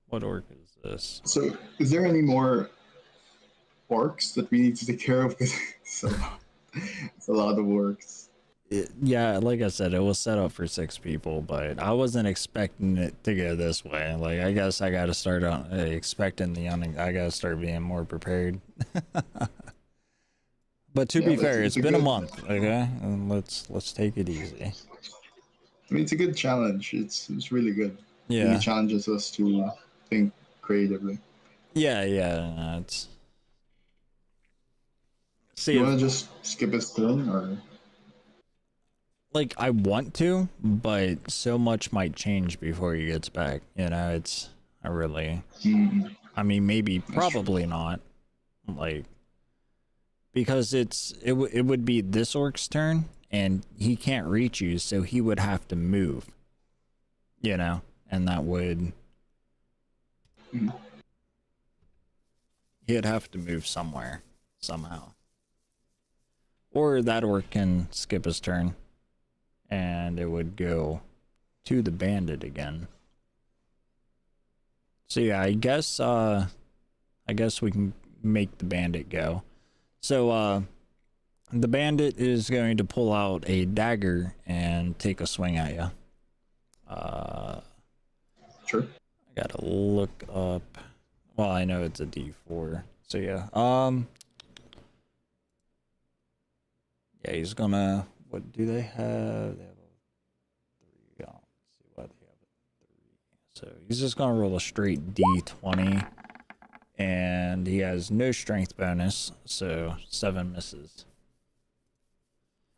What orc is this? So, is there any more orcs that we need to take care of? Because it's a lot of orcs. Yeah, like I said, it was set up for 6 people, but I wasn't expecting it to go this way. Like, I guess I gotta start expecting I gotta start being more prepared. But to be fair, it's been a month, okay? And let's take it easy. I mean, it's a good challenge. It's really good. Yeah. It challenges us to think creatively. Yeah. It's. See, You want to just skip his turn, or? Like, I want to, but so much might change before he gets back. It's I really, Mm, I mean, maybe, true. probably not. Like, because it would be this orc's turn, and he can't reach you, so he would have to move. You know, and that would Mm. he'd have to move somewhere, somehow. Or that orc can skip his turn, and it would go to the bandit again. So yeah, I guess we can make the bandit go. So the bandit is going to pull out a dagger and take a swing at you. Sure. I gotta look up. Well, I know it's a D4. So yeah. Yeah, he's gonna. What do they have? They have a 3. Let's see why they have a 3. So he's just gonna roll a straight D20, and he has no strength bonus, so 7 misses.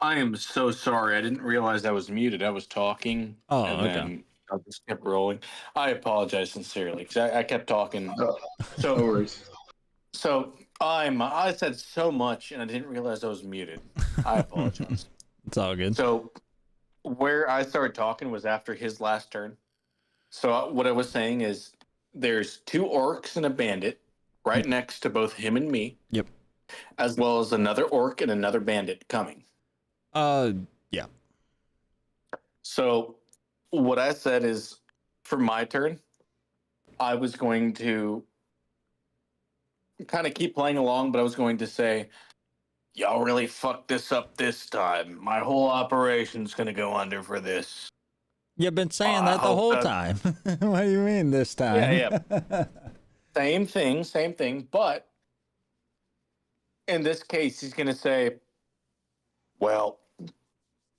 I am so sorry. I didn't realize I was muted. I was talking, Oh, and okay. then I just kept rolling. I apologize sincerely because I kept talking. No So, worries. I said so much, and I didn't realize I was muted. I apologize. It's all good. So, where I started talking was after his last turn. So, what I was saying is there's 2 orcs and a bandit right next to both him and me. Yep. As well as another orc and another bandit coming. Yeah. So, what I said is for my turn, I was going to kind of keep playing along, but I was going to say, y'all really fucked this up this time. My whole operation's going to go under for this. You've been saying I that the hope whole that- time. What do you mean this time? Yeah. Same thing. But in this case, he's going to say, well,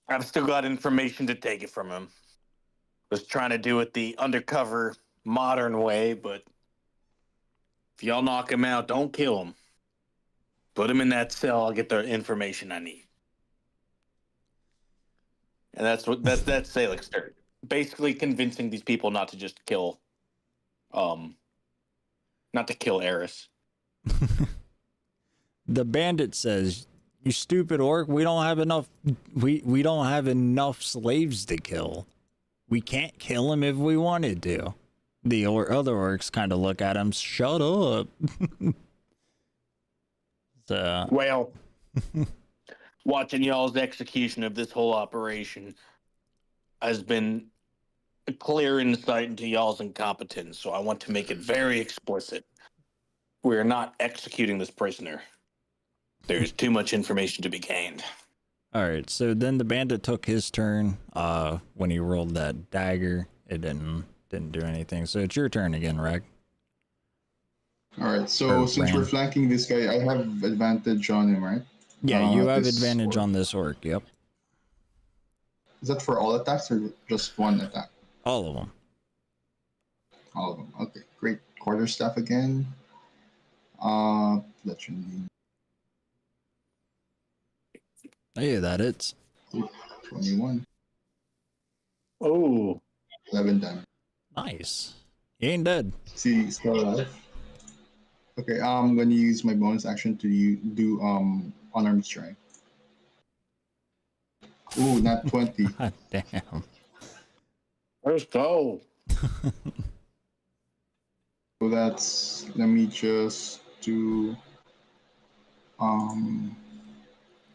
I've still got information to take it from him. Was trying to do it the undercover, modern way, but if y'all knock him out, don't kill him. Put him in that cell. I'll get the information I need. And that's Salix's turn. Basically convincing these people not to just kill, not to kill Eris. The bandit says, "You stupid orc, we don't have enough we don't have enough slaves to kill. We can't kill him if we wanted to." The other orcs kind of look at him, "Shut up." So, Well, watching y'all's execution of this whole operation has been a clear insight into y'all's incompetence, so I want to make it very explicit. We are not executing this prisoner. There's too much information to be gained. all right, so then the bandit took his turn. When he rolled that dagger, it didn't do anything. So it's your turn again, Reg. All right. So Or since ran. we're flanking this guy, I have advantage on him, right? Yeah, you have This advantage orc. on this orc. Yep, Is that for all attacks or just one attack? all of them. All of them. Okay, great. Quarterstaff again. That should be Hey, that it's 21. Oh, 11 damage. nice. He ain't dead. See, still alive. Okay, I'm going to use my bonus action to do unarmed strike. Ooh, not 20. God damn. let's go. So that's, let me just do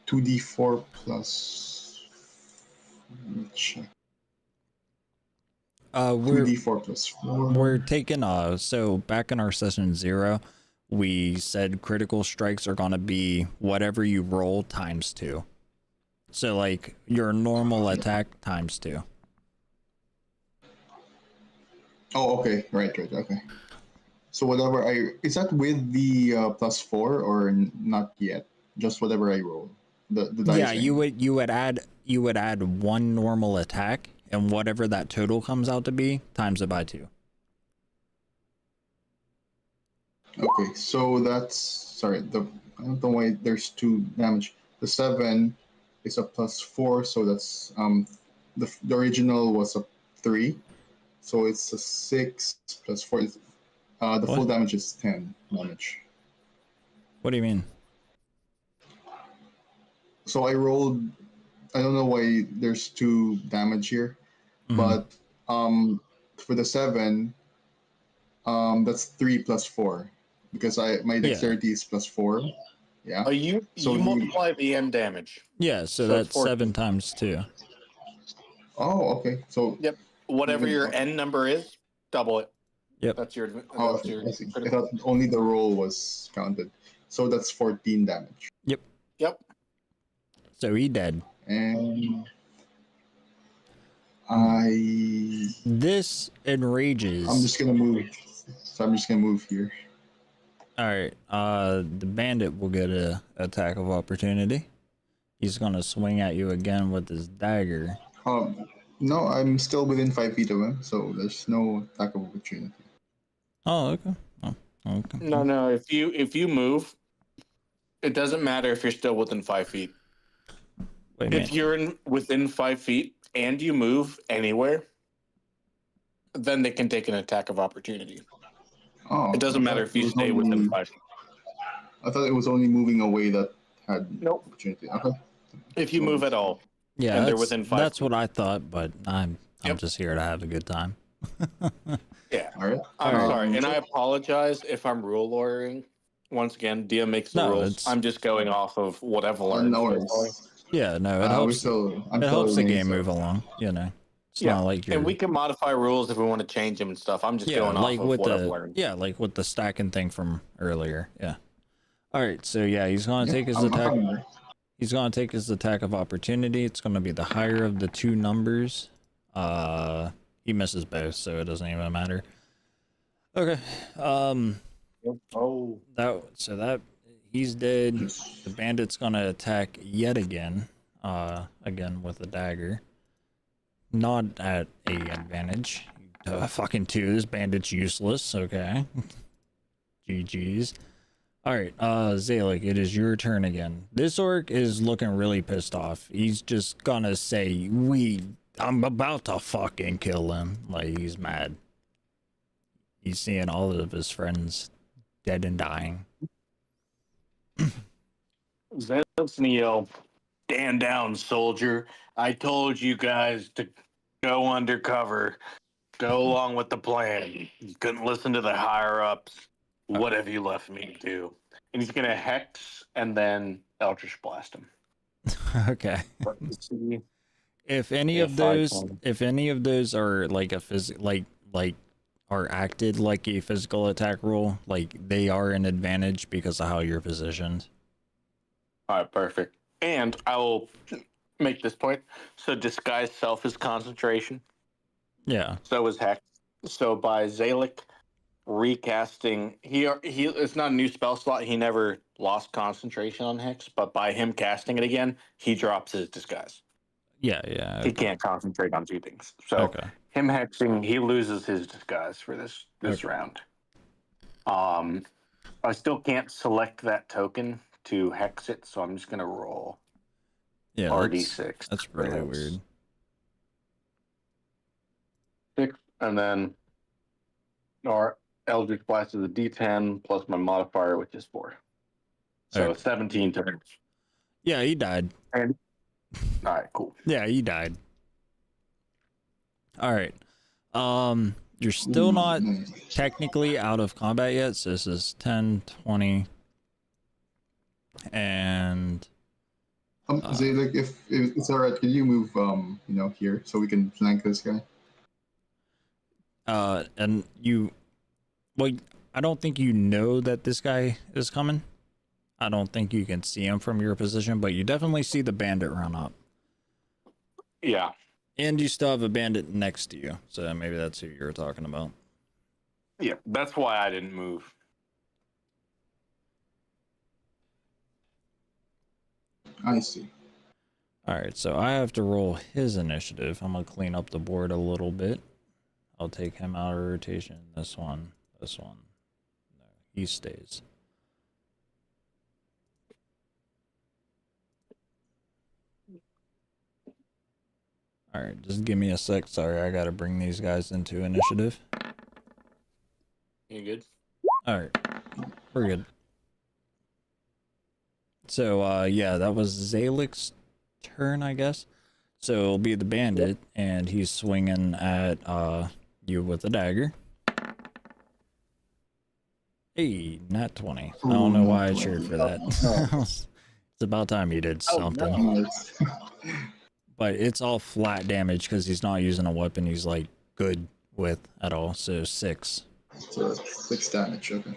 2d4 plus, let me check. We're 2d4 plus 4. we're taking so back in our session 0, we said critical strikes are gonna be whatever you roll times 2. So like your normal attack times 2. Oh, okay, right, okay. So whatever is that with the plus 4 or not yet? Just whatever I roll. The dice. Yeah, you would add 1 normal attack, and whatever that total comes out to be, times it by 2. Okay, so that's sorry. I don't know why there's 2 damage. The 7 is a plus 4, so that's the original was a 3, So it's a 6 plus 4. The full What? damage is 10 damage. What do you mean? So I rolled. I don't know why there's 2 damage here, Mhm. but for the 7, that's 3 plus 4 because my dexterity is plus 4. Yeah. You So multiply the end damage. Yeah, so So it's that's 14. 7 times 2. Oh, okay. So Yep. Whatever even your end number is, double it. Yep. That's your. oh, That's your I see. I critical. thought only the roll was counted. So that's 14 damage. Yep. Yep. So he dead. And This enrages. I'm just gonna move. So I'm just gonna move here. All right. The bandit will get a attack of opportunity. He's gonna swing at you again with his dagger. No, I'm still within 5 feet of him, so there's no attack of opportunity. Oh, okay. Oh, okay. No. If you move, it doesn't matter if you're still within 5 feet. Wait a minute. If you're within 5 feet and you move anywhere, then they can take an attack of opportunity. Oh, It doesn't matter if you stay within 5 feet. I thought it was only moving away that had Nope. opportunity. Okay. If you move at all. Yeah, and they're that's, within 5 that's feet. what I thought, but I'm Yep. just here to have a good time. Yeah. All right. I'm All right. sorry, and I apologize if I'm rule lawyering. Once again, Dia makes the No, rules. it's- I'm just going off of what I've learned. No so sorry. worries. Yeah, no, it I'm helps. still It helps the learning, game so- move along. You know, it's Yeah, not like you're. And we can modify rules if we want to change them and stuff. I'm just Yeah, going like off of with what I've the learned. like with the stacking thing from earlier. Yeah. All right, so yeah, he's gonna Yeah, take his I'm attack. fine there. He's gonna take his attack of opportunity. It's gonna be the higher of the 2 numbers. He misses both, so it doesn't even matter. Okay. Oh, That he's dead. The bandit's gonna attack yet again. Again with a dagger. Not at a advantage. Fucking 2. This bandit's useless. Okay. GG's. Alright, Zalek, it is your turn again. This orc is looking really pissed off. He's just gonna say, I'm about to fucking kill him. Like, he's mad. He's seeing all of his friends dead and dying. Zed's gonna yell, "Stand down, soldier! I told you guys to go undercover. Go along with the plan. You couldn't listen to the higher ups. What have you left me to do?" And he's gonna hex and then Eldritch Blast him. Okay. Let's see. If any Yeah, of those, 520. if any of those are like a like are acted like a physical attack roll, like they are an advantage because of how you're positioned. All right, perfect. And I will make this point. So disguise self is concentration. Yeah. So is hex. So by Zalek recasting, he it's not a new spell slot. He never lost concentration on hex, but by him casting it again, he drops his disguise. Yeah. Yeah. He can't concentrate on 2 things. So Okay. him hexing, he loses his disguise for this Okay. round. I still can't select that token to hex it, so I'm just gonna roll Yeah. RD6. That's for really hex. weird. 6, and then our Eldritch Blast is a D10 plus my modifier, which is 4. So Okay. 17 turns. Yeah, he died. And all right, cool. Yeah, he died. All right. You're still not technically out of combat yet, so this is 10, 20, and Zalek, if it's alright, can you move here so we can flank this guy? and you, well, I don't think you know that this guy is coming. I don't think you can see him from your position, but you definitely see the bandit run up. Yeah. And you still have a bandit next to you, so maybe that's who you were talking about. Yeah, that's why I didn't move. I see. All right, so I have to roll his initiative. I'm gonna clean up the board a little bit. I'll take him out of rotation. This one. No, he stays. All right, just give me a sec. Sorry, I gotta bring these guys into initiative. You good? All right, we're good. So, yeah, that was Zalik's turn, I guess. So it'll be the bandit, and he's swinging at you with a dagger. Hey, nat 20. I don't know why I cheered for that. It's about time he did something. Nice. But it's all flat damage because he's not using a weapon he's like good with at all. So 6. So 6 damage. Okay.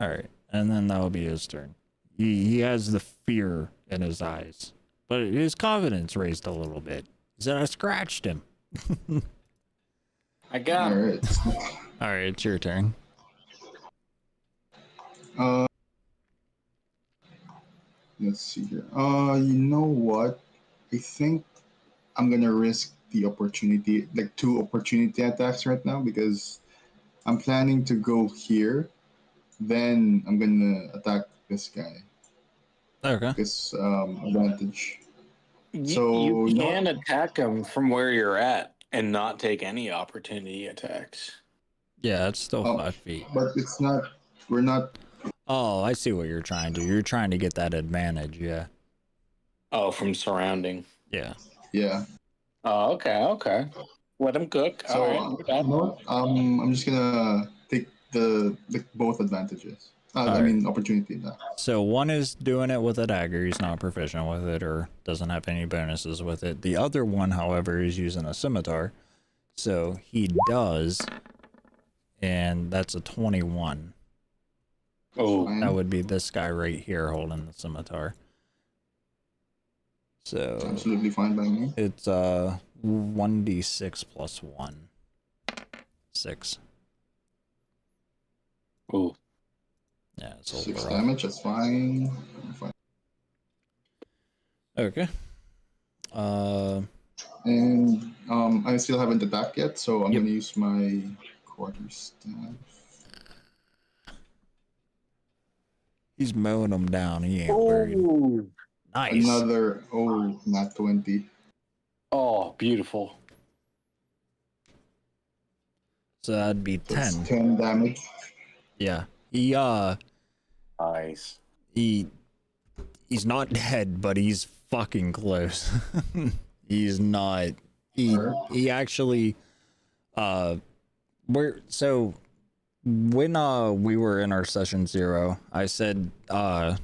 All right, and then that'll be his turn. He has the fear in his eyes, but his confidence raised a little bit. He said, "I scratched him." I got All him. right. All right, it's your turn. Let's see here. You know what? I think I'm gonna risk the opportunity, like 2 opportunity attacks right now, because I'm planning to go here. Then I'm gonna attack this guy. Okay. This advantage. You You know can what? attack him from where you're at and not take any opportunity attacks. Yeah, it's still Oh, 5 feet. but it's not. We're not. Oh, I see what you're trying to do. You're trying to get that advantage. Yeah. Oh, from surrounding. Yeah. Yeah. Oh, okay. Let him cook. So All right. you know what? I'm just gonna take the both advantages. All I right. mean opportunity attack. So one is doing it with a dagger. He's not proficient with it or doesn't have any bonuses with it. The other one, however, is using a scimitar. So he does, and that's a 21. Oh, Fine. That would be this guy right here holding the scimitar. So Absolutely fine by me. it's 1d6 plus 1. 6. ooh. Yeah, it's 6 overall. damage. That's fine. Fine. Okay. And I still haven't attacked yet, so I'm Yep. gonna use my quarterstaff. He's mowing them down. He ain't worried. Ooh. Nice. Another nat 20. Oh, beautiful. So that'd be That's 10. 10 damage. Yeah. Nice. He's not dead, but he's fucking close. He's not. He actually when we were in our session 0, I said I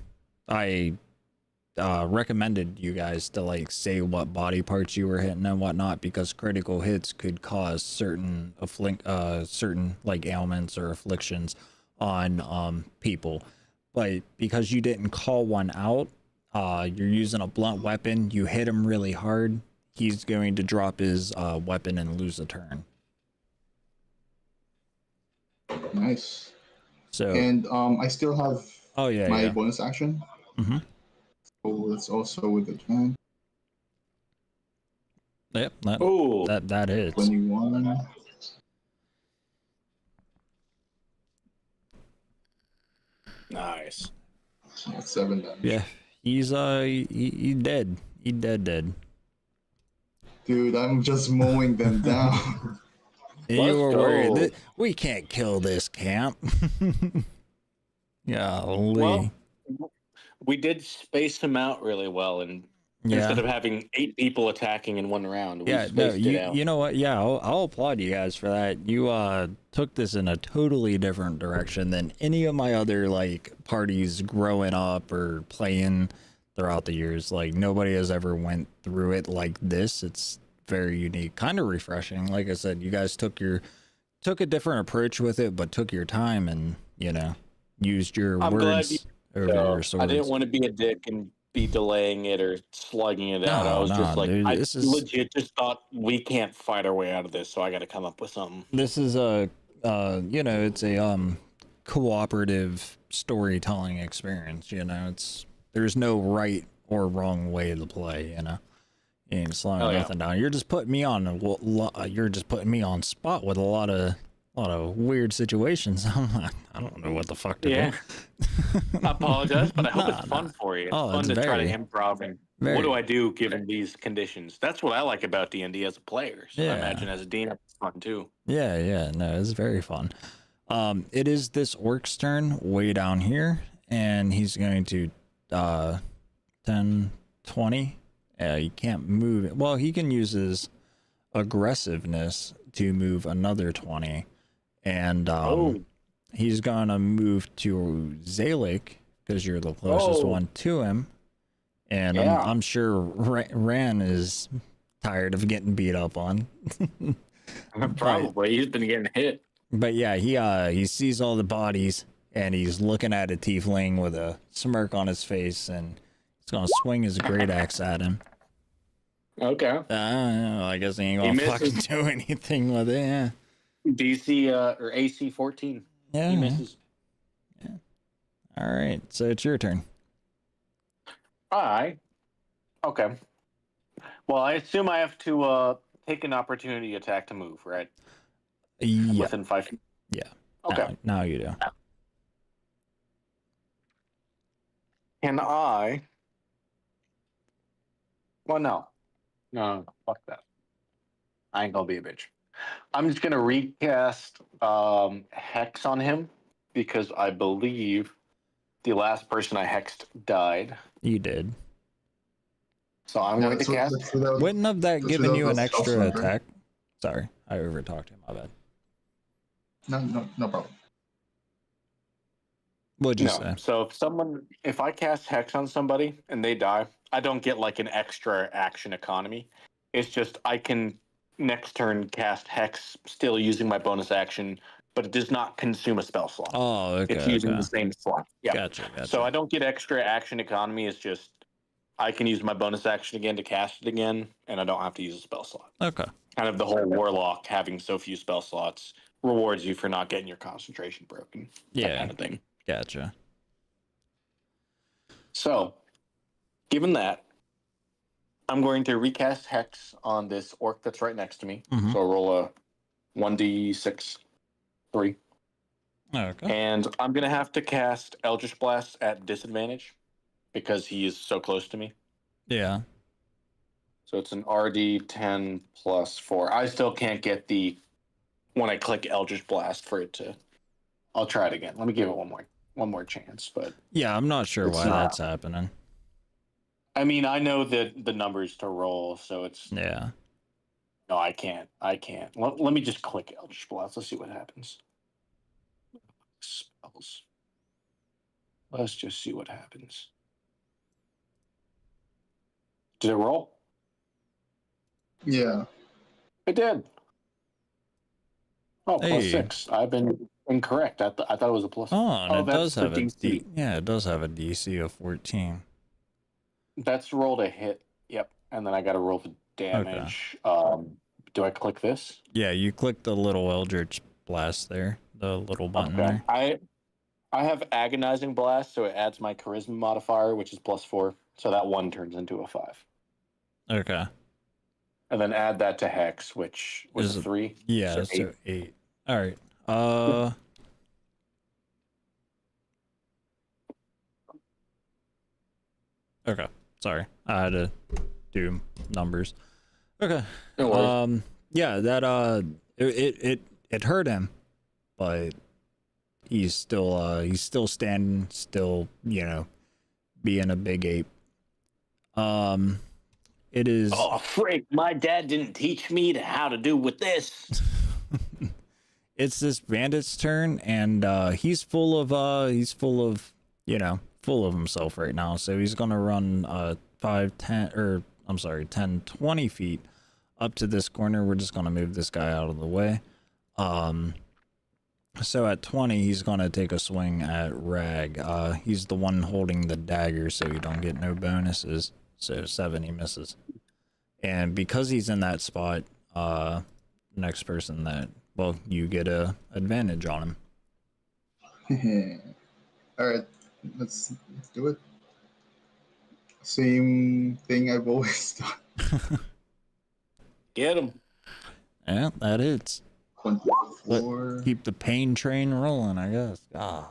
recommended you guys to like say what body parts you were hitting and whatnot, because critical hits could cause certain certain like ailments or afflictions on people. But because you didn't call one out, you're using a blunt weapon, you hit him really hard, he's going to drop his weapon and lose a turn. Nice. So And I still have my yeah. bonus action. Mm-hmm. So it's also with advantage. Yep, Ooh. that hits. 21. Nice. That's 7 damage. Yeah, he's he dead. He dead. Dude, I'm just mowing them down. And Let's you were go. worried. We can't kill this camp. Golly. Well, we did space him out really well, and instead of having 8 people attacking in one round, we spaced it out. You know what? Yeah, I'll applaud you guys for that. You took this in a totally different direction than any of my other like parties growing up or playing throughout the years. Like nobody has ever went through it like this. It's very unique, kind of refreshing. Like I said, you guys took a different approach with it, but took your time and used your I'm glad words over your swords. I didn't want to be a dick and be delaying it or slugging it out. I was just like, dude, I this is legit just thought we can't fight our way out of this, so I got to come up with something. this is a it's a cooperative storytelling experience. There's no right or wrong way to play. You ain't slowing Oh, yeah. nothing down. You're just putting me on spot with a lot of a lot of weird situations. I don't know what the fuck to Yeah. do. I apologize, but I hope Nah, it's fun nah. for you. It's Oh, fun it's to try to very, improv. And what very. do I do given these conditions? That's what I like about D&D as a player. So I Yeah. imagine as a dean, it's fun too. Yeah. No, it's very fun. It is this orc's turn way down here, and he's going to 10, 20. He can't move it. Well, he can use his aggressiveness to move another 20, and he's gonna move to Zalik because you're the closest one to him, and Yeah. I'm sure Ran is tired of getting beat up on. Probably. He's been getting hit. But yeah, he sees all the bodies, and he's looking at a tiefling with a smirk on his face, and he's gonna swing his great axe at him. Okay. I don't know, I guess he ain't gonna fucking do anything with it. Yeah. DC or AC 14. Yeah. He misses. All right, so it's your turn. All right. Okay. Well, I assume I have to take an opportunity attack to move, right? Yeah. Within 5 feet. Yeah. Okay. Now you do. Can I? Well, no. No, fuck that. I ain't gonna be a bitch. I'm just gonna recast Hex on him because I believe the last person I hexed died. You did. So I'm going to cast. That's without, Wouldn't have that that's given without you an the spell extra slot, right? attack? Sorry, I overtalked him. My bad. No problem. What'd you No. say? So if I cast Hex on somebody and they die, I don't get like an extra action economy. It's just I can next turn cast Hex still using my bonus action, but it does not consume a spell slot. Oh, okay. It's using the same slot. Yeah. Gotcha. So I don't get extra action economy. It's just I can use my bonus action again to cast it again, and I don't have to use a spell slot. Okay. Kind of the whole warlock having so few spell slots rewards you for not getting your concentration broken. Yeah. That kind of thing. Gotcha. So, given that, I'm going to recast Hex on this orc that's right next to me. Mhm. So I'll roll a 1d6, 3. Okay. And I'm going to have to cast Eldritch Blast at disadvantage because he is so close to me. Yeah. So it's an RD10 plus 4. I still can't get when I click Eldritch Blast for it to. I'll try it again. Let me give it one more chance. But Yeah, I'm not sure It's why not. that's happening. I mean, I know the numbers to roll, so it's Yeah. no, I can't. Let me just click Eldritch Blast. Let's see what happens. Spells. Let's just see what happens. Did it roll? Yeah. It did. Oh, plus Hey. 6. I've been incorrect. I thought it was a plus. Oh, and it that's does the have a DC. yeah, it does have a DC of 14. That's rolled a hit. Yep. And then I got to roll the damage. Do I click this? Yeah, you click the little Eldritch Blast there, the little button Okay. there. I have agonizing blast, so it adds my charisma modifier, which is plus 4. So that 1 turns into a 5. Okay. And then add that to Hex, which was Is a it- 3. Yeah, So 8. so 8. All right. Okay. Sorry. I had to do numbers. Okay. No worries. Yeah, that it hurt him, but he's still standing, still, being a big ape. It is Oh, freak. My dad didn't teach me how to do with this. it's this bandit's turn, and he's full of full of himself right now, so he's gonna run 10, 20 feet up to this corner. We're just gonna move this guy out of the way. So at 20, he's gonna take a swing at Rag. He's the one holding the dagger, so you don't get no bonuses. So 7, he misses. And because he's in that spot, next person you get a advantage on him. All right, let's do it. Same thing I've always done. Get him. Yeah, that hits. 24. Keep the pain train rolling, I guess. Ah.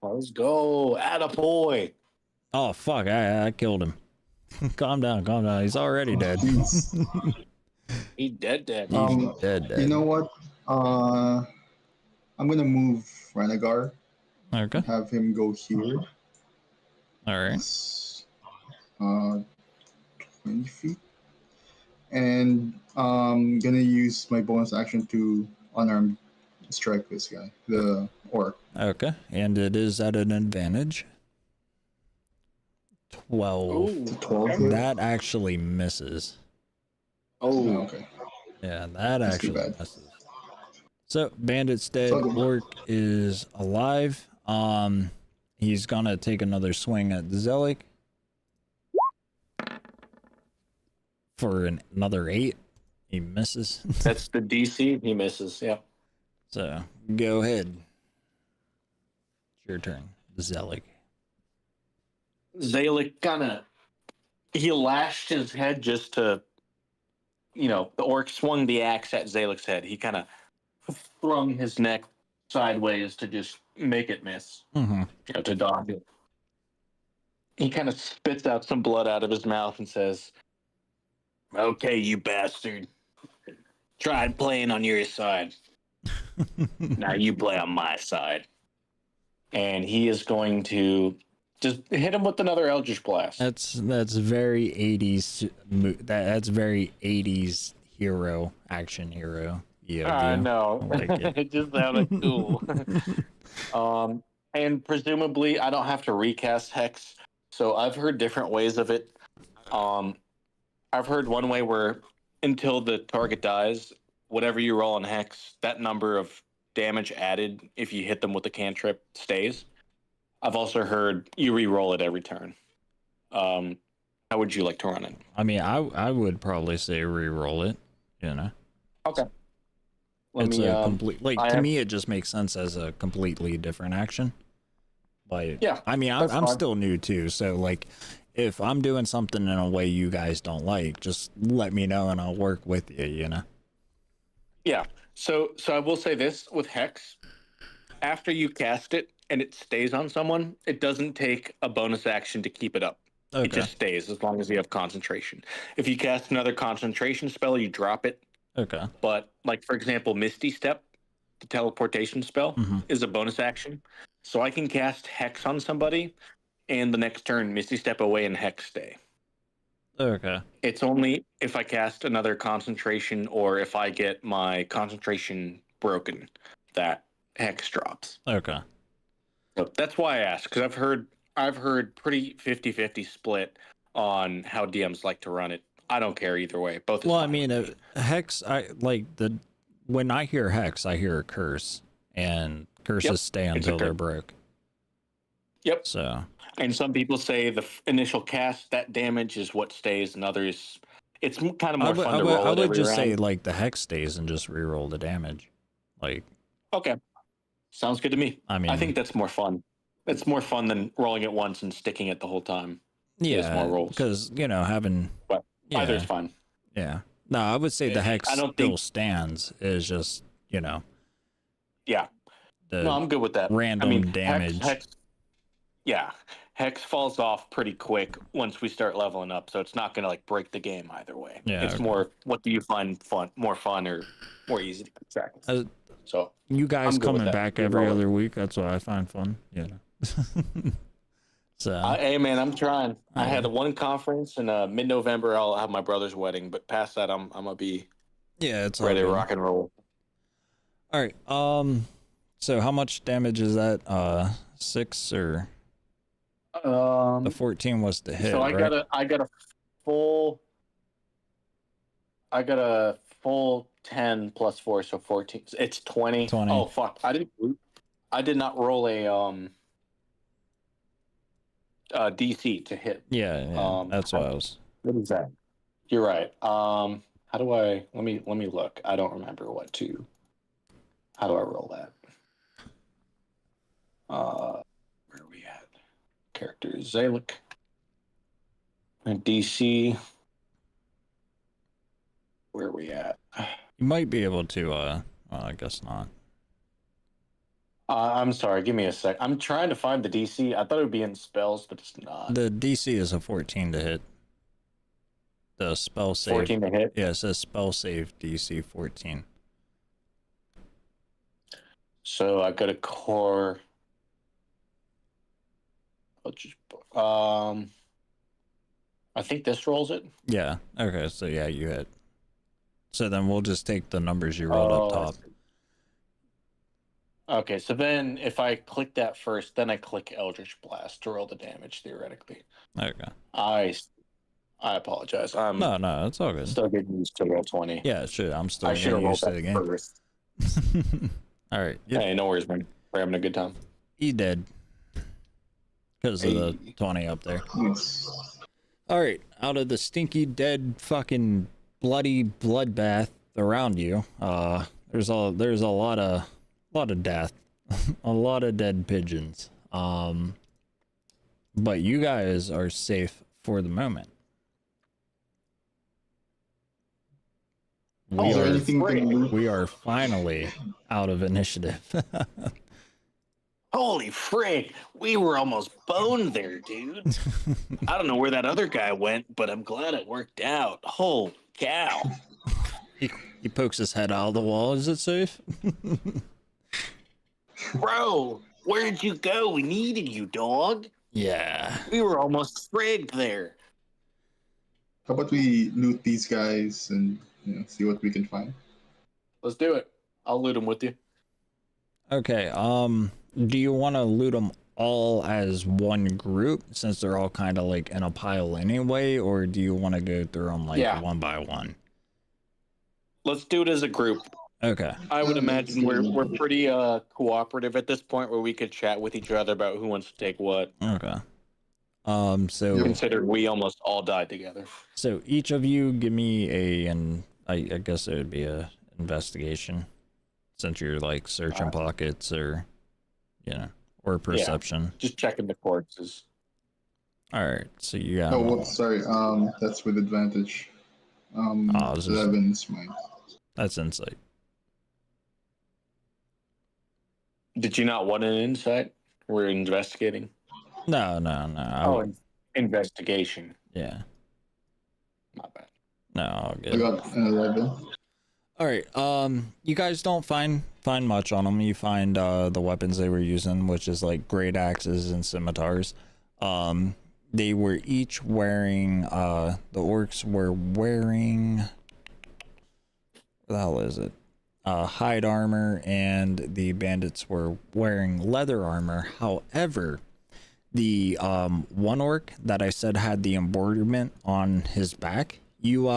Let's go. Attaboy. Oh fuck! I killed him. Calm down, calm down. He's already dead. Jeez. He dead. He's dead. You know what? I'm gonna move Renegar. Okay. Have him go here. All right. It's, 20 feet. And I'm gonna use my bonus action to unarmed strike this guy, the orc. Okay. And it is at an advantage. 12. To 12 hit. That actually misses. Oh, okay. Yeah, that That's too actually bad. misses. So Bandit's dead. So good. Orc is alive. He's gonna take another swing at Zelik for another 8. He misses. That's the DC. He misses. Yeah. So go ahead. It's your turn, Zelik. Zalik he lashed his head just to, the orc swung the axe at Zalik's head. He kind of thrung his neck sideways to just make it miss, Mm-hmm. to dodge it. He kind of spits out some blood out of his mouth and says, "Okay, you bastard. Tried playing on your side. Now you play on my side." And he is going to just hit him with another Eldritch Blast. That's very 80s. That's very 80s hero, action hero. Yeah, I know. I like it. It just sounded cool. And presumably, I don't have to recast Hex. So I've heard different ways of it. I've heard one way where until the target dies, whatever you roll on Hex, that number of damage added if you hit them with the cantrip stays. I've also heard you re-roll it every turn. How would you like to run it? I mean, I would probably say re-roll it. Okay. It's a complete to have- me it just makes sense as a completely different action. Like, Yeah, I mean, that's I'm fine. still new too, so like, if I'm doing something in a way you guys don't like, just let me know and I'll work with you. Yeah. So I will say this with Hex, after you cast it and it stays on someone, it doesn't take a bonus action to keep it up. Okay. It just stays as long as you have concentration. If you cast another concentration spell, you drop it. Okay. But like for example, Misty Step, the teleportation spell, Mhm. is a bonus action. So I can cast Hex on somebody and the next turn Misty Step away and Hex stay. Okay. It's only if I cast another concentration or if I get my concentration broken that Hex drops. Okay. So that's why I asked, because I've heard pretty 50-50 split on how DMs like to run it. I don't care either way. Both. Well, I mean, Hex. When I hear Hex, I hear a curse, and curses stay it's a until they're curse. broke. Yep. So. And some people say the initial cast, that damage is what stays, and others, it's kind of more fun to roll I it would every just round. say like the Hex stays and just re-roll the damage. Like. Okay. Sounds good to me. I mean, I think that's more fun. It's more fun than rolling it once and sticking it the whole time. yeah, more rolls. because having. But Yeah. either's fine. Yeah. No, I would say the Hex I don't still think- stands. Is just Yeah. the No, I'm good with that. random damage. Hex falls off pretty quick once we start leveling up, so it's not gonna like break the game either way. Yeah, It's okay. more what do you find more fun or more easy to track. So You guys I'm good with coming that. back You every roll it. other week. That's what I find fun. So hey man, I'm trying. I had Yeah. one conference in mid-November. I'll have my brother's wedding, but past that, I'm gonna be yeah, it's all ready to good. rock and roll. All right. So how much damage is that? 6 or the 14 was the hit, So I right? got a full 10 plus 4, so 14. It's 20. 20. Oh fuck! I did not roll DC to hit. Yeah. That's what I was. What is that? You're right. How do I? Let me look. I don't remember how do I roll that? Where are we at? Character Zalik and DC. Where are we at? You might be able to. Well, I guess not. I'm sorry. Give me a sec. I'm trying to find the DC. I thought it would be in spells, but it's not. The DC is a 14 to hit. The spell save. 14 to hit. Yeah, it says spell save DC 14. So I got a core. I'll just, I think this rolls it. Yeah. Okay. So yeah, you hit. So then we'll just take the numbers you rolled up top. Okay, so then if I click that first, then I click Eldritch Blast to roll the damage theoretically. Okay. I apologize. I'm No, it's all good. still getting used to roll 20. Yeah, sure. I'm still I should have getting rolled used to that the game. first. All right. Yep. Hey, no worries, man. We're having a good time. He dead. Because of the Hey. 20 up there. Yes. All right. Out of the stinky, dead, fucking bloody bloodbath around you, there's a lot of death, a lot of dead pigeons. But you guys are safe for the moment. Is there anything we can loot? We are finally out of initiative. Holy frig, we were almost boned there, dude. I don't know where that other guy went, but I'm glad it worked out. Holy cow. He pokes his head out of the wall. Is it safe? Bro, where'd you go? We needed you, dog. Yeah. We were almost frigged there. How about we loot these guys and see what we can find? Let's do it. I'll loot them with you. Okay. Do you want to loot them all as one group since they're all kind of like in a pile anyway, or do you want to go through them like one by one? Let's do it as a group. Okay. I would imagine we're pretty cooperative at this point where we could chat with each other about who wants to take what. Okay. So Considered we almost all died together. So each of you give me I guess it would be a investigation, since you're like searching pockets or, or perception. Yeah, just checking the corpses. All right. So you got. Oh, sorry. That's with advantage. 11's mine. That's insight. Did you not want an insight? We're investigating. No. Investigation. Yeah. Not bad. No, all I good. got an 11. All right. You guys don't find much on them. You find the weapons they were using, which is like great axes and scimitars. They were each wearing. The orcs were wearing. What the hell is it? Hide armor, and the bandits were wearing leather armor. However, the one orc that I said had the embroiderment on his back, you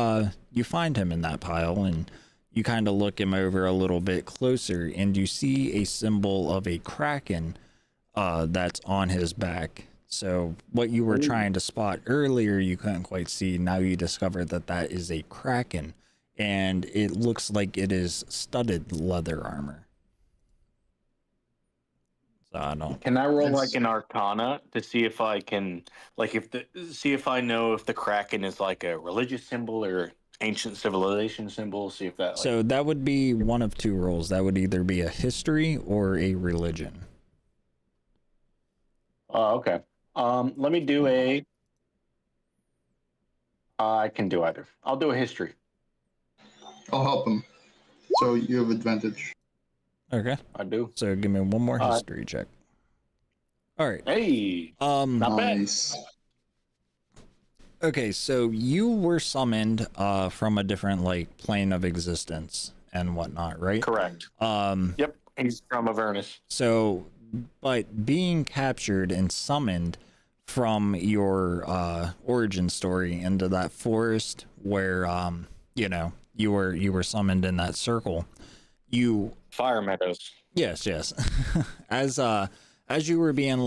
find him in that pile, and you kind of look him over a little bit closer, and you see a symbol of a kraken that's on his back. So what you were trying to spot earlier, you couldn't quite see. Now you discover that is a kraken, and it looks like it is studded leather armor. So I don't. Can I roll like an Arcana to see if I can, see if I know if the Kraken is like a religious symbol or ancient civilization symbol? See if that. So that would be one of two rolls. That would either be a history or a religion. Okay. Let me do a. I can do either. I'll do a history. I'll help him. So you have advantage. Okay. I do. So give me one more history check. All right. Hey. Not Nice. bad. Okay, so you were summoned from a different plane of existence and whatnot, right? Correct. Yep. He's from Avernus. So, but being captured and summoned from your origin story into that forest where you were summoned in that circle, Fire Meadows. Yes. As you were being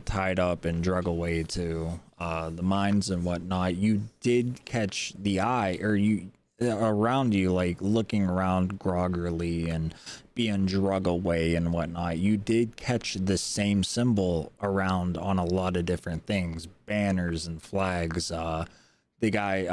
tied up and drug away to the mines and whatnot, you did catch the eye, or you around you, looking around groggily and being drug away and whatnot. You did catch the same symbol around on a lot of different things, banners and flags, the guy,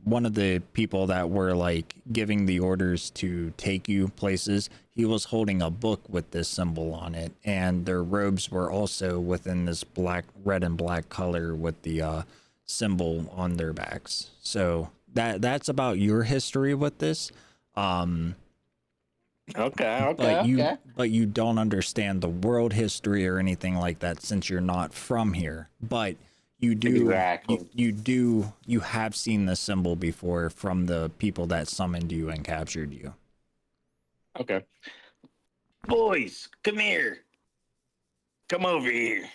one of the people that were like giving the orders to take you places, he was holding a book with this symbol on it, and their robes were also within this black, red and black color with the symbol on their backs. So that's about your history with this. Okay. But you don't understand the world history or anything like that since you're not from here. But you do Exactly. you have seen the symbol before from the people that summoned you and captured you. Okay. Boys, come here. Come over here.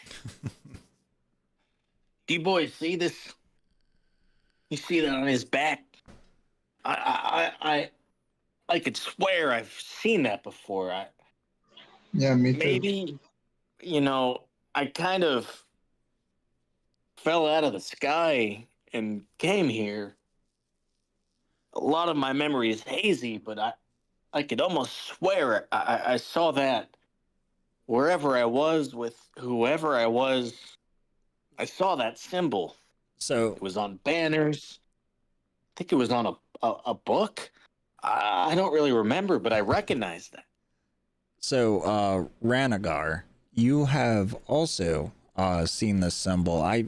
Do you boys see this? You see that on his back? I could swear I've seen that before. Yeah, me too. Maybe, I kind of fell out of the sky and came here. A lot of my memory is hazy, but I could almost swear I saw that wherever I was with whoever I was. I saw that symbol. So It was on banners. I think it was on a book. I don't really remember, but I recognized that. So, Ranagar, you have also seen this symbol. I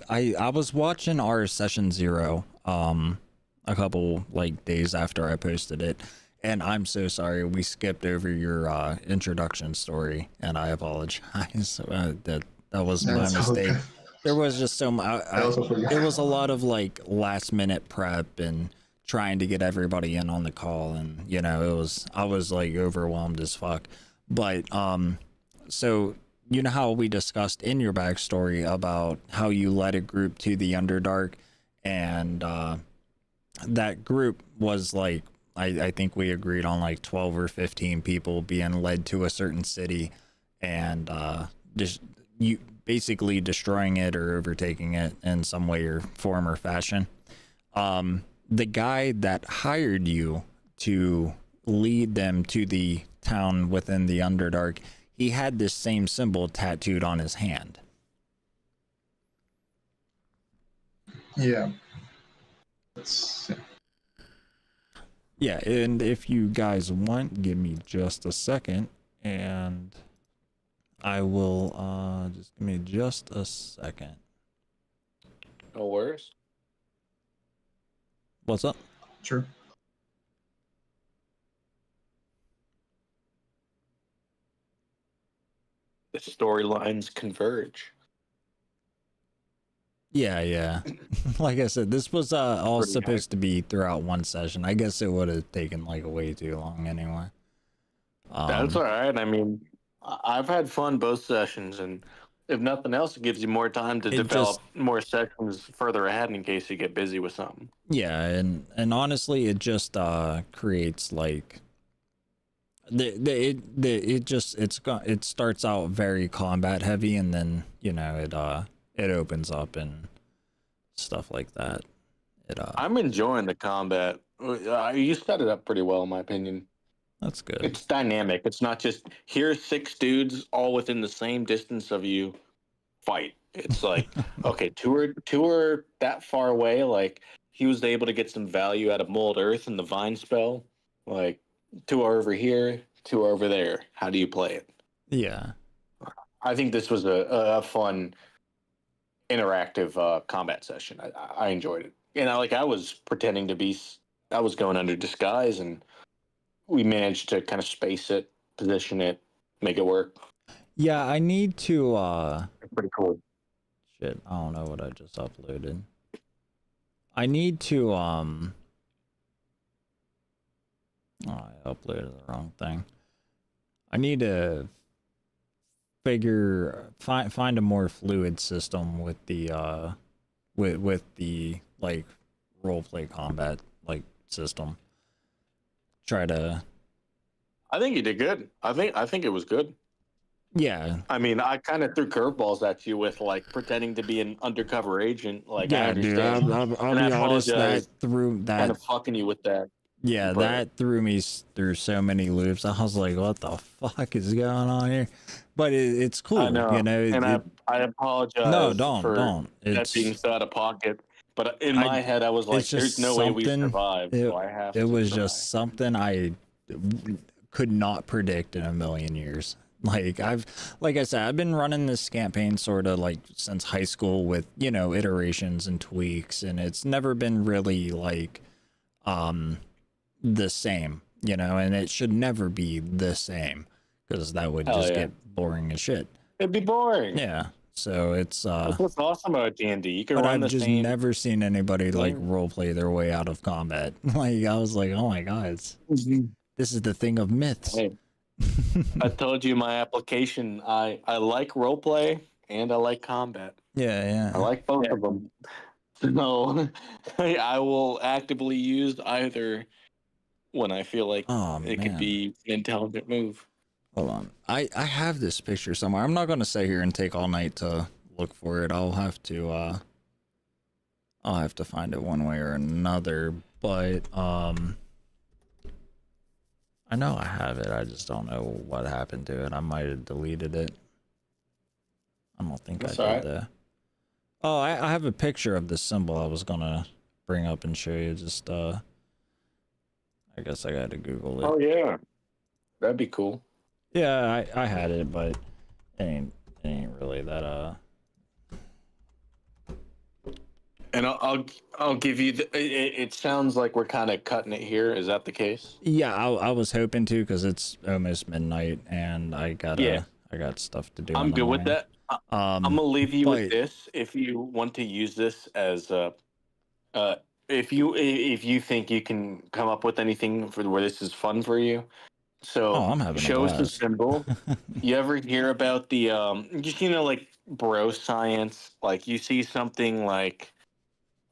was watching our session 0 a couple like days after I posted it, and I'm so sorry we skipped over your introduction story, and I apologize. That was my That's mistake. okay. There was just so much. I also forgot. It was a lot of like last minute prep and trying to get everybody in on the call, and I was like overwhelmed as fuck. But so you know how we discussed in your backstory about how you led a group to the Underdark, and that group was like I think we agreed on like 12 or 15 people being led to a certain city, and just you basically destroying it or overtaking it in some way or form or fashion. The guy that hired you to lead them to the town within the Underdark, he had this same symbol tattooed on his hand. Yeah. That's, Yeah, and if you guys want, give me just a second, and I will just give me just a second. No worries. What's up? sure. The storylines converge. Yeah. Like I said, this was all Pretty supposed to be throughout one session. I guess it would have taken like way too long anyway. That's all right. I mean, I've had fun both sessions, and if nothing else, it gives you more time to It develop just- more sections further ahead in case you get busy with something. Yeah, and honestly, it just creates like it starts out very combat heavy, and then it opens up and stuff like that. I'm enjoying the combat. You set it up pretty well, in my opinion. That's good. It's dynamic. It's not just here's 6 dudes all within the same distance of you, fight. It's like okay, two are that far away. Like he was able to get some value out of Mold Earth and the Vine spell. Like 2 are over here, 2 are over there. How do you play it? Yeah. I think this was a fun, interactive combat session. I enjoyed it. I was pretending to be, I was going under disguise, and we managed to kind of space it, position it, make it work. Yeah, I need to Pretty cool. shit, I don't know what I just uploaded. I need to oh, I uploaded the wrong thing. I need to find a more fluid system with the with the like roleplay combat like system. Try to I think you did good. I think it was good. Yeah. I mean, I kind of threw curveballs at you with like pretending to be an undercover agent. Like I Yeah, dude, understand. I'll And I be honest, that apologize. threw Kind that of fucking you with that. yeah, but- that threw me through so many loops. I was like, what the fuck is going on here? But it's cool, I know. you know. And I apologize No, don't. for Don't. that It's being so out of pocket. But in I- my head, I was like, it's just "There's no way we something- survive." So I have. It to was survive. just something I could not predict in a million years. Like like I said, I've been running this campaign sort of like since high school with, you know, iterations and tweaks, and it's never been really like the same, you know, and it should never be the same because that would Hell just yeah. get boring as shit. It'd be boring. Yeah. So it's That's what's awesome about D&D. You can but run I've the just same. never seen anybody like thing. role play their way out of combat. Like I was like, oh my god, this is the thing of myths. Hey, I told you my application. I like roleplay and I like combat. Yeah, I like both of them. So I will actively use either when I feel like Oh it man. could be an intelligent move. Hold on. I have this picture somewhere. I'm not gonna sit here and take all night to look for it. I'll have to find it one way or another. But I know I have it. I just don't know what happened to it. I might have deleted it. I don't think That's I all did that. Oh, I have a picture of the symbol I was gonna bring up and show you. Just I guess I gotta Google it. Oh yeah, that'd be cool. Yeah, I had it, but it ain't really that And I'll give you. It sounds like we're kind of cutting it here. Is that the case? Yeah, I was hoping to because it's almost midnight and I got stuff to do. I'm in the good with morning. that. I'm gonna leave you with but- this. If you want to use this as if you think you can come up with anything for where this is fun for you, so Oh, I'm having a show us the blast. symbol. You ever hear about the just like bro science? Like you see something like,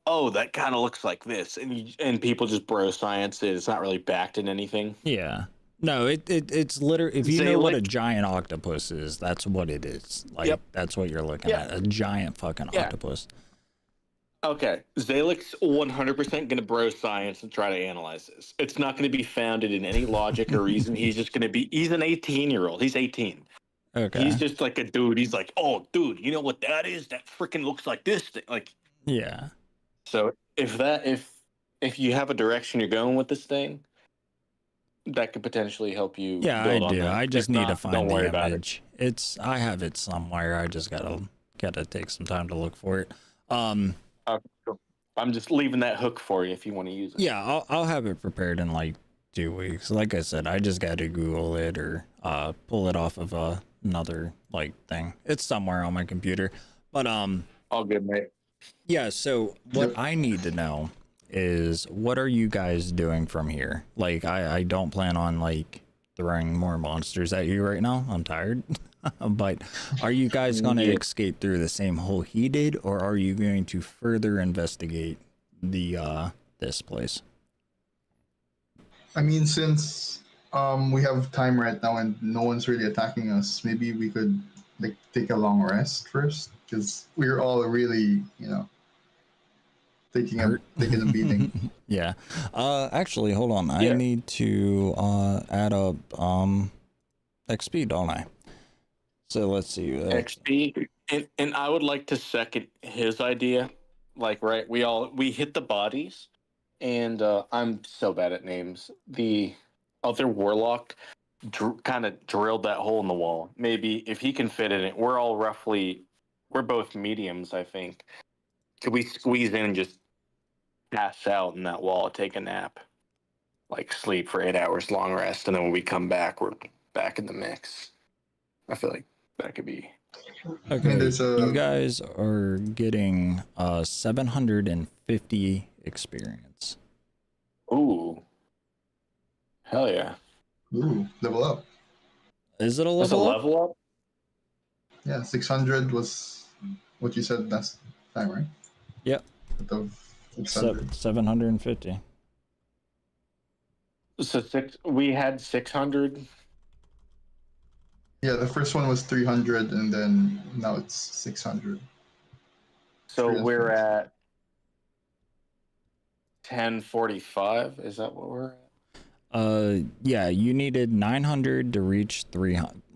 oh, that kind of looks like this, and people just bro science it. It's not really backed in anything. Yeah. No, it's literally, if you know what a Zalic- giant octopus is, that's what it is. Like, Yep. that's what you're looking Yeah. at. A giant fucking Yeah. octopus. Okay, Zalik's 100% going to bro science and try to analyze this. It's not going to be founded in any logic or reason. He's just going to be, he's an 18-year-old. He's 18. Okay. He's just like a dude. He's like, oh, dude, you know what that is? That freaking looks like this thing. Like, Yeah. so if you have a direction you're going with this thing, that could potentially help you. Yeah, I build on do. that. I just If need to not, find don't worry the about it. image. I have it somewhere. I just gotta take some time to look for it. Okay, cool. I'm just leaving that hook for you if you want to use it. Yeah, I'll have it prepared in like 2 weeks. Like I said, I just got to Google it or pull it off of another like thing. It's somewhere on my computer. But All good, mate. yeah, so what I need to know is what are you guys doing from here? Like I don't plan on like throwing more monsters at you right now. I'm tired. But are you guys going to Yeah. escape through the same hole he did, or are you going to further investigate the this place? I mean, since we have time right now and no one's really attacking us, maybe we could like take a long rest first because we're all really, taking Hurt. a beating. Yeah. Actually, hold on. I Yeah. need to add up XP, don't I? So let's see. XP, and I would like to second his idea. Like, right, we hit the bodies, and I'm so bad at names. The other warlock kind of drilled that hole in the wall. Maybe if he can fit in it, we're both mediums, I think. Could we squeeze in and just pass out in that wall, take a nap, like sleep for 8 hours, long rest, and then when we come back, we're back in the mix. I feel like that could be. Okay, there's you guys are getting 750 experience. Ooh. Hell yeah. Ooh, level up. Is it a That's a level up? level up? Yeah, 600 was what you said last time, right? Yep. Out of 600. 750. So we had 600. Yeah, the first one was 300 and then now it's 600. So Three we're experience. at 1045. Is that what we're at? Yeah, you needed 900 to reach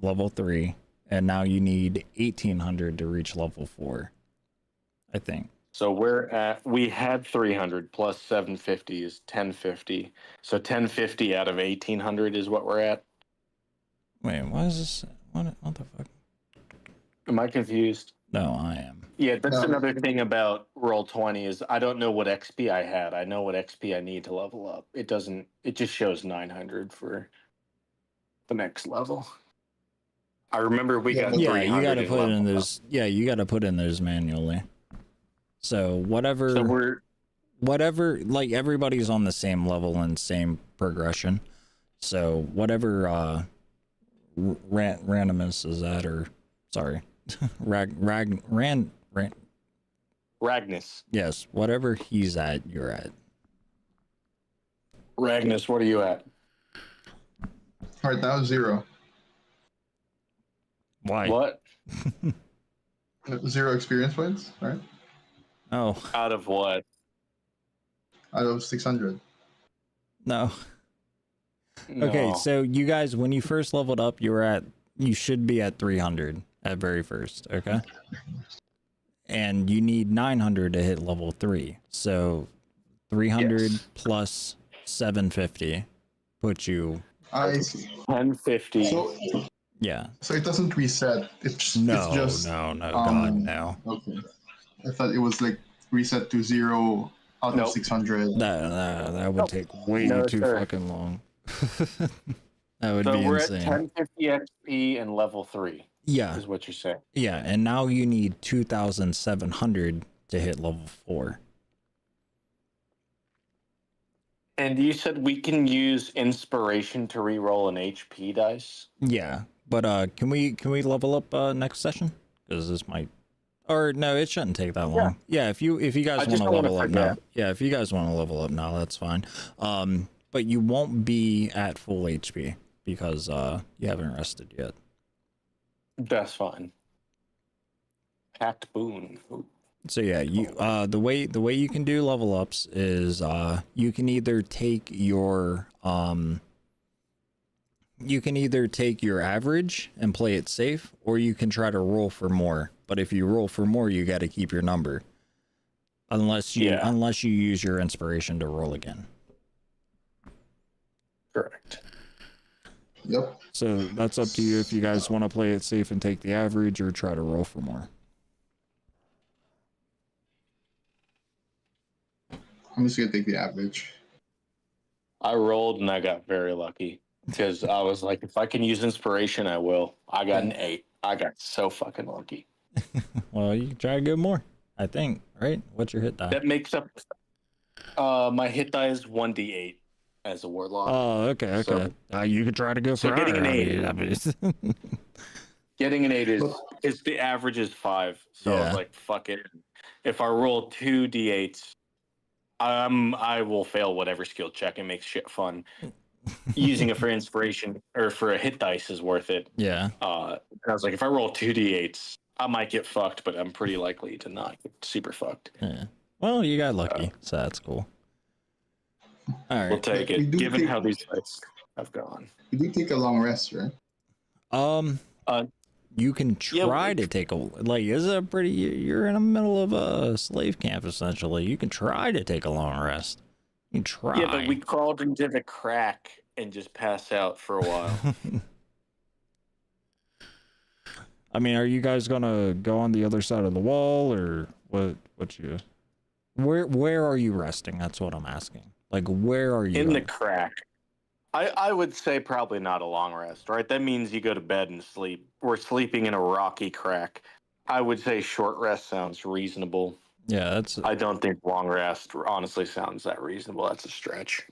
level 3, and now you need 1800 to reach level 4. I think. So we had 300 plus 750 is 1050. So 1050 out of 1800 is what we're at. Wait, what is this? What the fuck? Am I confused? No, I am. Yeah, that's No. another thing about Roll20 is I don't know what XP I had. I know what XP I need to level up. It doesn't. It just shows 900 for the next level. I remember we Yeah, got but- Yeah, 300 you gotta in put level in up. those. Yeah, you gotta put in those manually. So whatever, So we're like everybody's on the same level and same progression. So whatever randomness is at, or sorry, Ragnus. yes, whatever he's at, you're at. Ragnus, what are you at? All right, now 0. Why? What 0 experience points, right? Oh out of what? Out of 600. no. No. Okay, so you guys, when you first leveled up, you should be at 300 at very first, okay? And you need 900 to hit level 3. So 300 Yes. plus 750 puts you, I see. 1050. yeah. So it doesn't reset. It's No, just no, God, no. Okay. I thought it was like reset to 0 out Nope. of 600. That would take way No, too sir. fucking long. That would So be we're insane. at 1050 XP and level 3 Yeah, is what you're saying. yeah, and now you need 2,700 to hit level 4. And you said we can use inspiration to re-roll an HP dice? Yeah, but can we level up next session? Because this might, or no, it shouldn't take that long. Yeah, if you guys I want just to don't wanna level up now, forget. yeah, if you guys want to level up now, that's fine. But you won't be at full HP because you haven't rested yet. That's fine. Packed boon. Ooh. So yeah, you the way you can do level ups is you can either take your average and play it safe, or you can try to roll for more. But if you roll for more, you got to keep your number. Unless you use your inspiration to roll again. Correct. Yep. So that's up to you if you guys want to play it safe and take the average or try to roll for more. I'm just gonna take the average. I rolled and I got very lucky because I was like, if I can use inspiration, I will. I got an 8. I got so fucking lucky. Well, you can try to go more, I think, right? What's your hit die? That makes up. My hit die is 1d8 as a warlock. Oh, okay. So- You could try to go so for getting an higher. 8. I mean, Getting an 8 is the average is 5. So I Yeah. was like, fuck it. If I roll 2 d8s, I will fail whatever skill check and make shit fun. Using it for inspiration or for a hit dice is worth it. yeah. I was like, if I roll 2 d8s, I might get fucked, but I'm pretty likely to not get super fucked. Yeah. Well, you got lucky, so that's cool. All We'll right. take We it, do given take- how these dice have gone. You do take a long rest, right? You can Yeah, try to take is a pretty. You're in the middle of a slave camp essentially. You can try to take a long rest. You can try. Yeah, but we crawled into the crack and just passed out for a while. I mean, are you guys gonna go on the other side of the wall, or what? What you? Where are you resting? That's what I'm asking. Like, where are you? In the at? crack. I would say probably not a long rest, right? That means you go to bed and sleep. We're sleeping in a rocky crack. I would say short rest sounds reasonable. Yeah, that's. I don't think long rest honestly sounds that reasonable. That's a stretch.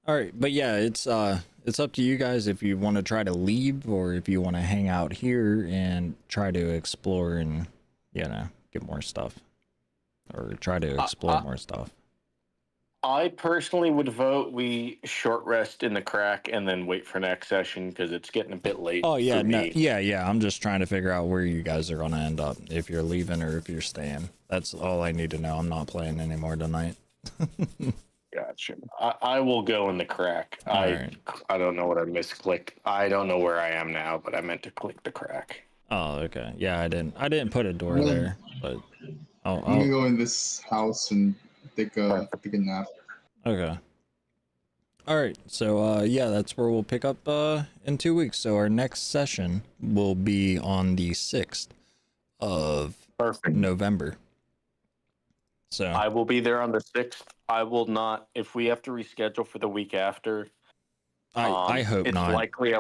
All right, but yeah, it's up to you guys if you want to try to leave or if you want to hang out here and try to explore and get more stuff or try to explore more stuff. I personally would vote we short rest in the crack and then wait for next session because it's getting a bit late. Oh yeah, for me. yeah. I'm just trying to figure out where you guys are gonna end up, if you're leaving or if you're staying. That's all I need to know. I'm not playing anymore tonight. Gotcha. I will go in the crack. All right. I don't know what I misclicked. I don't know where I am now, but I meant to click the crack. Oh, okay. Yeah, I didn't put a door Well, there, but I'm gonna I'll go in this house and take a nap. okay. All right. So yeah, that's where we'll pick up in 2 weeks. So our next session will be on the 6th of Perfect. November. So I will be there on the 6th. I will not, if we have to reschedule for the week after. I hope it's not. likely.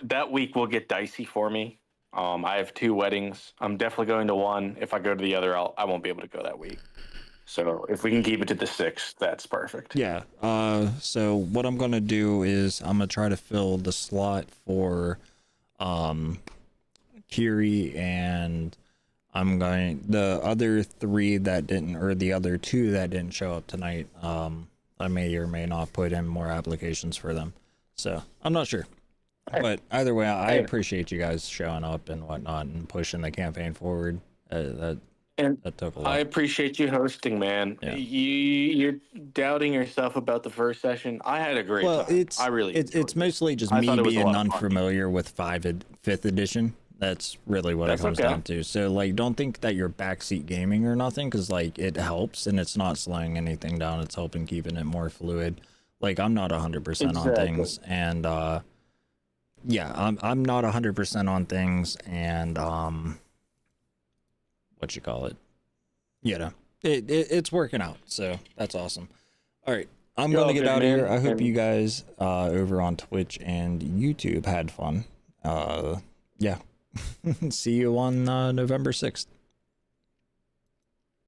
That week will get dicey for me. I have 2 weddings. I'm definitely going to one. If I go to the other, I won't be able to go that week. So if we can keep it to the 6th, that's perfect. Yeah. So what I'm gonna do is I'm gonna try to fill the slot for Kiri, and the other 3 that didn't, or the other 2 that didn't show up tonight. I may or may not put in more applications for them. So I'm not sure. But either way, I appreciate you guys showing up and whatnot and pushing the campaign forward. That took a lot. I appreciate you hosting, man. Yeah. You're doubting yourself about the first session. I had a great time. I really it's enjoyed it. mostly just I me thought it was a being lot of fun. unfamiliar with 5th edition. That's really what it That's comes okay. down to. So like, don't think that you're backseat gaming or nothing, because like it helps and it's not slowing anything down. It's helping keeping it more fluid. Like I'm not 100% on things, and yeah, I'm not 100% on things, and what you call it, you know, it's working out, so that's awesome. All right, I'm gonna get out of here. I hope you guys over on Twitch and YouTube had fun. Yeah. See you on November 6th.